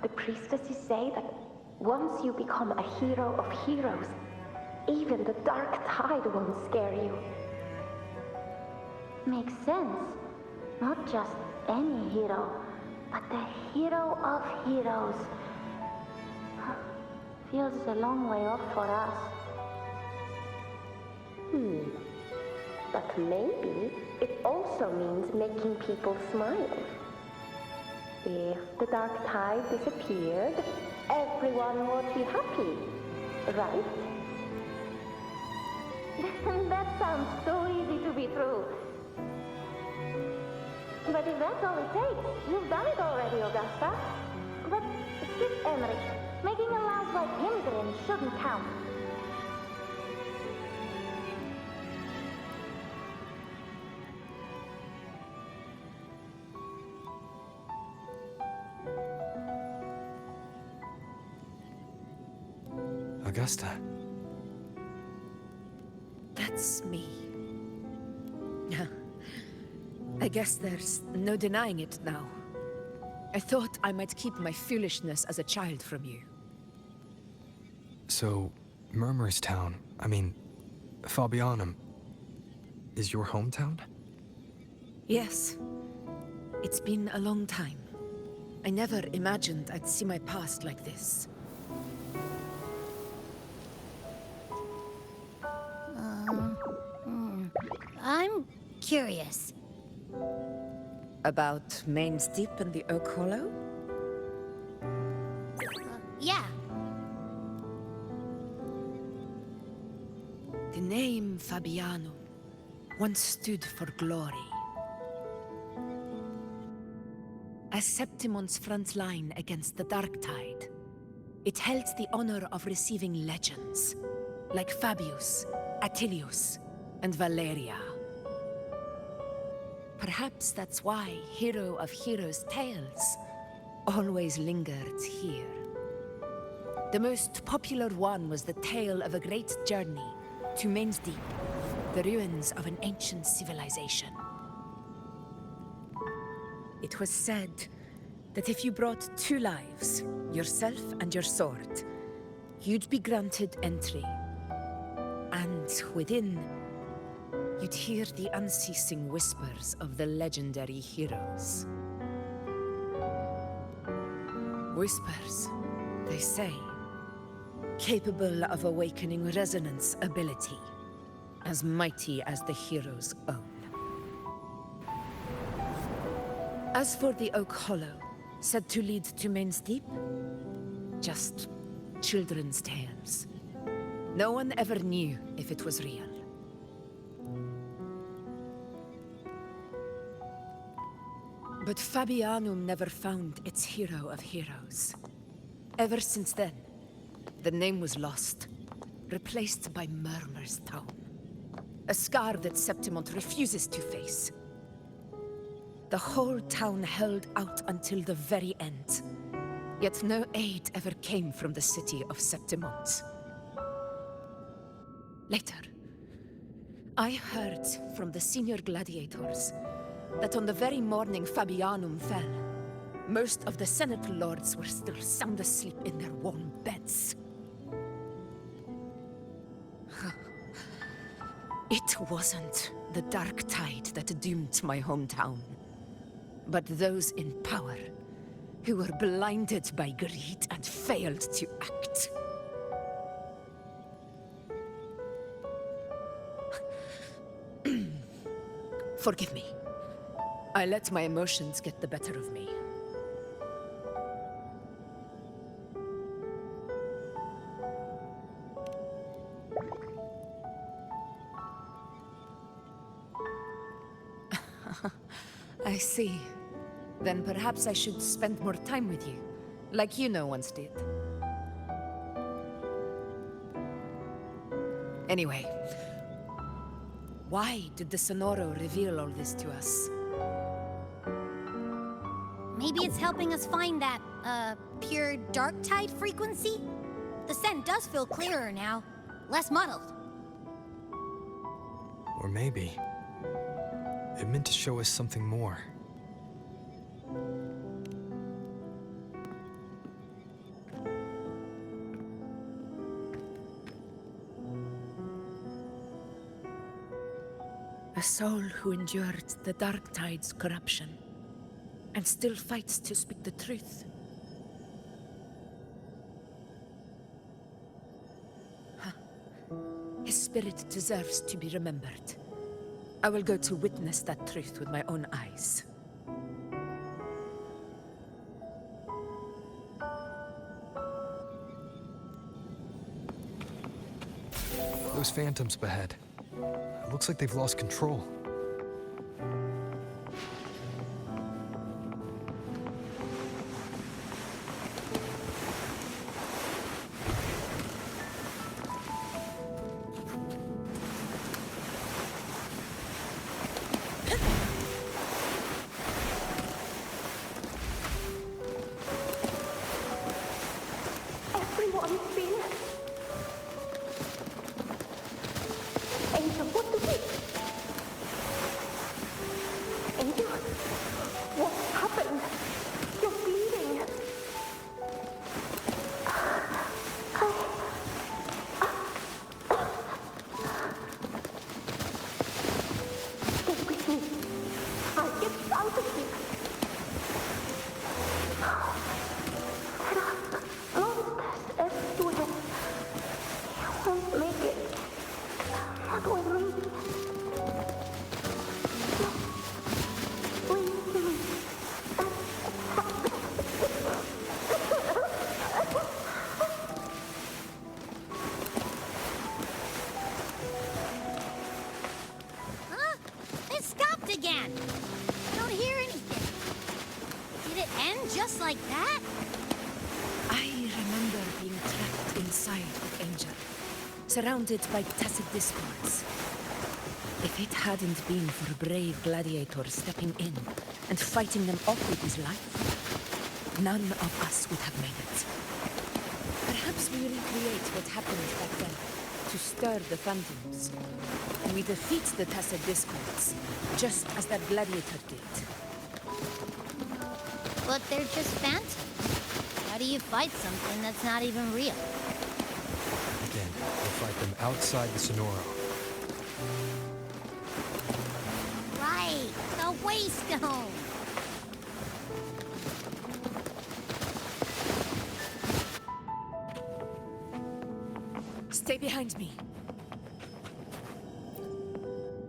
The priestesses say that once you become a hero of heroes, even the dark tide won't scare you. Makes sense. Not just any hero, but the hero of heroes. Feels a long way off for us. But maybe it also means making people smile. If the dark tide disappeared, everyone would be happy, right? That sounds so easy to be true. But if that's all it takes, you've done it already, Augusta. But skip Emmerich. Making a laugh like him grin shouldn't count. Augusta. That's me. I guess there's no denying it now. I thought I might keep my foolishness as a child from you. So, Murmurstown, I mean, Fabianum, is your hometown? Yes. It's been a long time. I never imagined I'd see my past like this. I'm curious. About Main's Deep and the Oak Hollow? Yeah. The name Fabiano once stood for glory. As Septimon's front line against the Dark Tide, it held the honor of receiving legends, like Fabius, Attilius, and Valeria. Perhaps that's why Hero of Heroes' tales always lingered here. The most popular one was the tale of a great journey to Main's Deep, the ruins of an ancient civilization. It was said that if you brought 2 lives, yourself and your sword, you'd be granted entry. And within, you'd hear the unceasing whispers of the legendary heroes. Whispers, they say, capable of awakening resonance ability, as mighty as the hero's own. As for the Oak Hollow, said to lead to Main's Deep, just children's tales. No one ever knew if it was real. But Fabianum never found its hero of heroes. Ever since then, the name was lost, replaced by Murmur's tone. A scar that Septimont refuses to face. The whole town held out until the very end, yet no aid ever came from the city of Septimont. Later, I heard from the senior gladiators that on the very morning Fabianum fell, most of the Senate lords were still sound asleep in their warm beds. It wasn't the Dark Tide that doomed my hometown, but those in power who were blinded by greed and failed to act. Forgive me. I let my emotions get the better of me. I see. Then perhaps I should spend more time with you, like you once did. Anyway, why did the Sonoro reveal all this to us? Maybe it's helping us find that, pure dark tide frequency? The scent does feel clearer now, less muddled. Or maybe it meant to show us something more. A soul who endured the Dark Tide's corruption, and still fights to speak the truth. Huh. His spirit deserves to be remembered. I will go to witness that truth with my own eyes. Those phantoms ahead. It looks like they've lost control. Everyone's been... Angel, what do we... Angel? What's happened? You're bleeding. Stay with me. again. I don't hear anything. Did it end just like that? I remember being trapped inside with Angel, surrounded by tacit discords. If it hadn't been for a brave gladiator stepping in and fighting them off with his life, none of us would have made it. Perhaps we recreate what happened back then to stir the phantoms. We defeat the tacit discords, just as that gladiator did. But they're just phantoms. How do you fight something that's not even real? Again, we'll fight them outside the Sonoro. Right, the Waystone. Stay behind me.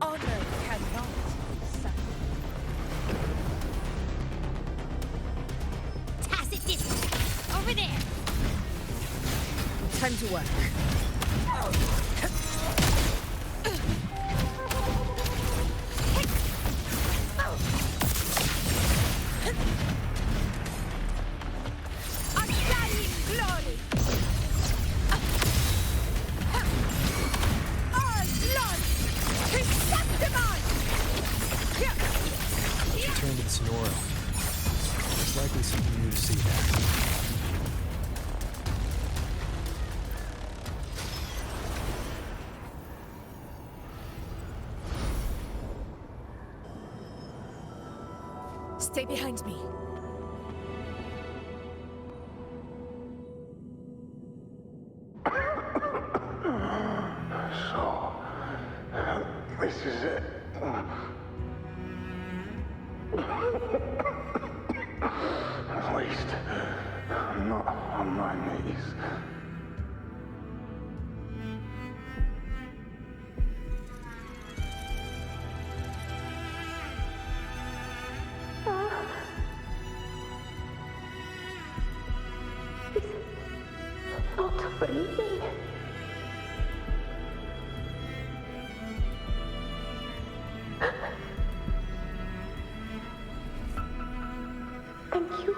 Honor cannot suffer. Tacit distance. Over there. Time to work. Undying glory! All blood! Chrysanthemum! Return to the Sonoro. There's likely something new to see there. Stay behind me. So, this is it. At least, I'm not on my knees. Not breathing. Thank you.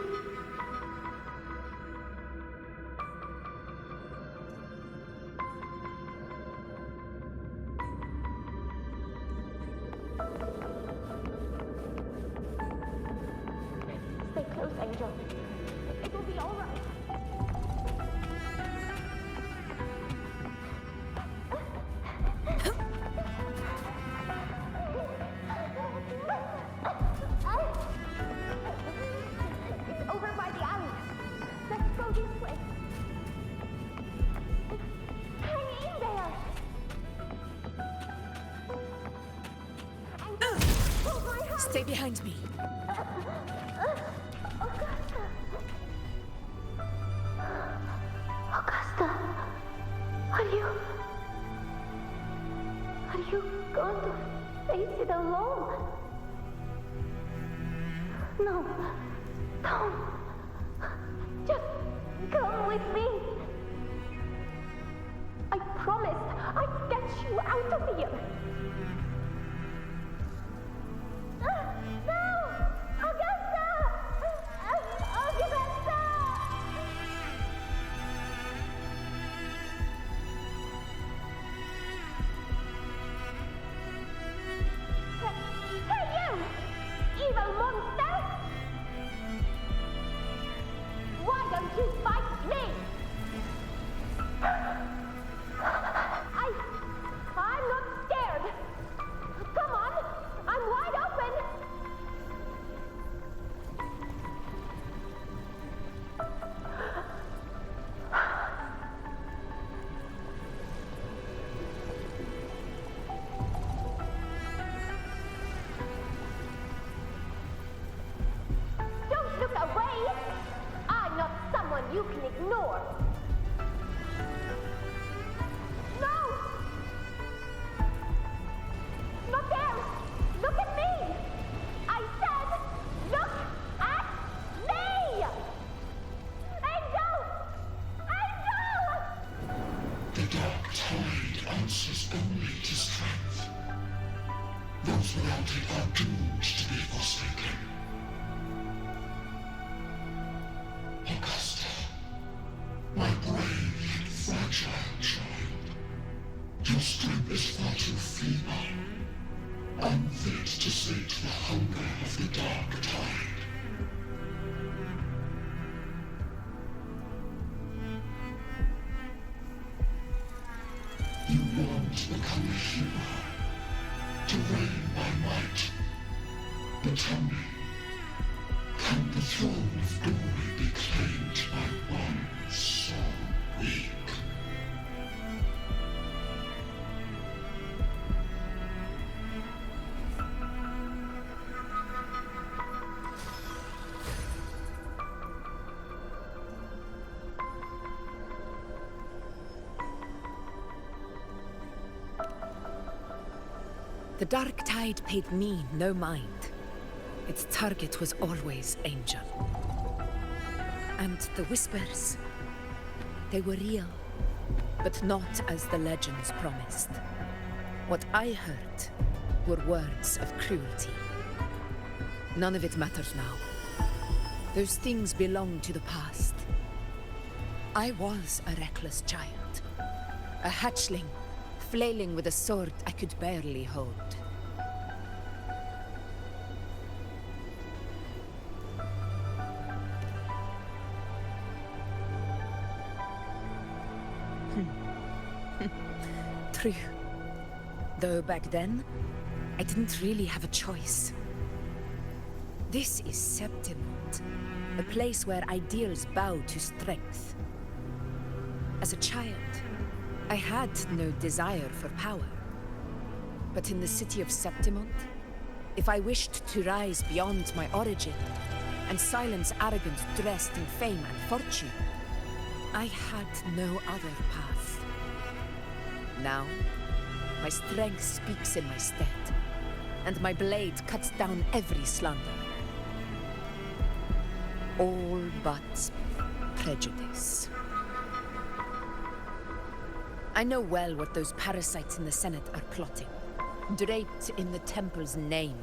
Stay close, Angel. It will be all right. It's over by the alley. Let's go this way. Hang in there. Hold my hand. Stay behind me. Augusta, are you going to face it alone? No, don't. Just come with me. I promised I'd get you out of here. No! Augusta! Augusta! Hey, you! Evil monster! Why don't you fight me? I'm not scared. Those without it are doomed to be forsaken. Augusta, my brave and fragile child, your strength is far too feeble, unfit to sate the hunger of the dark tide. You want to become a hero, to reign by might. But tell me, can the throne of glory be claimed by one so weak? The Dark Tide paid me no mind. Its target was always Angel. And the whispers, they were real, but not as the legends promised. What I heard were words of cruelty. None of it matters now. Those things belong to the past. I was a reckless child, a hatchling, flailing with a sword I could barely hold. True. Though back then, I didn't really have a choice. This is Septimont, a place where ideals bow to strength. As a child, I had no desire for power. But in the city of Septimont, if I wished to rise beyond my origin and silence arrogance dressed in fame and fortune, I had no other path. Now, my strength speaks in my stead, and my blade cuts down every slander. All but prejudice. I know well what those parasites in the Senate are plotting. Draped in the Temple's name,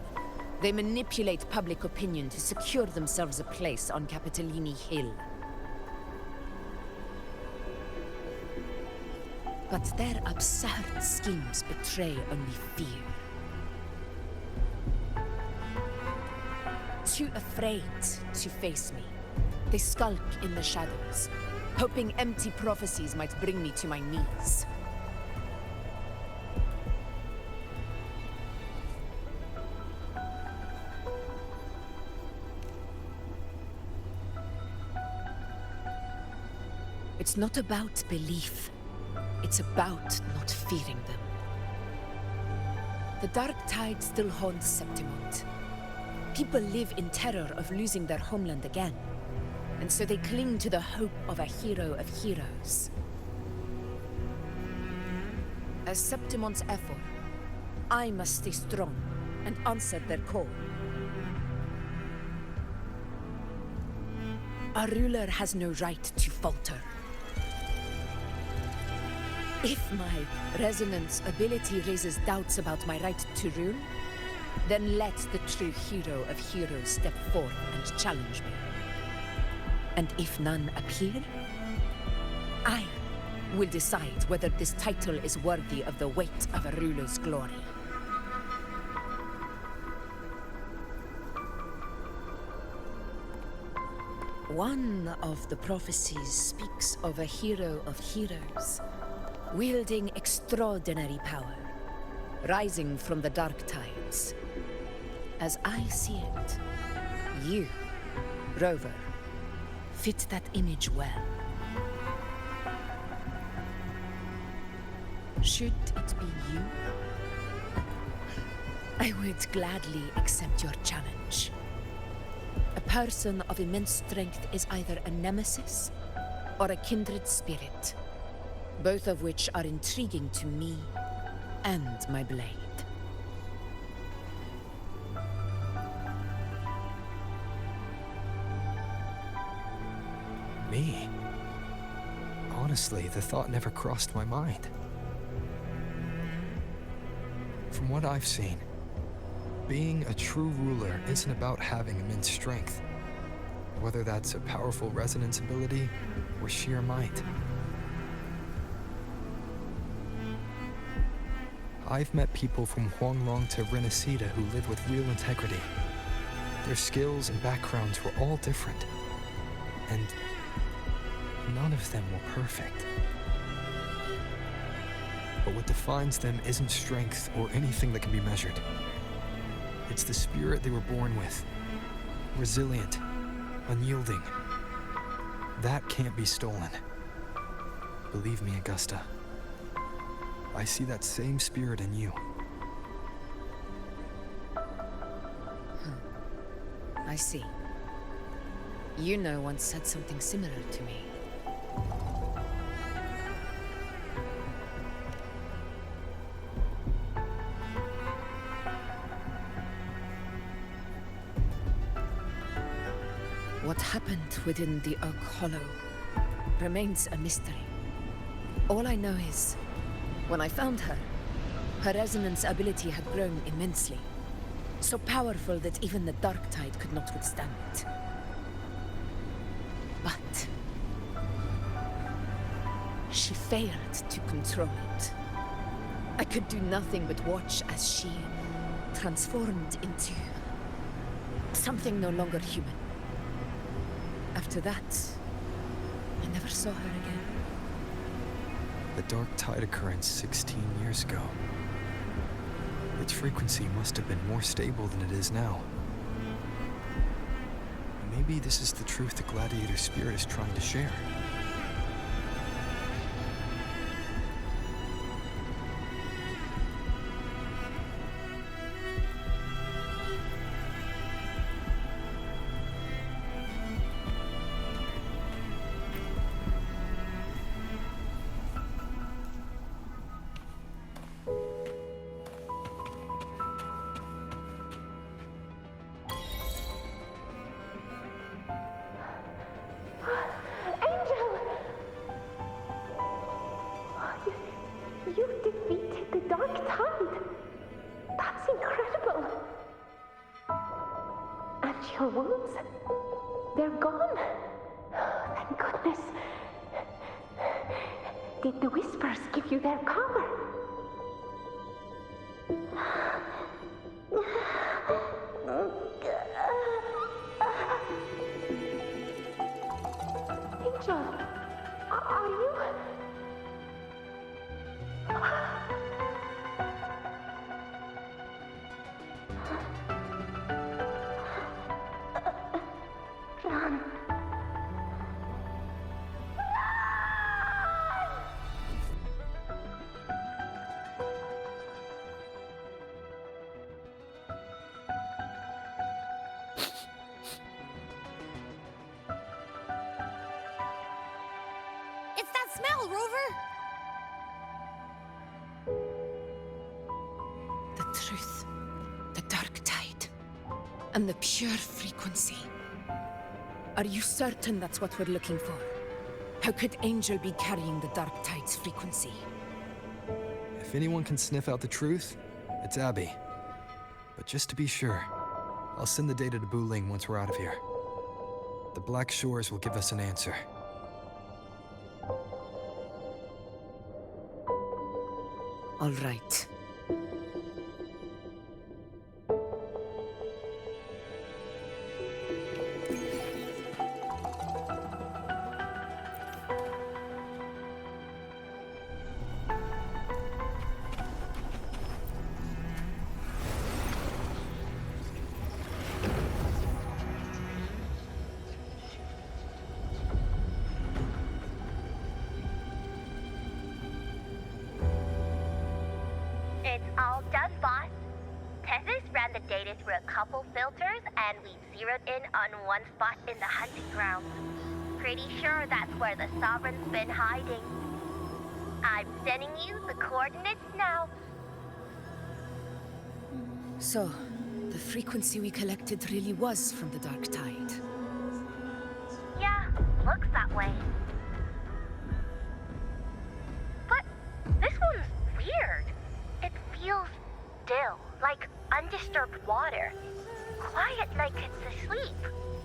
they manipulate public opinion to secure themselves a place on Capitolini Hill. But their absurd schemes betray only fear. Too afraid to face me, they skulk in the shadows, hoping empty prophecies might bring me to my knees. It's not about belief. It's about not fearing them. The Dark Tide still haunts Septimont. People live in terror of losing their homeland again, and so they cling to the hope of a hero of heroes. As Septimont's effort, I must stay strong and answer their call. Our ruler has no right to falter. If my resonance ability raises doubts about my right to rule, then let the true hero of heroes step forth and challenge me. And if none appear, I will decide whether this title is worthy of the weight of a ruler's glory. One of the prophecies speaks of a hero of heroes, wielding extraordinary power, rising from the dark tides. As I see it, you, Rover, fit that image well. Should it be you, I would gladly accept your challenge. A person of immense strength is either a nemesis or a kindred spirit, both of which are intriguing to me and my blade. Me? Honestly, the thought never crossed my mind. From what I've seen, Being a true ruler isn't about having immense strength, whether that's a powerful resonance ability or sheer might. I've met people from Huanglong to Renacida who live with real integrity. Their skills and backgrounds were all different, and none of them were perfect. But what defines them isn't strength or anything that can be measured. It's the spirit they were born with. Resilient, unyielding. That can't be stolen. Believe me, Augusta. I see that same spirit in you. I see. You know once said something similar to me. What happened within the Oak Hollow remains a mystery. All I know is, when I found her, her resonance ability had grown immensely. So powerful that even the Dark Tide could not withstand it. But she failed to control it. I could do nothing but watch as she transformed into something no longer human. After that, I never saw her again. The Dark Tide occurrence 16 years ago. Its frequency must have been more stable than it is now. Maybe this is the truth the Gladiator spirit is trying to share. You've defeated the Dark Tide! That's incredible! And your wounds? They're gone! Thank goodness! Did the Whispers give you their power? Angel, are you... Run. It's that smell, Rover! The truth, the Dark Tide, and the pure frequency. Are you certain that's what we're looking for? How could Angel be carrying the Dark Tide's frequency? If anyone can sniff out the truth, it's Abby. But just to be sure, I'll send the data to Buling once we're out of here. The Black Shores will give us an answer. All right. It's all done, boss. Tethys ran the data through a couple filters, and we zeroed in on one spot in the hunting grounds. Pretty sure that's where the Sovereign's been hiding. I'm sending you the coordinates now. So, the frequency we collected really was from the Dark Tide. Yeah, looks that way. But this one's weird. It feels still, like undisturbed. undisturbed water. Quiet like it's asleep.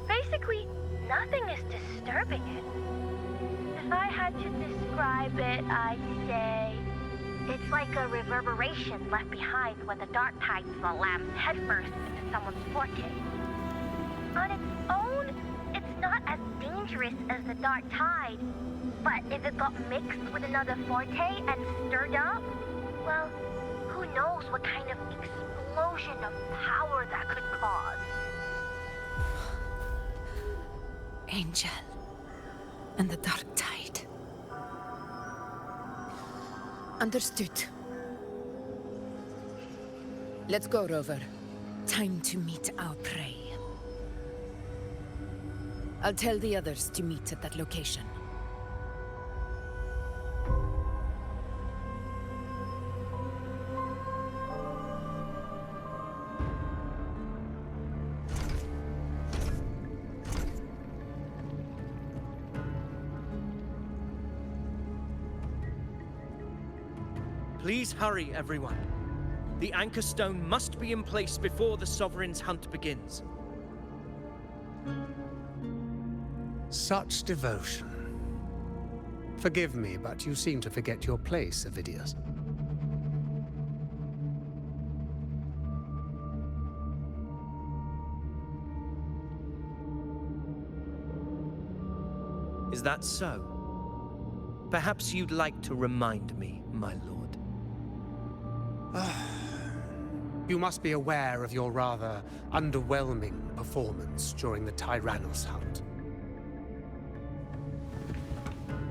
Basically, nothing is disturbing it. If I had to describe it, I'd say it's like a reverberation left behind when the dark tide slams headfirst into someone's forte. On its own, it's not as dangerous as the dark tide, but if it got mixed with another forte and stirred up, well, who knows what kind of explosion of power that could cause. Angel and the dark tide. Understood. Let's go, Rover. Time to meet our prey. I'll tell the others to meet at that location. Please hurry, everyone. The anchor stone must be in place before the Sovereign's hunt begins. Such devotion. Forgive me, but you seem to forget your place, Avidius. Is that so? Perhaps you'd like to remind me, my lord. You must be aware of your rather underwhelming performance during the Tyrannos hunt.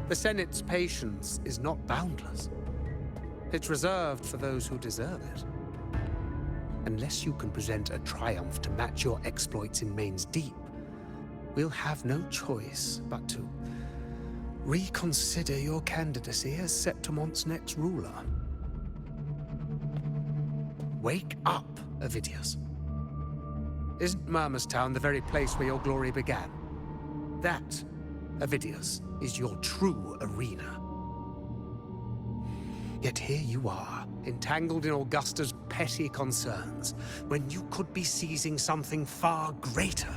The Senate's patience is not boundless. It's reserved for those who deserve it. Unless you can present a triumph to match your exploits in Main's Deep, we'll have no choice but to reconsider your candidacy as Septimon's next ruler. Wake up, Avidius. Isn't Murmustown the very place where your glory began? That, Avidius, is your true arena. Yet here you are, entangled in Augusta's petty concerns, when you could be seizing something far greater.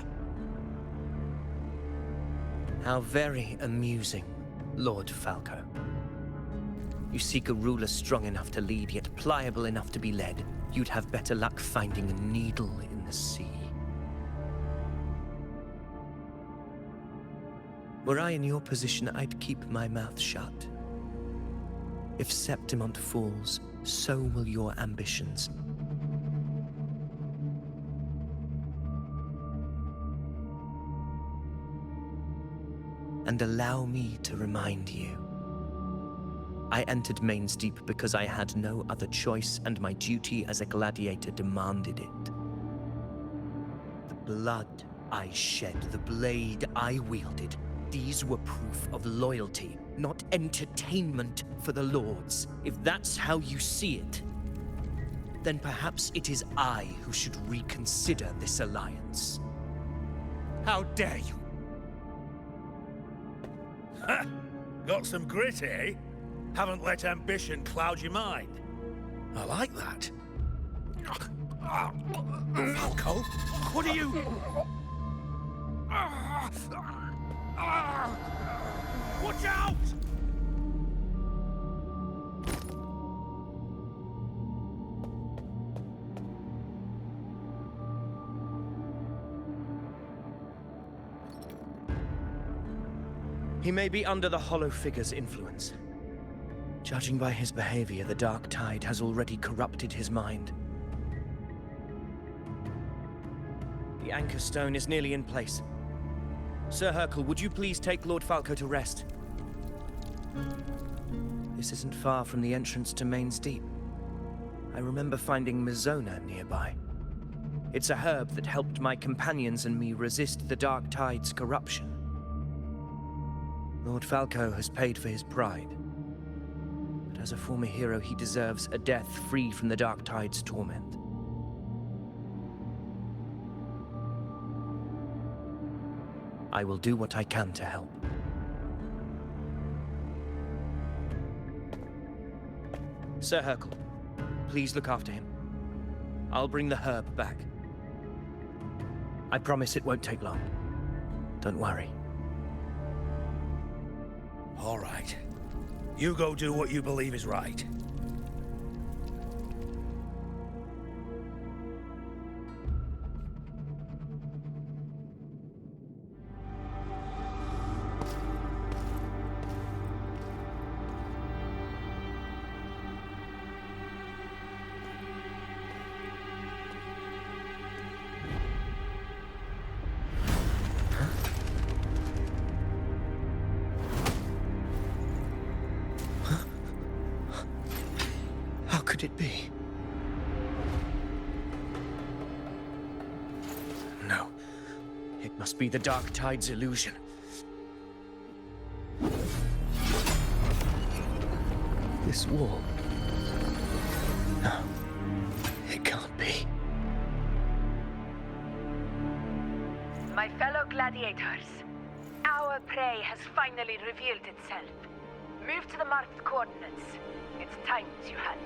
How very amusing, Lord Falco. You seek a ruler strong enough to lead, yet pliable enough to be led. You'd have better luck finding a needle in the sea. Were I in your position, I'd keep my mouth shut. If Septimont falls, so will your ambitions. And allow me to remind you. I entered Main's Deep because I had no other choice, and my duty as a gladiator demanded it. The blood I shed, the blade I wielded, these were proof of loyalty, not entertainment for the Lords. If that's how you see it, then perhaps it is I who should reconsider this alliance. How dare you! Ha! Got some grit, eh? Haven't let ambition cloud your mind. I like that. Falco, what are you... Watch out! He may be under the Hollow Figure's influence. Judging by his behavior, the Dark Tide has already corrupted his mind. The anchor stone is nearly in place. Sir Hercule, would you please take Lord Falco to rest? This isn't far from the entrance to Main's Deep. I remember finding Mizona nearby. It's a herb that helped my companions and me resist the Dark Tide's corruption. Lord Falco has paid for his pride. But as a former hero, he deserves a death free from the Dark Tide's torment. I will do what I can to help. Sir Hercule, please look after him. I'll bring the herb back. I promise it won't take long. Don't worry. All right. You go do what you believe is right. How could it be? No. It must be the Dark Tide's illusion. This wall. No. It can't be. My fellow gladiators, our prey has finally revealed itself. Move to the marked coordinates. It's time to hunt.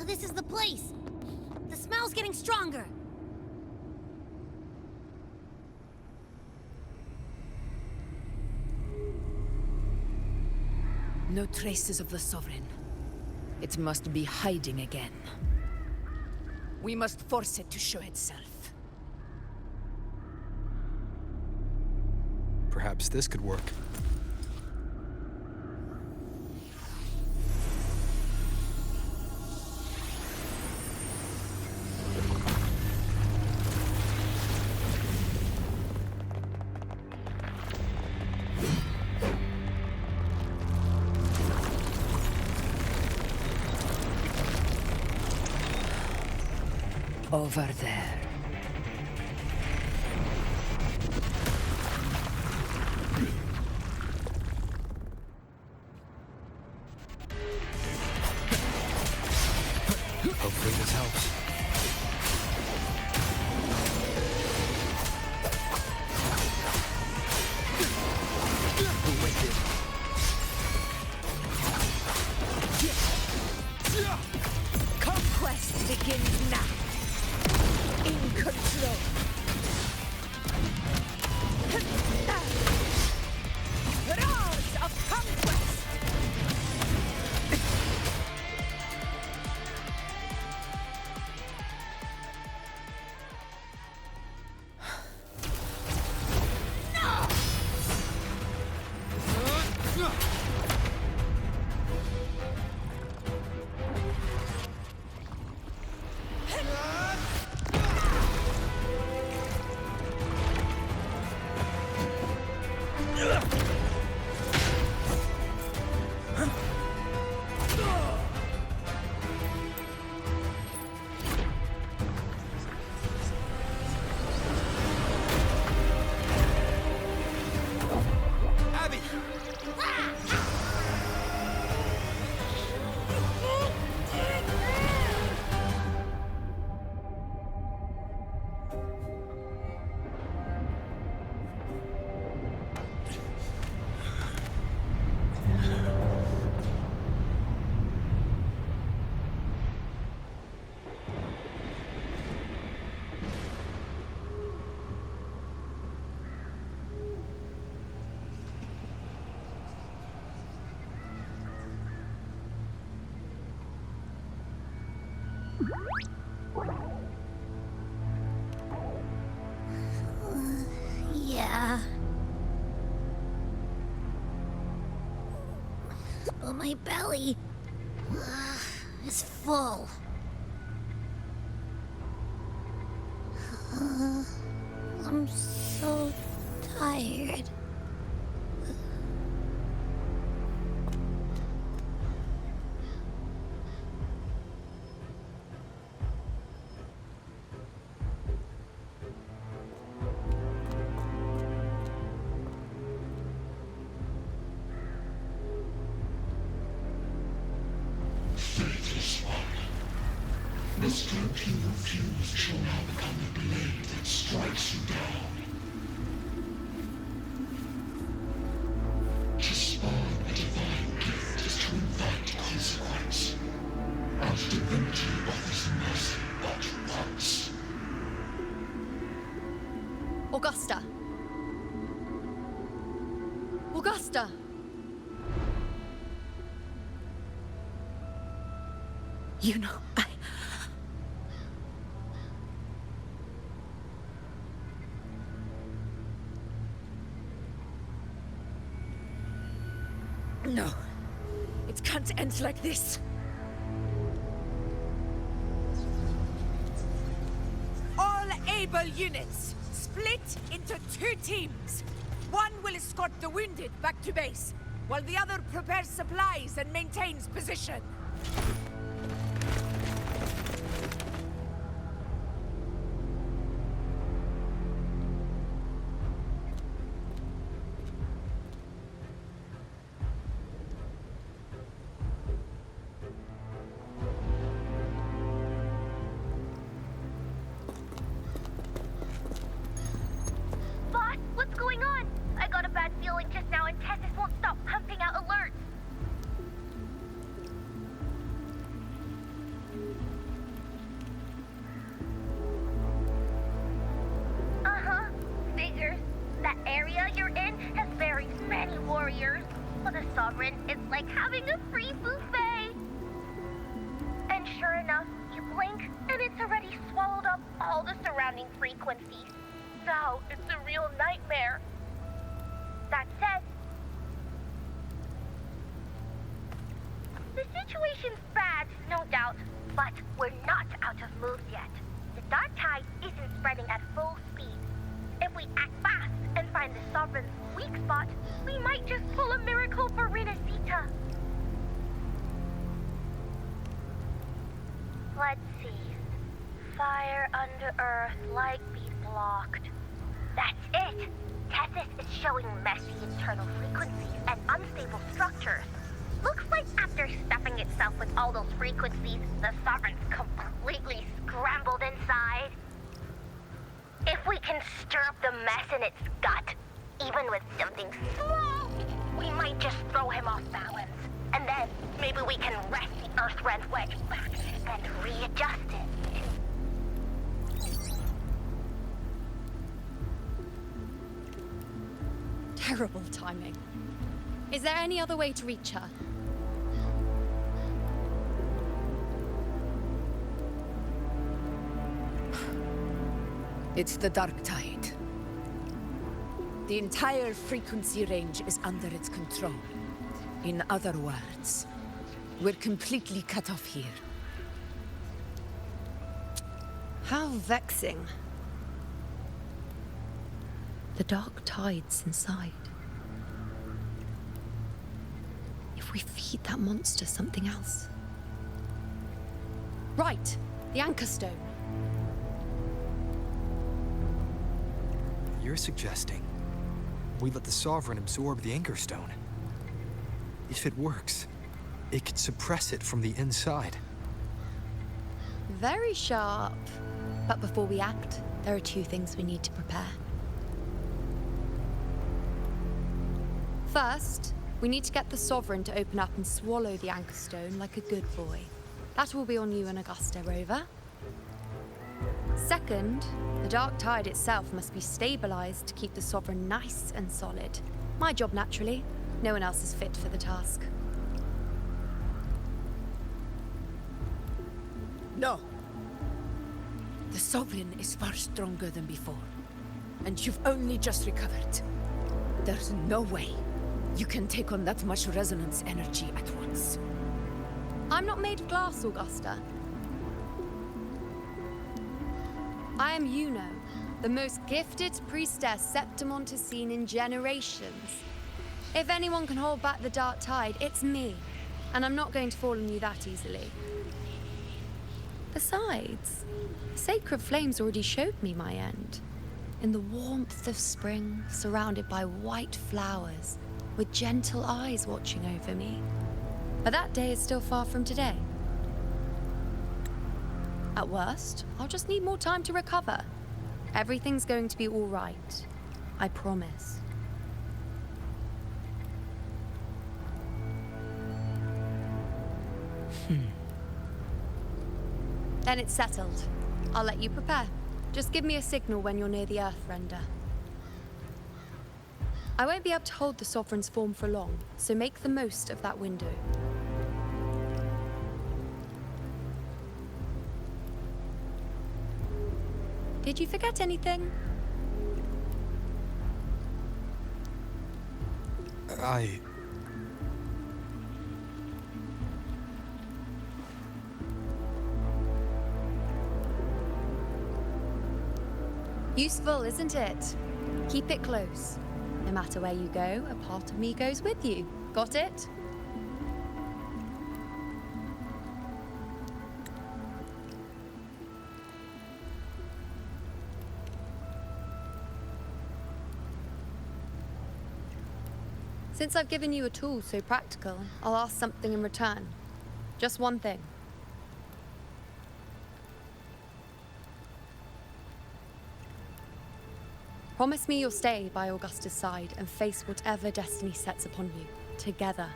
This is the place! The smell's getting stronger! No traces of the Sovereign. It must be hiding again. We must force it to show itself. Perhaps this could work. Over there. Hopefully this helps. Conquest begins now. In control. Roars of conquest! Yeah. But my belly is full. I'm so tired. The strength you refuse shall now become the blade that strikes you down. To spawn a divine gift is to invite consequence. And divinity offers mercy but once. Augusta! Augusta! You know, No. It can't end like this. All able units, split into 2 teams. One will escort the wounded back to base, while the other prepares supplies and maintains position. Boss, what's going on? I got a bad feeling just now and Tessus won't stop pumping out alerts. Uh-huh. Figures. That area you're in has very many warriors. For the Sovereign, it's like having a free buffet. And sure enough, you blink, and it's already swallowed up all the surrounding frequencies. Now it's a real nightmare. That said, the situation's bad, no doubt, but we're not out of moves yet. The dark tide isn't spreading at full speed. If we act fast and find the Sovereign's weak spot, we might just pull a miracle for Renacita. Let's see. Fire under earth, light be blocked. That's it! Tessus is showing messy internal frequencies and unstable structures. Looks like after stuffing itself with all those frequencies, the Sovereign's completely scrambled inside. If we can stir up the mess in its gut, even with something small, we might just throw him off balance. And then maybe we can wrest the Earth-rent wedge back and readjust it. Terrible timing. Is there any other way to reach her? It's the dark tide. The entire frequency range is under its control. In other words, we're completely cut off here. How vexing. The dark tide's inside. If we feed that monster something else. Right, the Anchor Stone. You're suggesting we let the Sovereign absorb the Anchor Stone. If it works, it could suppress it from the inside. Very sharp. But before we act, there are 2 things we need to prepare. First, we need to get the Sovereign to open up and swallow the Anchor Stone like a good boy. That will be on you and Augusta, Rover. Second, the dark tide itself must be stabilized to keep the Sovereign nice and solid. My job, naturally. No one else is fit for the task. No. The Sovereign is far stronger than before. And you've only just recovered. There's no way you can take on that much resonance energy at once. I'm not made of glass, Augusta. I am Yuno, the most gifted priestess Septimont has seen in generations. If anyone can hold back the dark tide, it's me. And I'm not going to fall on you that easily. Besides, the sacred flames already showed me my end. In the warmth of spring, surrounded by white flowers, with gentle eyes watching over me. But that day is still far from today. At worst, I'll just need more time to recover. Everything's going to be all right. I promise. Then it's settled. I'll let you prepare. Just give me a signal when you're near the Earthrender. I won't be able to hold the Sovereign's form for long, so make the most of that window. Did you forget anything? Useful, isn't it? Keep it close. No matter where you go, a part of me goes with you. Got it? Since I've given you a tool so practical, I'll ask something in return. Just one thing. Promise me you'll stay by Augusta's side and face whatever destiny sets upon you, together.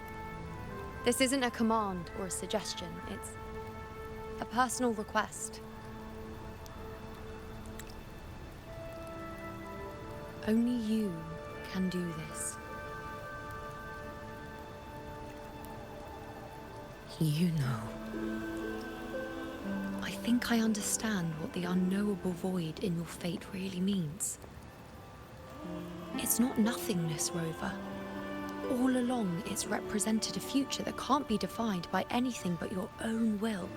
This isn't a command or a suggestion, it's a personal request. Only you can do this. You know. I think I understand what the unknowable void in your fate really means. It's not nothingness, Rover. All along, it's represented a future that can't be defined by anything but your own will.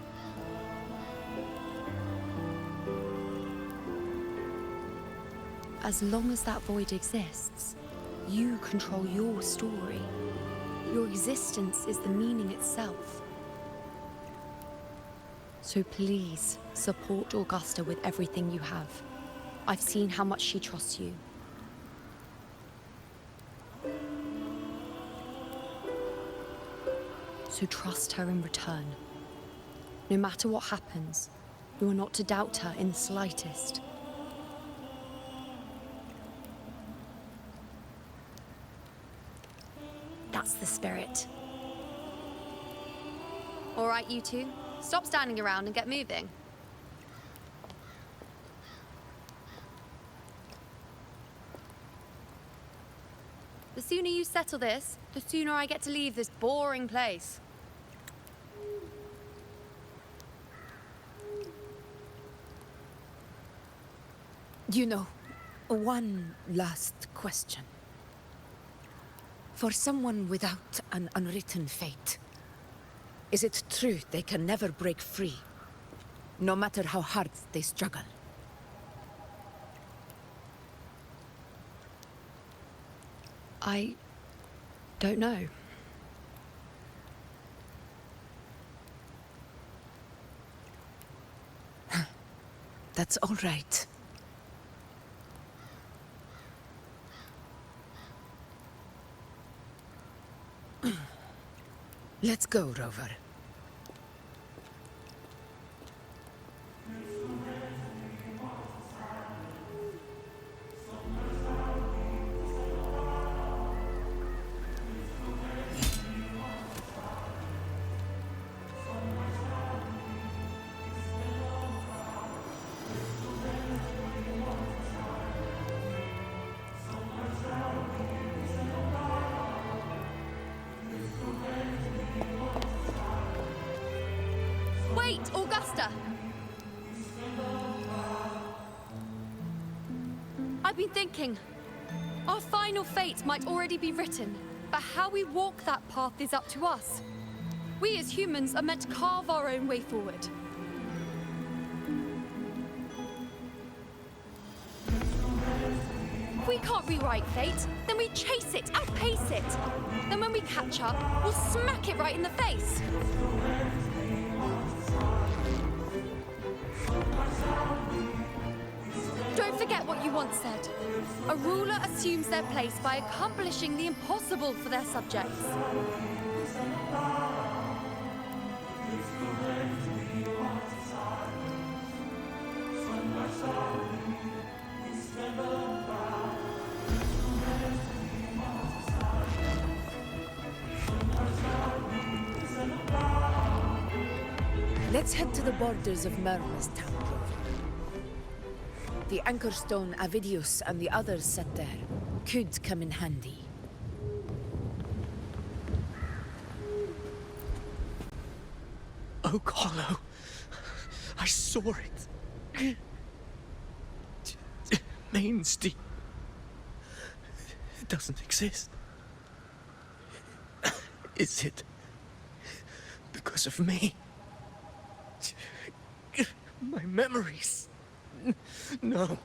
As long as that void exists, you control your story. Your existence is the meaning itself. So please, support Augusta with everything you have. I've seen how much she trusts you. So trust her in return. No matter what happens, you are not to doubt her in the slightest. That's the spirit. All right, you two. Stop standing around and get moving. The sooner you settle this, the sooner I get to leave this boring place. You know, one last question. For someone without an unwritten fate, is it true they can never break free, no matter how hard they struggle? I don't know. That's all right. Let's go, Rover. Wait, Augusta! I've been thinking. Our final fate might already be written, but how we walk that path is up to us. We as humans are meant to carve our own way forward. If we can't rewrite fate, then we chase it, outpace it. Then when we catch up, we'll smack it right in the face. Don't forget what you once said. A ruler assumes their place by accomplishing the impossible for their subjects. Let's head to the borders of Myrna's town. The anchor stone Avidius and the others set there could come in handy. Oak Hollow. I saw it. Mainstein. It doesn't exist. Is it because of me? My memories. No.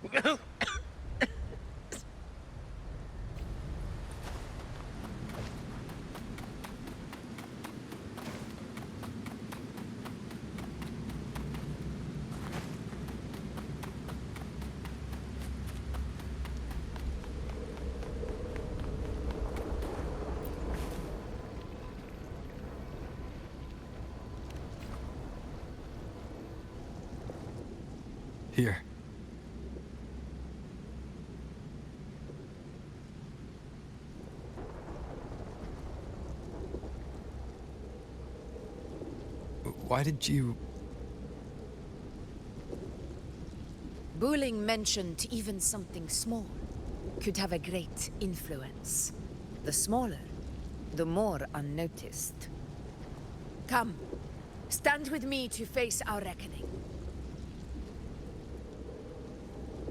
Here. Why did you... Booling mentioned even something small could have a great influence. The smaller, the more unnoticed. Come, stand with me to face our reckoning.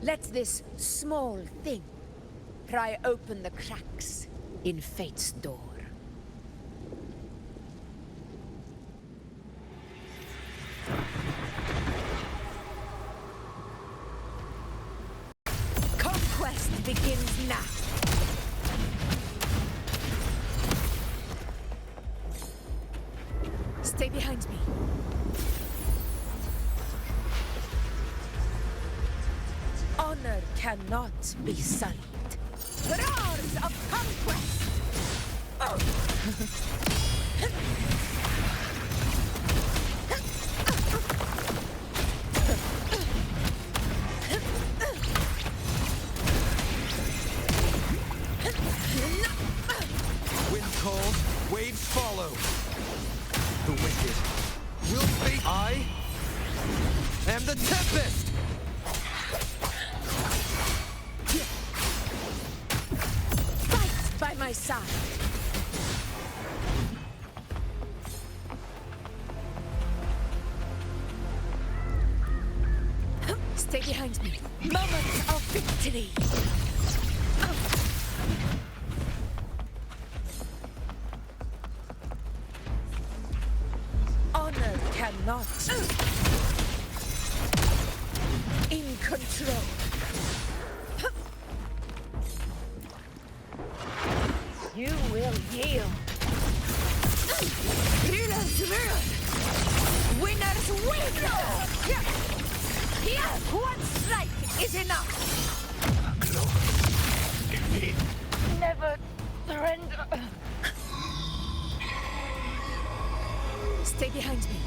Let this small thing pry open the cracks in fate's door. Conquest begins now. Stay behind me. Honor cannot be sullied. Roars of conquest! Wind calls, waves follow. The wicked will face. I am the Tempest! Fight by my side. Stay behind me. Moment of victory. Honor cannot. In control. You will yield. Rulers rule. Winners win. Here, one strike is enough. Never surrender. Stay behind me.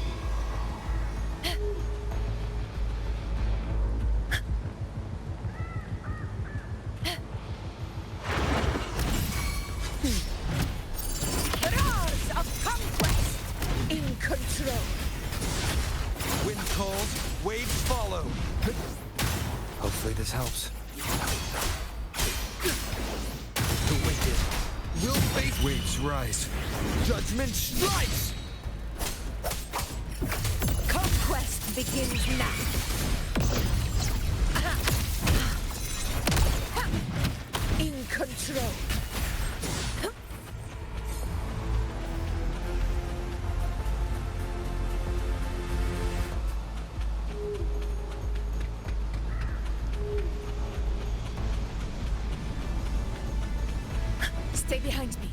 Roars of conquest in control. Wind calls, waves follow. Hopefully this helps. The wicked will face. Waves rise. Judgment strikes! Conquest begins now. In control. Stay behind me.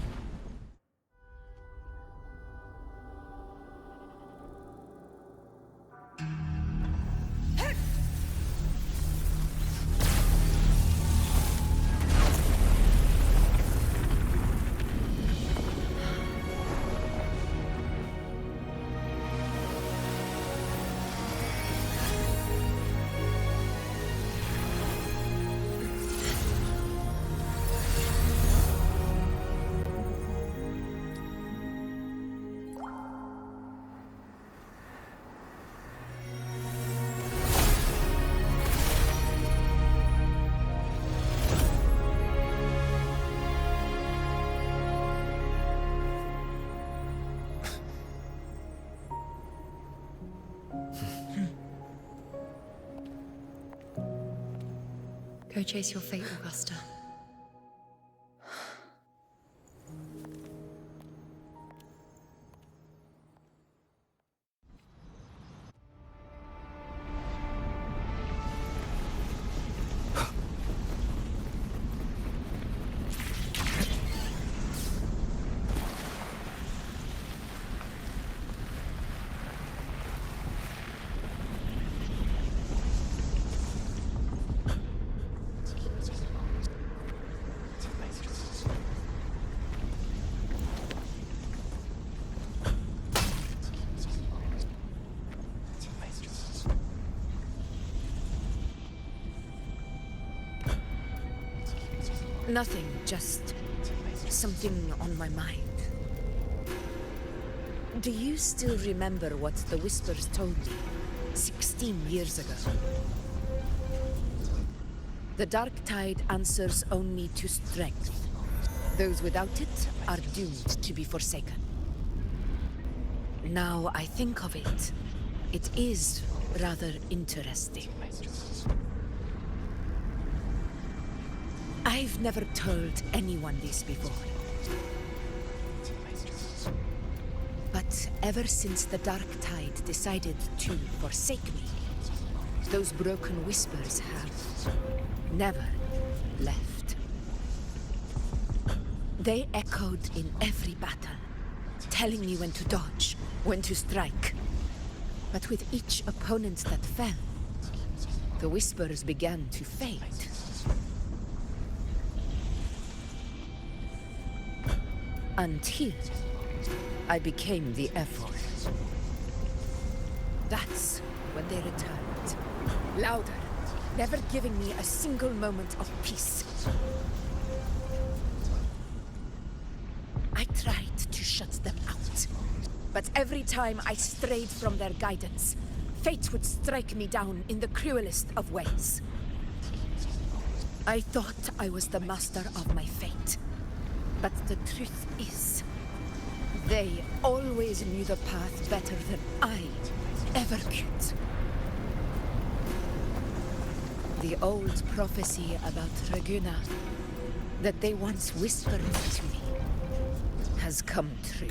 Go chase your fate, Augusta. Nothing, just something on my mind. Do you still remember what the Whispers told me 16 years ago? The Dark Tide answers only to strength. Those without it are doomed to be forsaken. Now I think of it, it is rather interesting. I've never told anyone this before. But ever since the Dark Tide decided to forsake me, those broken whispers have never left. They echoed in every battle, telling me when to dodge, when to strike. But with each opponent that fell, the whispers began to fade. Until I became the F-Word. That's when they returned. Louder, never giving me a single moment of peace. I tried to shut them out, but every time I strayed from their guidance, fate would strike me down in the cruelest of ways. I thought I was the master of my fate. But the truth is, they always knew the path better than I ever could. The old prophecy about Reguna, that they once whispered to me, has come true.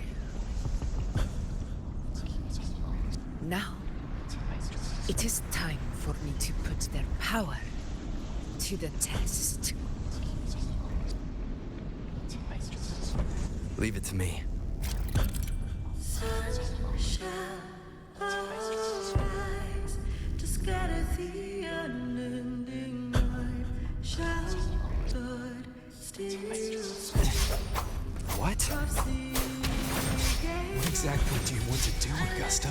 Now, it is time for me to put their power to the test. Leave it to me. What? What exactly do you want to do, Augusta?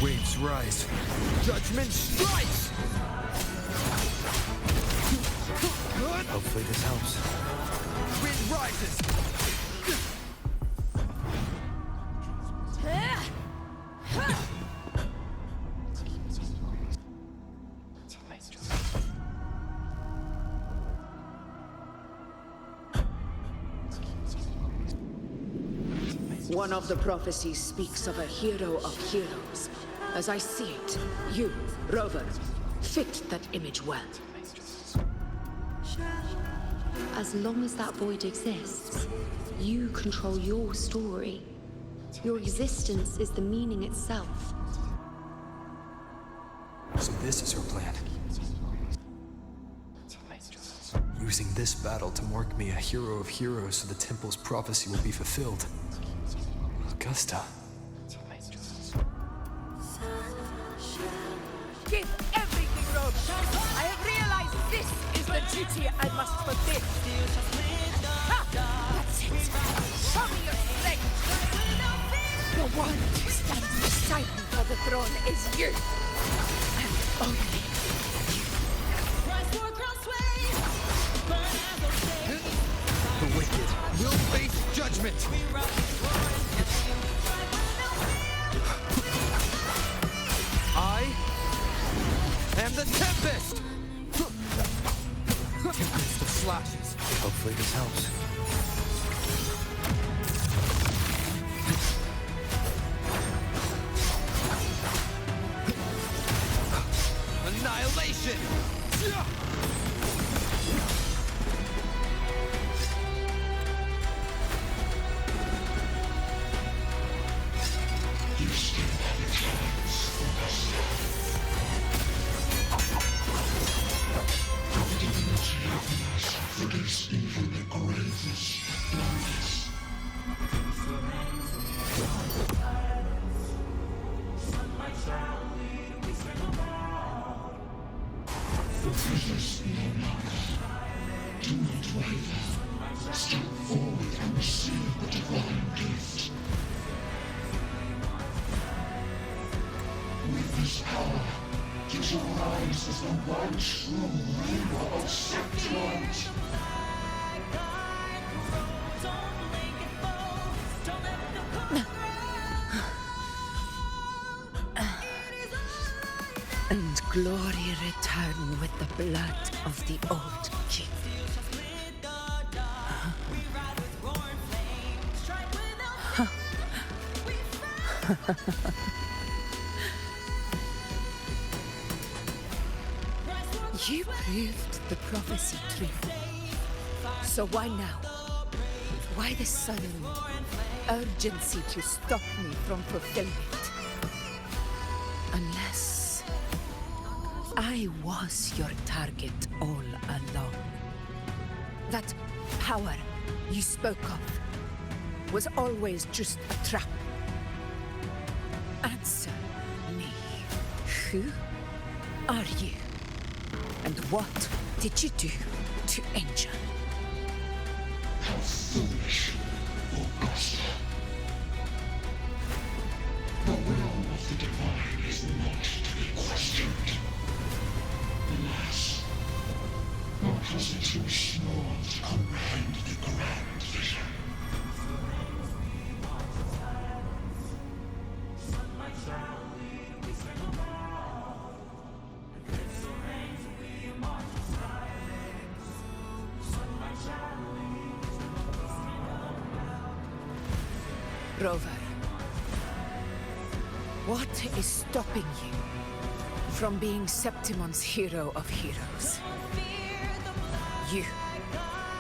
Waves rise. Judgment strikes! Hopefully this helps. Wind rises! One of the prophecies speaks of a hero of heroes. As I see it, you, Rover, fit that image well. As long as that void exists, you control your story. Your existence is the meaning itself. So this is her plan. Using this battle to mark me a hero of heroes so the temple's prophecy will be fulfilled. Augusta. Give everything, Rogue. I have realized this is the duty I must fulfill. Ha! That's it. Show me your strength. The one who stands beside me for the throne is you. And only you. The wicked will face judgment! the Tempest! Tempest of slashes. Hopefully this helps. Annihilation! Forgets even the greatest darkness. The prisoners in your life, do not waver. Step forward and receive the divine gift. With this power, you shall rise as the one true ruler of Septimont. And glory return with the blood of the old king. You proved the prophecy true. So why now? Why this sudden urgency to stop me from fulfilling it? Unless I was your target all along. That power you spoke of was always just a trap. Answer me. Who are you? And what did you do to Angel? How foolish, Augusta. The will of the divine is not to be questioned. Alas, because it is too small to comprehend the grand vision. Rover, what is stopping you from being Septimon's hero of heroes? You,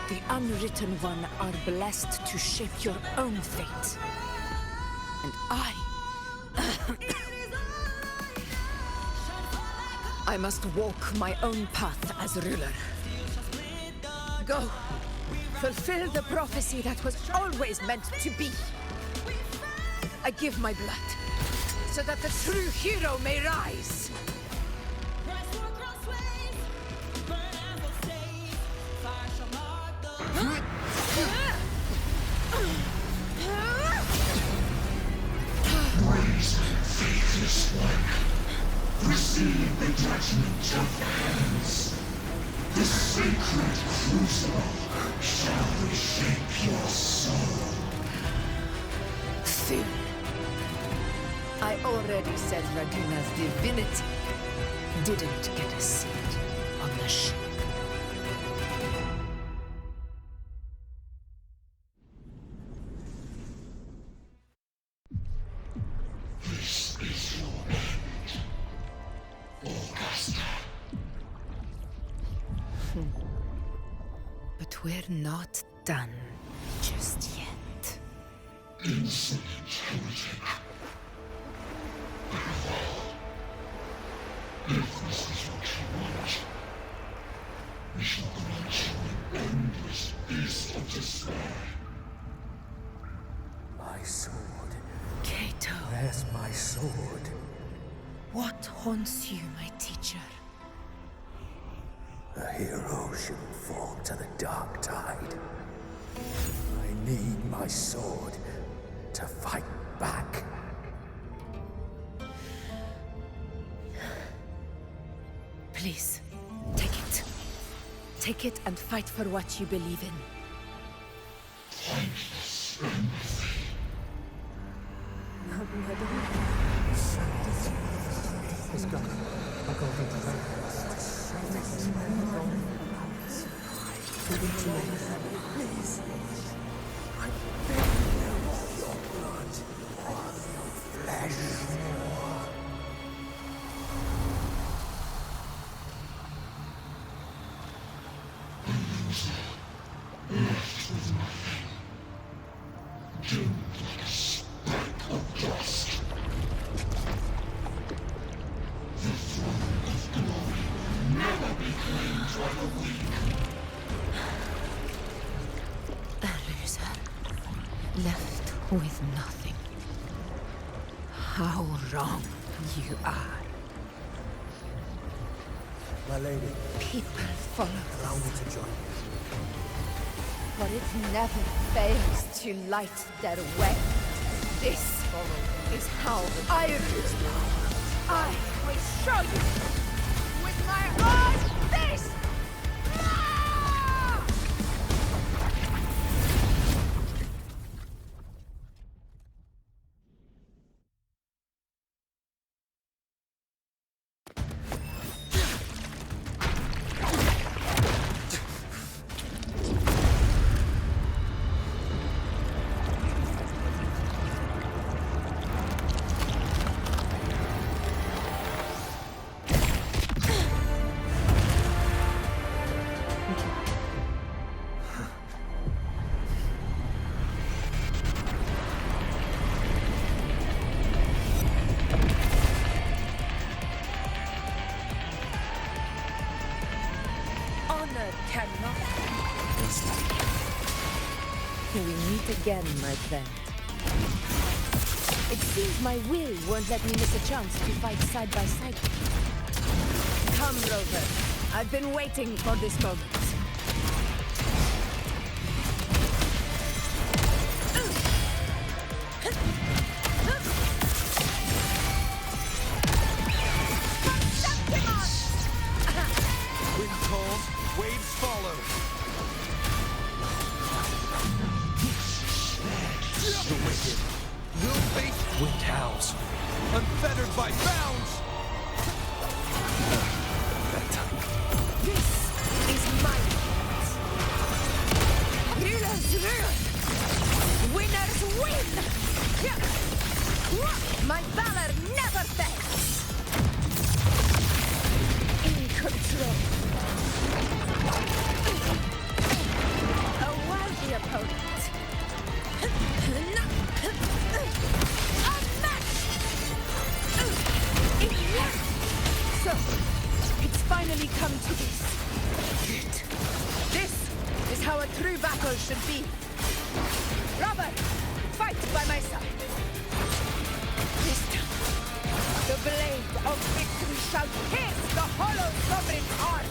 the unwritten one, are blessed to shape your own fate. And I must walk my own path as ruler. Go, fulfill the prophecy that was always meant to be. I give my blood, so that the true hero may rise. Raise, faithless one. Receive the judgment of hands. The sacred crucible shall reshape your soul. Soon. I already said Raguna's divinity didn't get a seat on the ship. This is your end, Augusta. But we're not done just yet. Insolent heretic. If this is what you want, we shall grant you an endless feast of despair. My sword. Cato. Where's my sword? What haunts you, my teacher? A hero shouldn't fall to the dark tide. I need my sword to fight back. Please, take it. Take it and fight for what you believe in. Thankless empathy. He's gone. My golden Please. I beg you, your blood. Flesh. Left with nothing. Doomed like a speck of dust. The throne of glory never be claimed by the weak. A loser. Left with nothing. How wrong you are. My lady. People follow Allow me to join you. but it never fails to light their way. This is how I use power. I will show you with my own fist! We meet again, my friend. It seems my will won't let me miss a chance to fight side by side. Come, Rover. I've been waiting for this moment. Wind calls, waves follow. The wicked will face wind howls, unfettered by bounds. That time. This is my moment. Healers rule. Winners win. My valor never fails. In control. A worthy opponent. So, it's finally come to this. This is how a true battle should be. Robert, fight by my side. This time, the blade of victory shall pierce the hollow sovereign's heart.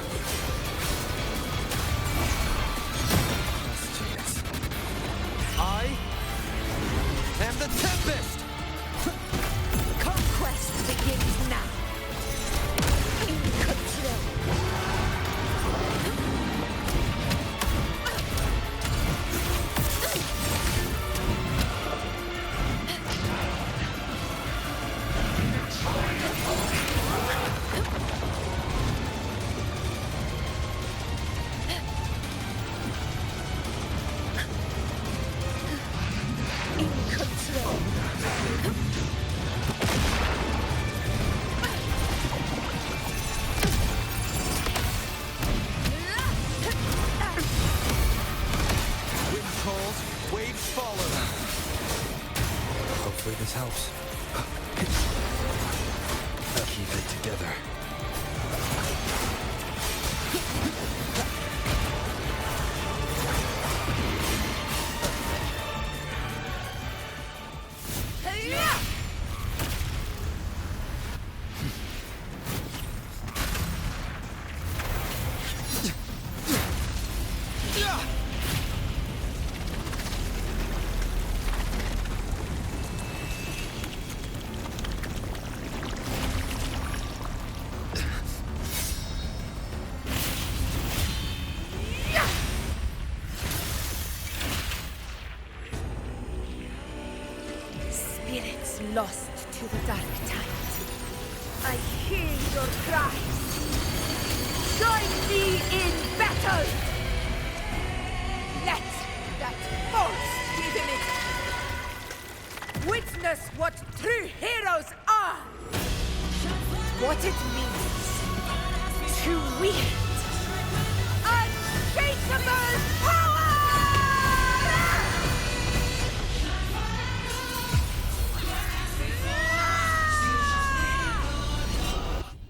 I am the Tempest! Conquest begins now. In control. Waves follow. Hopefully this helps. I'll keep it together. Spirits lost to the dark tide. I hear your cries. Join me in battle! Let that force give it! Witness what true heroes are! What it means to wield unshakable power!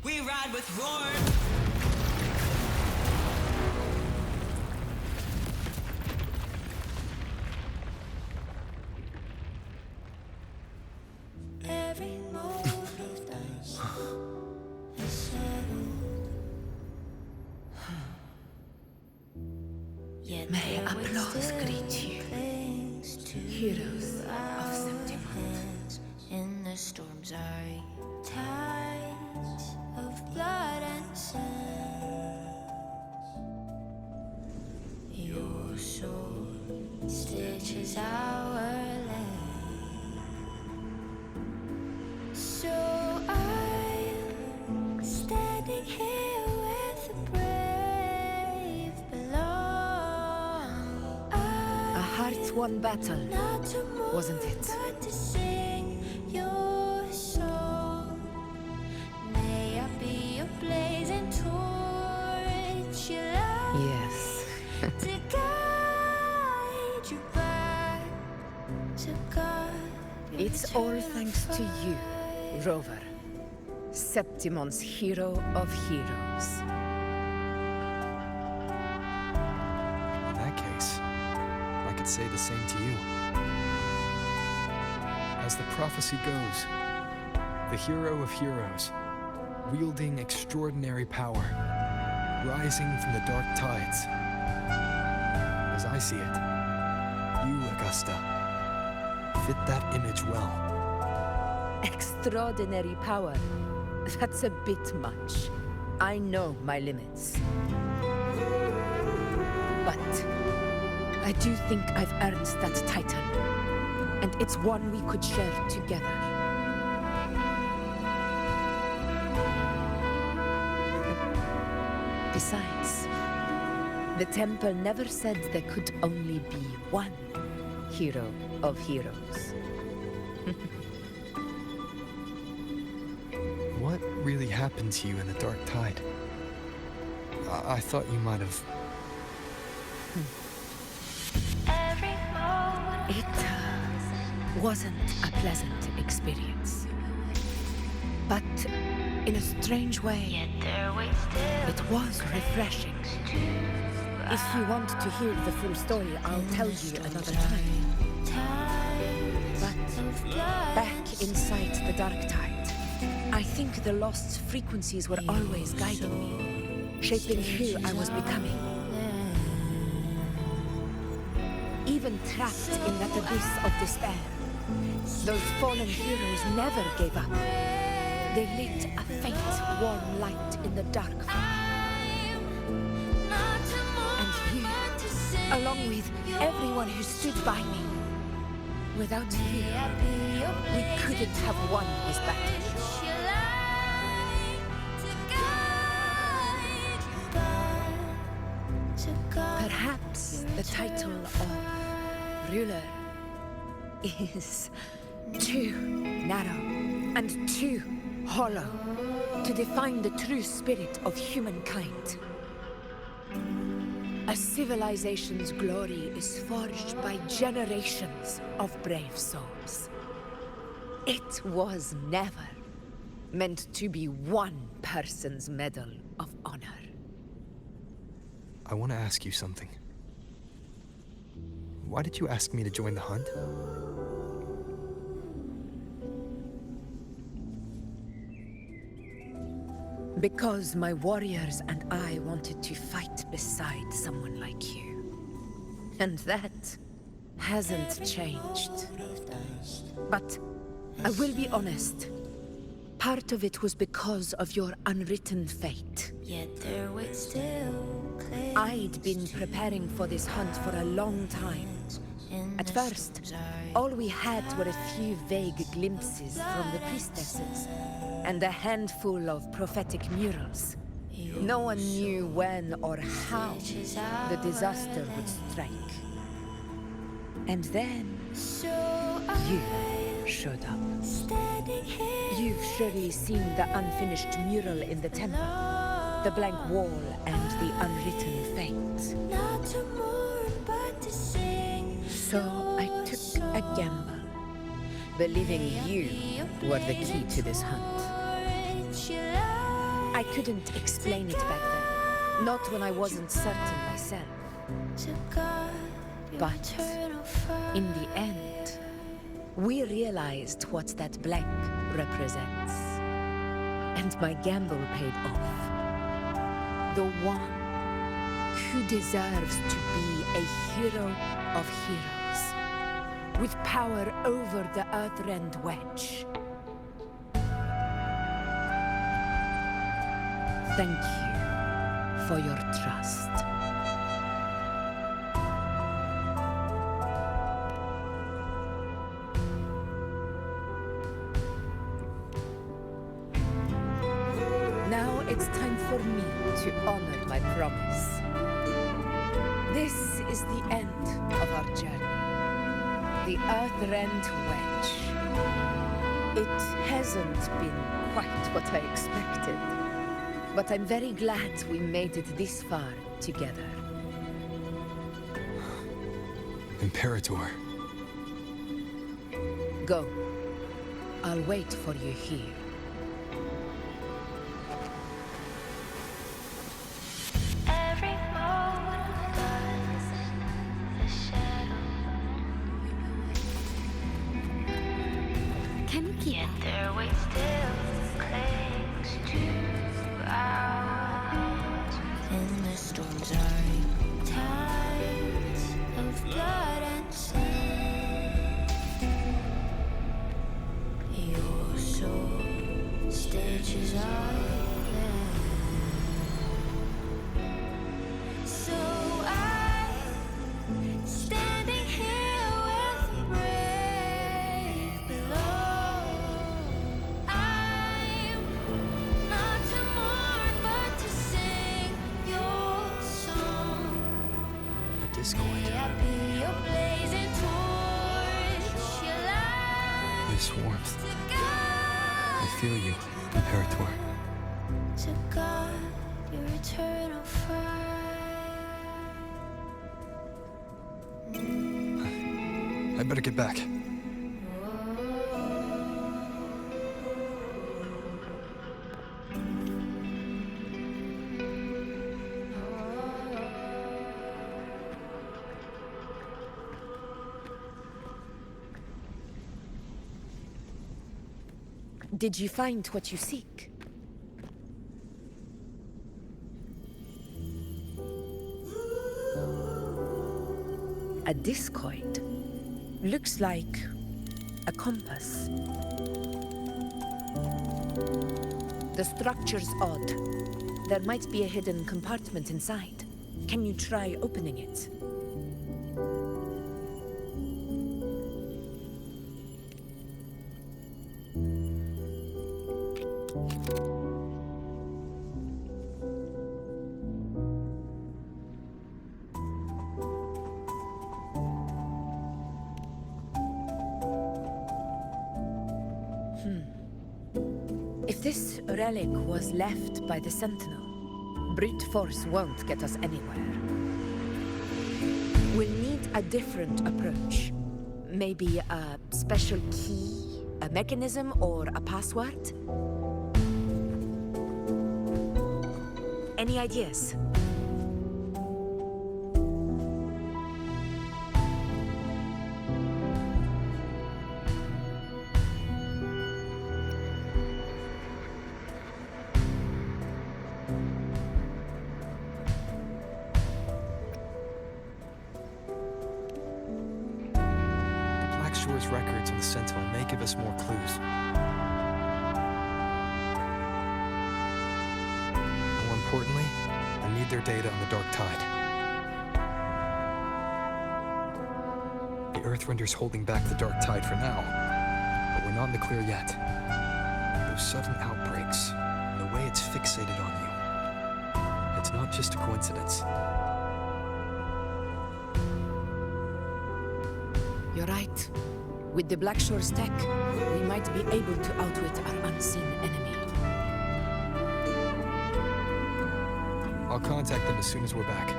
We ride with roar. Every mold of dust is settled. Yet May there applause still greet you, clings to heroes of our Septimont. hands in the storm's eye. Tides of blood and sand. Your sword stitches our land. So I'm standing here with the brave belong. A hard-won battle, wasn't it? But to sing your song. May I be a blazing torch you light Yes. to guide you back to God. It's all thanks to you, Rover. Septimon's hero of heroes. In that case, I could say the same to you. As the prophecy goes, the hero of heroes, wielding extraordinary power, rising from the dark tides. As I see it, you, Augusta, fit that image well. Extraordinary power. That's a bit much. I know my limits. But I do think I've earned that title. And it's one we could share together. Besides, the temple never said there could only be one hero of heroes. What really happened to you in the dark tide? I thought you might have... It wasn't a pleasant experience. But in a strange way, it was refreshing. If you want to hear the full story, I'll tell you another time. But back inside the dark tide, I think the lost frequencies were always guiding me, shaping who I was becoming. Even trapped in that abyss of despair, those fallen heroes never gave up. They lit a faint, warm light in the dark fire. And you, along with everyone who stood by me. Without you, we couldn't have won this battle. Perhaps the title of ruler is too narrow and too hollow to define the true spirit of humankind. A civilization's glory is forged by generations of brave souls. It was never meant to be one person's medal of honor. I want to ask you something. Why did you ask me to join the hunt? Because my warriors and I wanted to fight beside someone like you. And that hasn't changed. But I will be honest. Part of it was because of your unwritten fate. Yet there would still cling. I'd been preparing for this hunt for a long time. At first, all we had were a few vague glimpses from the priestesses, and a handful of prophetic murals. No one knew when or how the disaster would strike. And then you showed up. You've surely seen the unfinished mural in the temple, the blank wall and the unwritten fate. So I took a gamble, believing you were the key to this hunt. I couldn't explain it back then, not when I wasn't certain myself. But in the end, we realized what that blank represents. And my gamble paid off. The one who deserves to be a hero of heroes, with power over the Earthrend Wedge. Thank you for your trust. Now it's time for me to honor my promise. This is the end of our journey. The Earthrend Wedge. It hasn't been quite what I expected, but I'm very glad we made it this far together. Imperator. Go. I'll wait for you here. Every moment was a shadow. Can you keep Yet their weight still clings to ours. In the storms are tides of blood and sand. Your soul stages are so I'm standing here with brave below. I'm not to mourn, but to sing your song. A discord. May I be your blazing torch, your light This warmth. to guide, I feel you, Imperator. to guard your eternal fire. I better get back. Did you find what you seek? A discoid. Looks like a compass. The structure's odd. There might be a hidden compartment inside. Can you try opening it? If this relic was left by the Sentinel, brute force won't get us anywhere. We'll need a different approach. Maybe a special key, a mechanism, or a password? Any ideas? Records on the Sentinel may give us more clues. More importantly, I need their data on the Dark Tide. The Earthrender's holding back the Dark Tide for now, but we're not in the clear yet. Those sudden outbreaks, and the way it's fixated on you, It's not just a coincidence. You're right. With the Blackshore's tech, we might be able to outwit our unseen enemy. I'll contact them as soon as we're back.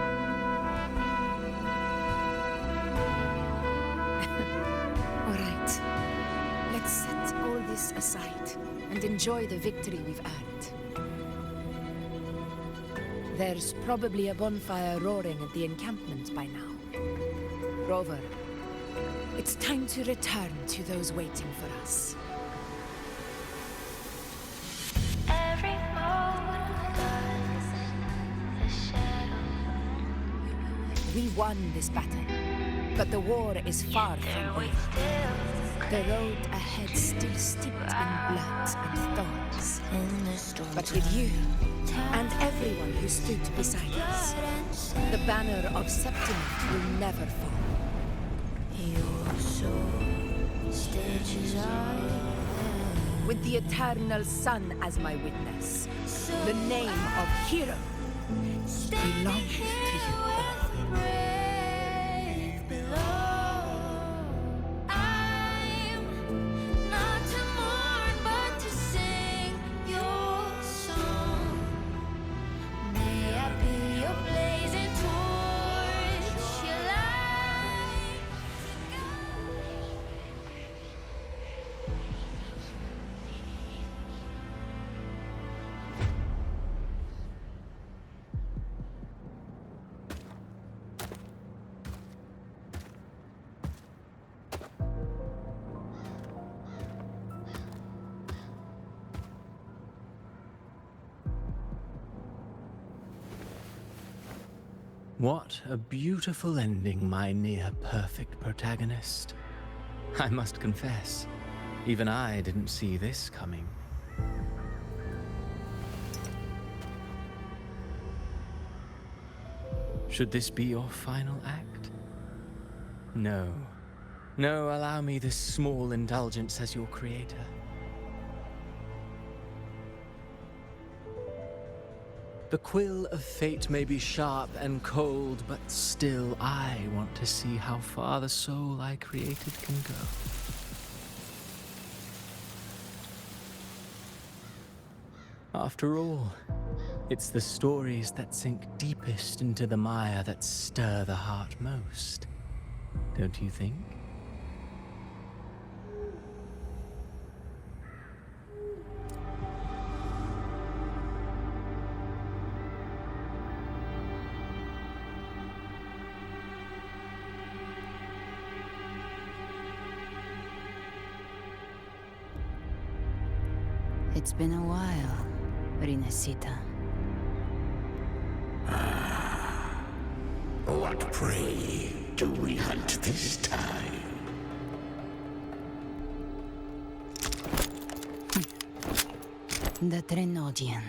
All right. Let's set all this aside and enjoy the victory we've earned. There's probably a bonfire roaring at the encampment by now. Rover, it's time to return to those waiting for us. Every moment does the shadow. We won this battle, but the war is far from over. The road ahead still steeped in blood and thorns. But with you, and everyone who stood beside us, the banner of Septimus will never fall. Your soul stitches with the eternal sun as my witness, the name of hero belongs to you all. What a beautiful ending, my near-perfect protagonist. I must confess, even I didn't see this coming. Should this be your final act? No. No, allow me this small indulgence as your creator. The quill of fate may be sharp and cold, but still I want to see how far the soul I created can go. After all, it's the stories that sink deepest into the mire that stir the heart most, don't you think? It's been a while, Rinesita. What prey do we hunt this time? The Trenodian.